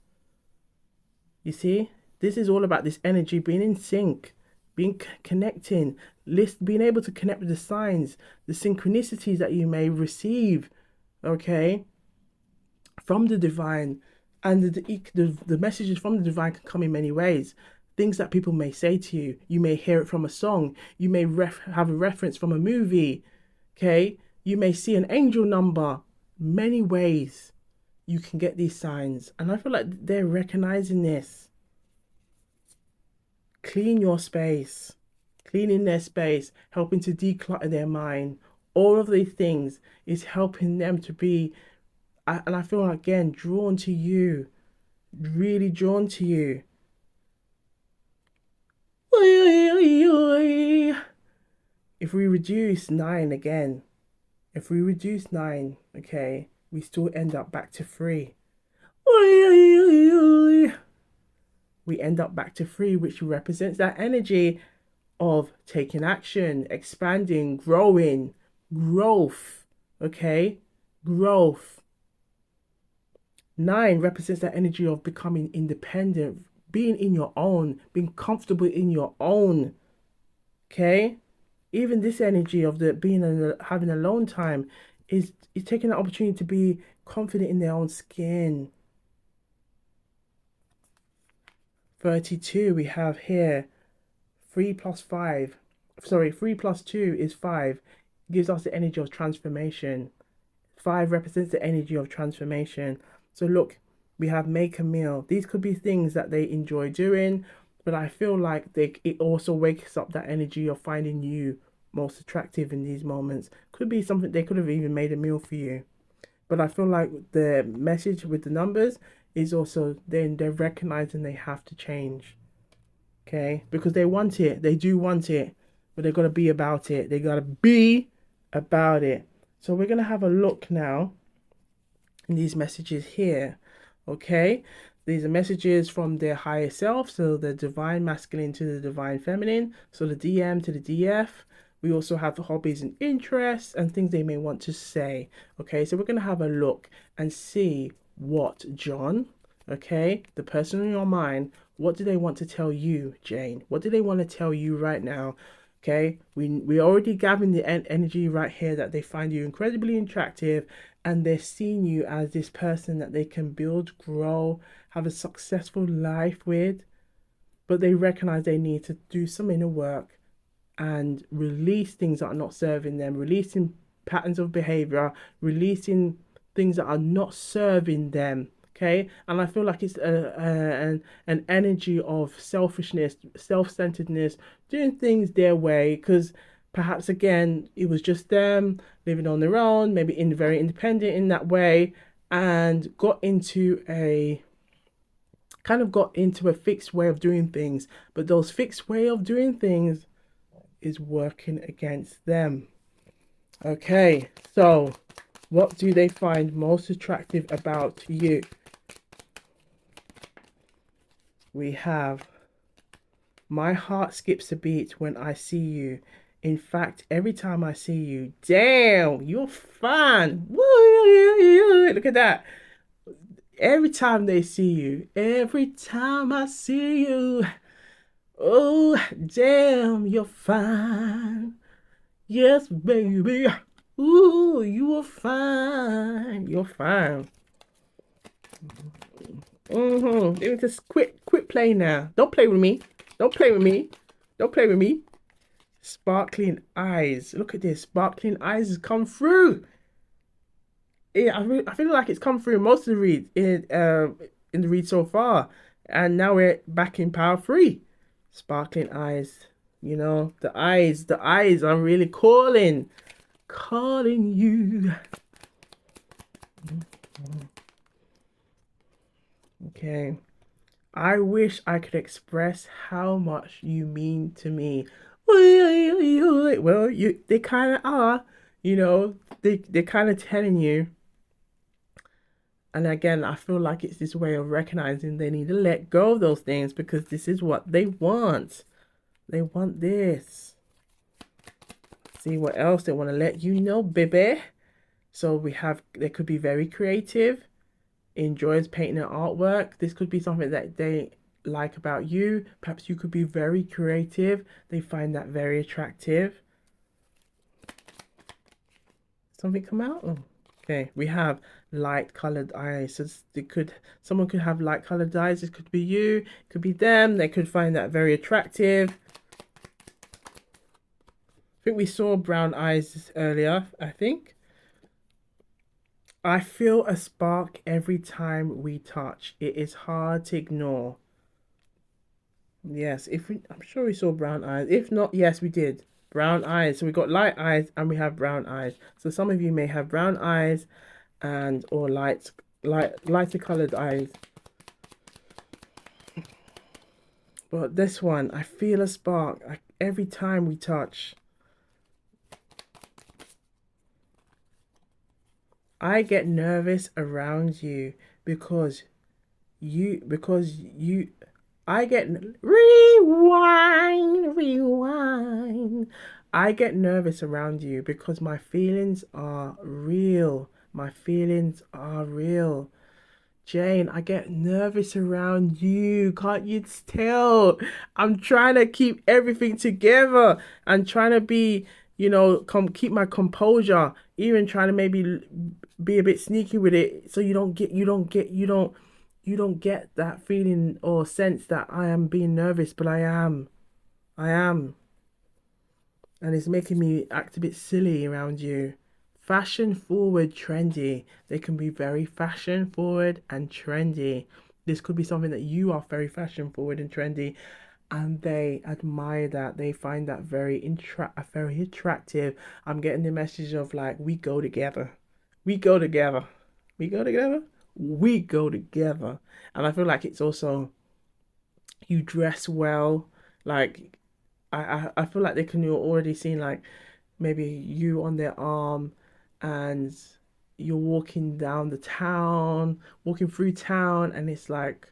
You see? This is all about this energy being in sync, being connecting, being able to connect with the signs, the synchronicities that you may receive, okay, from the divine. And the messages from the divine can come in many ways. Things that people may say to you. You may hear it from a song. You may have a reference from a movie. Okay. You may see an angel number. Many ways you can get these signs. And I feel like they're recognizing this. Clean your space. Cleaning their space. Helping to declutter their mind. All of these things is helping them to be, and I feel again drawn to you, really drawn to you. If we reduce 9 again, if we reduce 9, okay, we still end up back to 3. We end up back to 3, which represents that energy of taking action, expanding, growing, growth, okay, growth. 9 represents that energy of becoming independent, being in your own, being comfortable in your own. Okay? Even this energy of the having alone time is taking the opportunity to be confident in their own skin. 32 we have here 3 plus 2 is 5. It gives us the energy of transformation. 5 represents the energy of transformation. So look, we have make a meal. These could be things that they enjoy doing, but I feel like it also wakes up that energy of finding you most attractive in these moments. Could be something they could have even made a meal for you. But I feel like the message with the numbers is also they're recognizing they have to change. Okay? Because they want it. They do want it. But they've got to be about it. They got to be about it. So we're going to have a look now in these messages here. Okay? These are messages from their higher self. So the divine masculine to the divine feminine. So the DM to the DF. We also have the hobbies and interests and things they may want to say. Okay, so we're going to have a look and see what John, okay, the person in your mind, what do they want to tell you, Jane? What do they want to tell you right now? Okay, we already gathering the energy right here that they find you incredibly attractive and they're seeing you as this person that they can build, grow, have a successful life with, but they recognize they need to do some inner work and release things that are not serving them, releasing patterns of behavior, releasing things that are not serving them. Okay, and I feel like it's an energy of selfishness, self-centeredness, doing things their way, because perhaps again it was just them living on their own, maybe very independent in that way, and got into a fixed way of doing things. But those fixed way of doing things is working against them. Okay, so what do they find most attractive about you? We have, my heart skips a beat when I see you. In fact, every time I see you, damn, you're fun. Woo, look at that. Every time they see you, every time I see you, oh, damn, you're fine. Yes, baby. Ooh, you are fine. You're fine. Let me just quit playing now. Don't play with me. Don't play with me. Don't play with me. Sparkling eyes. Look at this. Sparkling eyes has come through. Yeah, I feel like it's come through most of the read in the read so far, and now we're back in power 3. Sparkling eyes. You know, the eyes are really calling you. Okay. I wish I could express how much you mean to me. Well, they kind of are, you know, they're kind of telling you. And again, I feel like it's this way of recognizing they need to let go of those things because this is what they want. They want this. See what else they want to let you know, baby. So they could be very creative, enjoys painting and artwork. This could be something that they like about you. Perhaps you could be very creative. They find that very attractive. Something come out? Oh, okay, we have light colored eyes. So it could someone could have light colored eyes. It could be you, it could be them. They could find that very attractive. I think we saw brown eyes earlier, I think. I feel a spark every time we touch. It is hard to ignore. Yes, I'm sure we saw brown eyes. If not, yes, we did. Brown eyes. So we got light eyes and we have brown eyes. So some of you may have brown eyes and or lighter colored eyes. But this one, I feel a spark every time we touch. I get nervous around you because you I get rewind. I get nervous around you because my feelings are real. My feelings are real. Jane, I get nervous around you. Can't you tell? I'm trying to keep everything together and trying to be, keep my composure. Even trying to maybe be a bit sneaky with it, so you don't get that feeling or sense that I am being nervous, but I am, and it's making me act a bit silly around you. Fashion forward, trendy. They can be very fashion forward and trendy. This could be something that you are very fashion forward and trendy, and they admire that. They find that very attractive. I'm getting the message of like we go together, we go together, we go together, we go together. And I feel like it's also you dress well. Like I feel like they can already see like maybe you on their arm and you're walking down the town, walking through town, and it's like,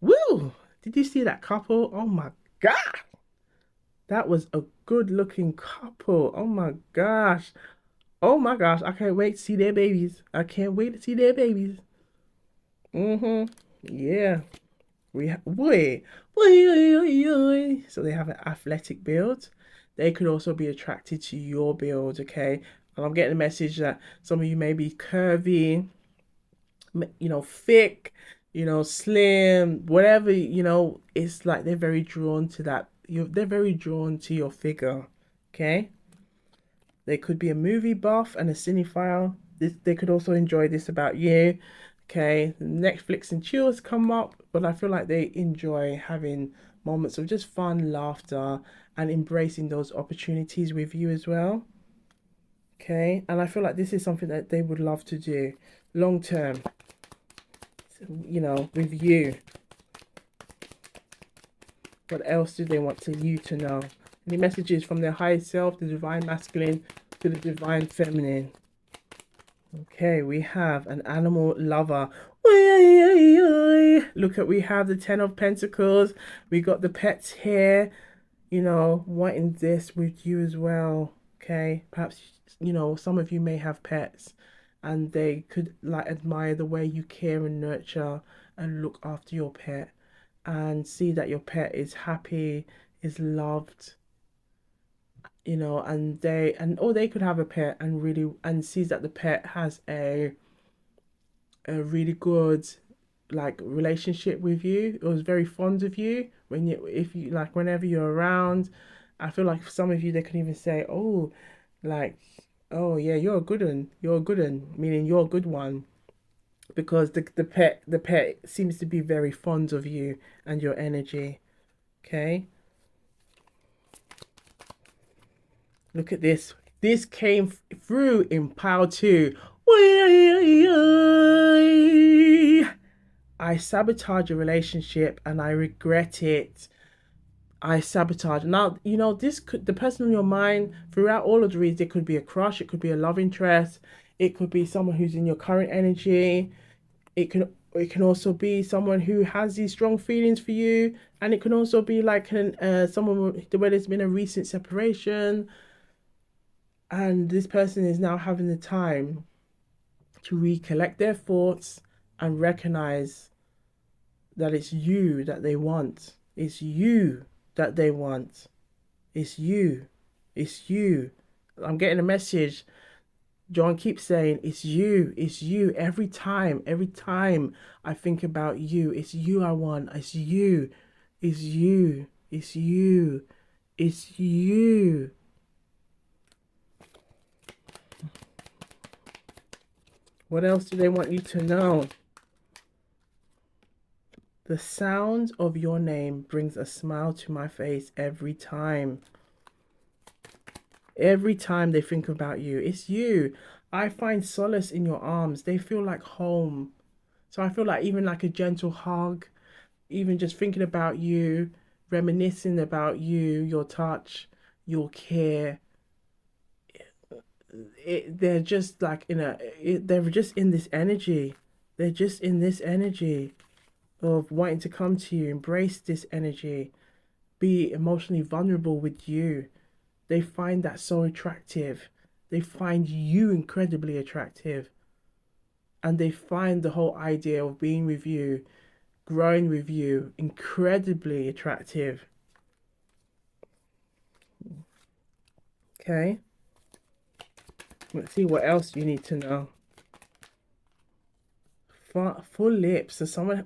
woo! Did you see that couple? Oh my God! That was a good looking couple. Oh my gosh. Oh my gosh. I can't wait to see their babies. I can't wait to see their babies. Mm-hmm. Yeah. Wait. So they have an athletic build. They could also be attracted to your build, okay? And I'm getting a message that some of you may be curvy, thick, slim, whatever, it's like they're very drawn to that. They're very drawn to your figure, okay? They could be a movie buff and a cinephile. They could also enjoy this about you. Okay, Netflix and chills come up, but I feel like they enjoy having moments of just fun, laughter, and embracing those opportunities with you as well. Okay, and I feel like this is something that they would love to do long term, with you. What else do they want you to know? Any messages from their higher self, the divine masculine to the divine feminine? Okay, we have an animal lover. Look at, we have the Ten of Pentacles. We got the pets here, wanting this with you as well. Okay, perhaps, some of you may have pets and they could like admire the way you care and nurture and look after your pet and see that your pet is happy, is loved, and they could have a pet and really and sees that the pet has a really good like relationship with you. It was very fond of you if you like whenever you're around. I feel like for some of you they can even say, oh, like, oh yeah, you're a good one. You're a good one, meaning you're a good one. Because the pet seems to be very fond of you and your energy. Okay. Look at this. This came through in pile 2. I sabotage a relationship and I regret it. I sabotage. Now, the person on your mind throughout all of the reads, it could be a crush, it could be a love interest, it could be someone who's in your current energy. It can also be someone who has these strong feelings for you, and it can also be like someone where there's been a recent separation and this person is now having the time to recollect their thoughts and recognize that it's you that they want. It's you that they want. It's you. It's you. I'm getting a message. John keeps saying, it's you. It's you. Every time I think about you, it's you I want. It's you. It's you. It's you. It's you. What else do they want you to know? The sound of your name brings a smile to my face every time. Every time they think about you, it's you. I find solace in your arms. They feel like home. So I feel like even like a gentle hug, even just thinking about you, reminiscing about you, your touch, your care. They're just like they're just in this energy. They're just in this energy of wanting to come to you, embrace this energy, be emotionally vulnerable with you. They find that so attractive. They find you incredibly attractive. And they find the whole idea of being with you, growing with you, incredibly attractive. Okay? Let's see what else you need to know. Full lips. So someone,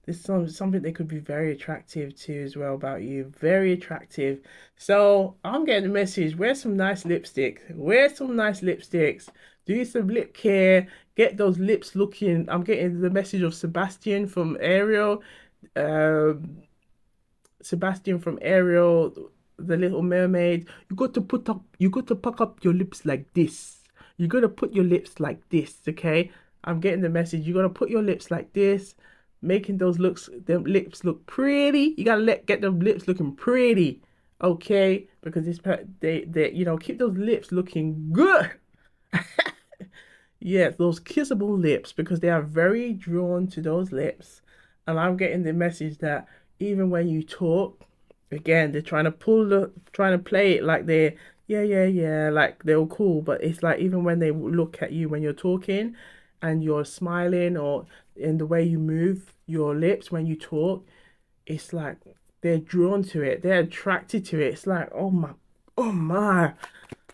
there's something they could be very attractive to as well about you. Very attractive. So I'm getting the message. Wear some nice lipstick. Wear some nice lipsticks. Do some lip care. Get those lips looking. I'm getting the message of Sebastian from Ariel. Um, Sebastian from Ariel, the Little Mermaid. You got to puck up your lips like this. You got to put your lips like this, okay? I'm getting the message. You got to put your lips like this, making them lips look pretty. You got to get them lips looking pretty, okay? Because they keep those lips looking good. Yeah, those kissable lips because they are very drawn to those lips. And I'm getting the message that even when you talk, again, they're trying to play it like they're, yeah, yeah, yeah, like they're all cool. But it's like even when they look at you when you're talking and you're smiling or in the way you move your lips when you talk, it's like they're drawn to it. They're attracted to it. It's like, oh my.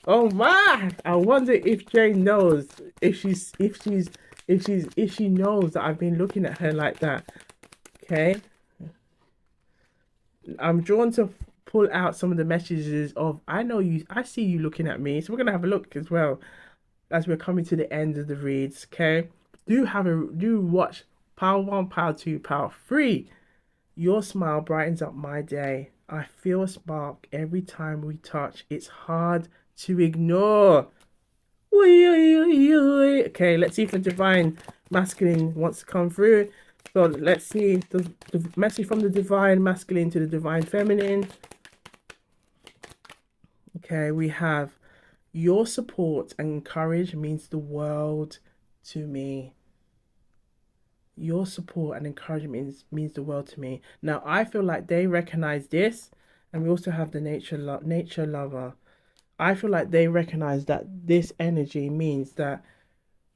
Oh my! I wonder if Jane knows if she knows that I've been looking at her like that. Okay, I'm drawn to pull out some of the messages of I know you, I see you looking at me. So we're gonna have a look as well as we're coming to the end of the reads. Okay, do watch Power One, Power Two, Power Three. Your smile brightens up my day. I feel a spark every time we touch. It's hard to ignore. Okay, let's see if the divine masculine wants to come through. So let's see the message from the divine masculine to the divine feminine. Okay, we have your support and courage means the world to me. Your support and encouragement means the world to me. Now I feel like they recognize this, and we also have the nature lover. I feel like they recognize that this energy means that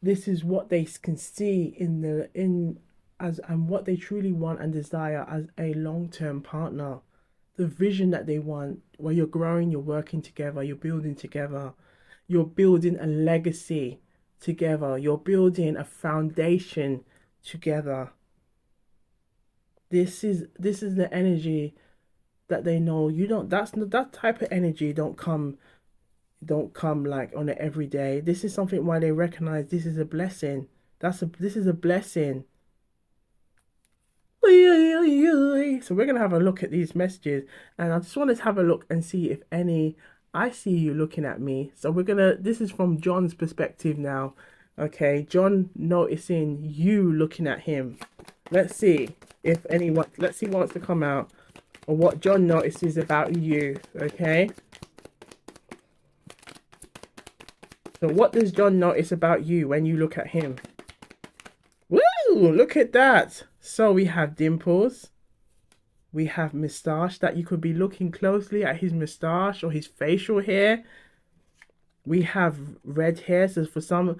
this is what they can see in as and what they truly want and desire as a long-term partner. The vision that they want, where you're growing, you're working together, you're building together, you're building a legacy together, you're building a foundation together. This is the energy that they know you don't. That's that type of energy don't come like on an everyday. This is something why they recognize this is a blessing. This is a blessing. So we're gonna have a look at these messages, and I just want to have a look and see if any I see you looking at me. So this is from John's perspective now. Okay, John noticing you looking at him. Let's see if anyone. Let's see what wants to come out or what John notices about you. Okay. So what does John notice about you when you look at him? Woo! Look at that. So we have dimples. We have moustache that you could be looking closely at his moustache or his facial hair. We have red hair. So for some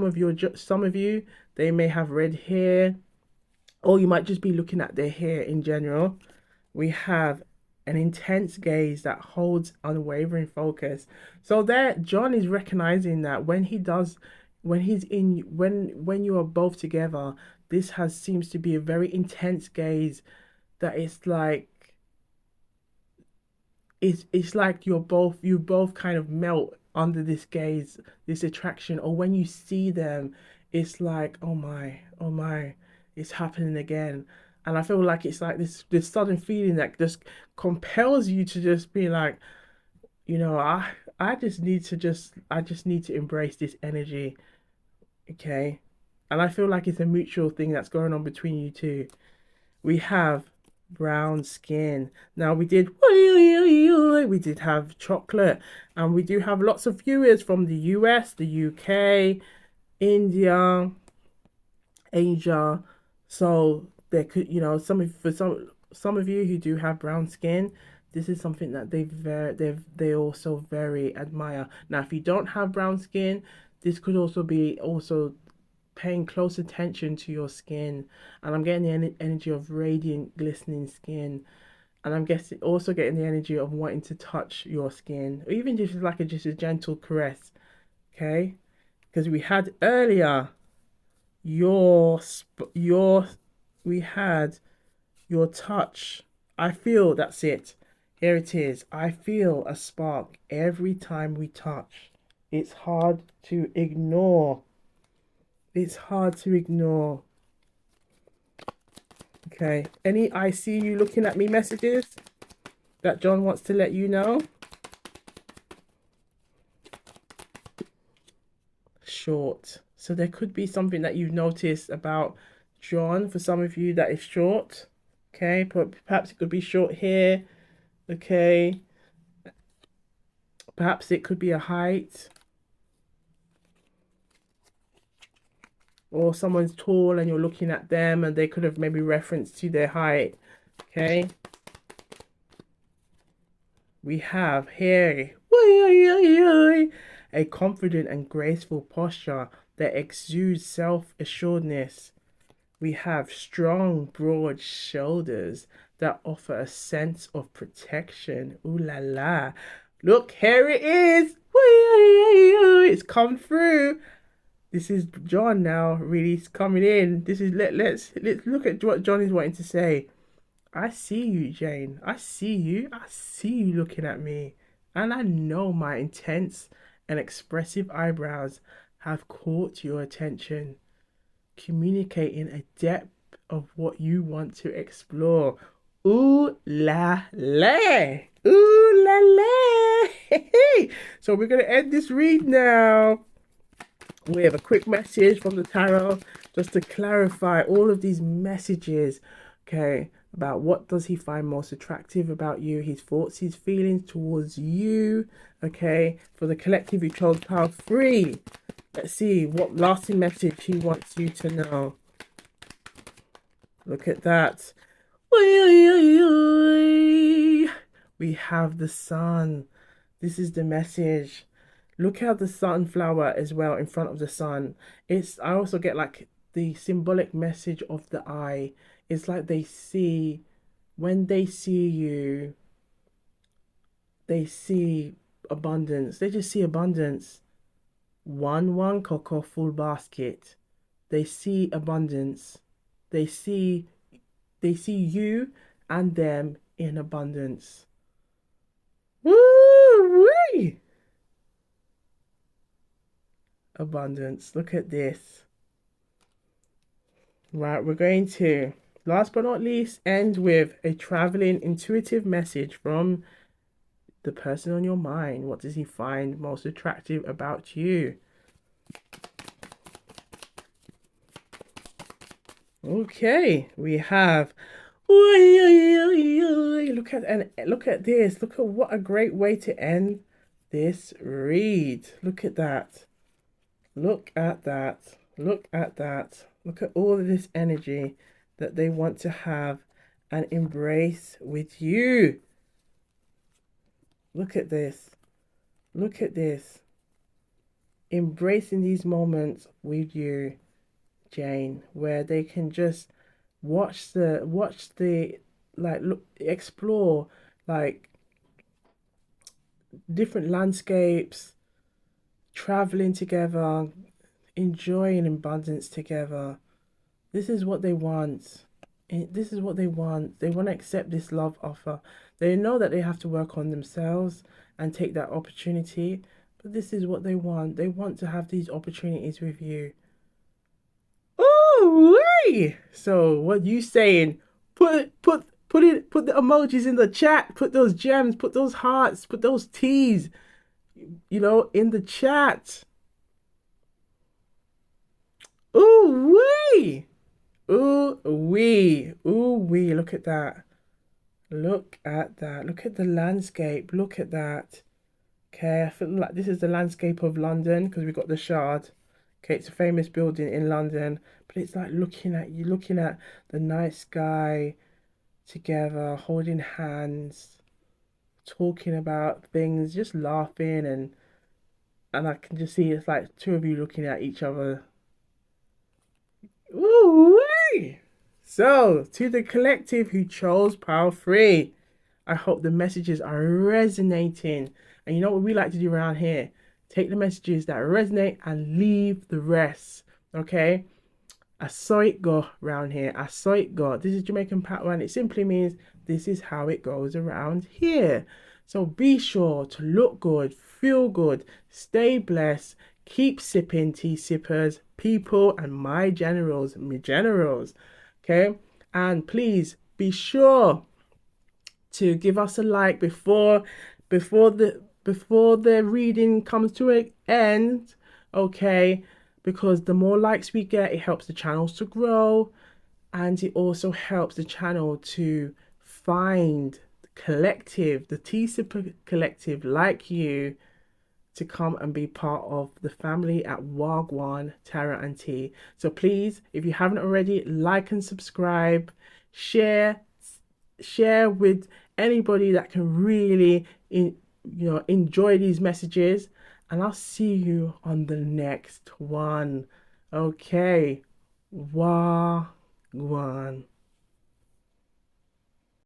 of you, They may have red hair, or you might just be looking at their hair in general. We have an intense gaze that holds unwavering focus. So there, John is recognizing that when he's in, when you are both together, this has seems to be a very intense gaze that it's like it's like you both kind of melt under this gaze, this attraction, or when you see them, it's like oh my, it's happening again. And I feel like it's like this sudden feeling that just compels you to just be like, I just need to embrace this energy, okay? And I feel like it's a mutual thing that's going on between you two. We have brown skin. Now we did have chocolate, and we do have lots of viewers from the US, the UK, India, Asia. So there could, some of you who do have brown skin, this is something that they also very admire. Now, if you don't have brown skin, this could also be also paying close attention to your skin, and I'm getting the energy of radiant, glistening skin, and I'm guessing also getting the energy of wanting to touch your skin, or even just like just a gentle caress. Okay, because we had earlier your we had your touch. I feel that's it. Here it is. I feel a spark every time we touch. It's hard to ignore. It's hard to ignore. Okay. Any I see you looking at me messages that John wants to let you know? Short. So there could be something that you've noticed about John for some of you that is short. Okay. Perhaps it could be short hair. Okay. Perhaps it could be a height. Or someone's tall and you're looking at them and they could have maybe referenced to their height. Okay. We have here a confident and graceful posture that exudes self-assuredness. We have strong, broad shoulders that offer a sense of protection. Ooh la la. Look, here it is. It's come through. This is John now, really coming in. This is let's look at what John is wanting to say. I see you, Jane. I see you. I see you looking at me. And I know my intense and expressive eyebrows have caught your attention, communicating a depth of what you want to explore. Ooh la la. Ooh la la. So we're going to end this read now. We have a quick message from the tarot just to clarify all of these messages, okay, about what does he find most attractive about you, his thoughts, his feelings towards you, okay, for the collective who chose pile 3. Let's see what lasting message he wants you to know. Look at that. We have the sun. This is the message. Look at the sunflower as well in front of the sun. I also get like the symbolic message of the eye. It's like when they see you, they see abundance. They just see abundance. One cocoa full basket. They see abundance. They see you and them in abundance. Woo-wee! Abundance. Look at this. Right, we're going to, last but not least, end with a traveling intuitive message from the person on your mind. What does he find most attractive about you? Okay, we have. Look at this. Look at what a great way to end this read. Look at that. Look at that. Look at that. Look at all of this energy that they want to have and embrace with you. Look at this. Look at this. Embracing these moments with you. Jane, where they can just watch the like look explore like different landscapes, traveling together, enjoying abundance together. This is what they want. This is what they want. They want to accept this love offer. They know that they have to work on themselves and take that opportunity, but this is what they want. They want to have these opportunities with you. Oh, wait. So what you saying? Put the emojis in the chat. Put those gems. Put those hearts. Put those T's. In the chat. Ooh wee. Ooh wee. Ooh wee. Look at that. Look at that. Look at the landscape. Look at that. Okay, I feel like this is the landscape of London because we got the Shard. Okay, it's a famous building in London, but it's like looking at the night sky together, holding hands, talking about things, just laughing and I can just see it's like two of you looking at each other. Ooh, wee! So, to the collective who chose Power Free, I hope the messages are resonating. And you know what we like to do around here? Take the messages that resonate and leave the rest. Okay? I saw it go round here. I saw it go. This is Jamaican Patois, and it simply means this is how it goes around here. So be sure to look good, feel good, stay blessed, keep sipping, tea sippers, people, and my generals. Okay? And please be sure to give us a like before the reading comes to an end, okay? Because the more likes we get, it helps the channels to grow, and it also helps the channel to find the collective, the Tea Sipper collective like you, to come and be part of the family at Gwan, Tara and Tea. So please, if you haven't already, like and subscribe, share with anybody that can really enjoy these messages, and I'll see you on the next one. Okay, Wagwan.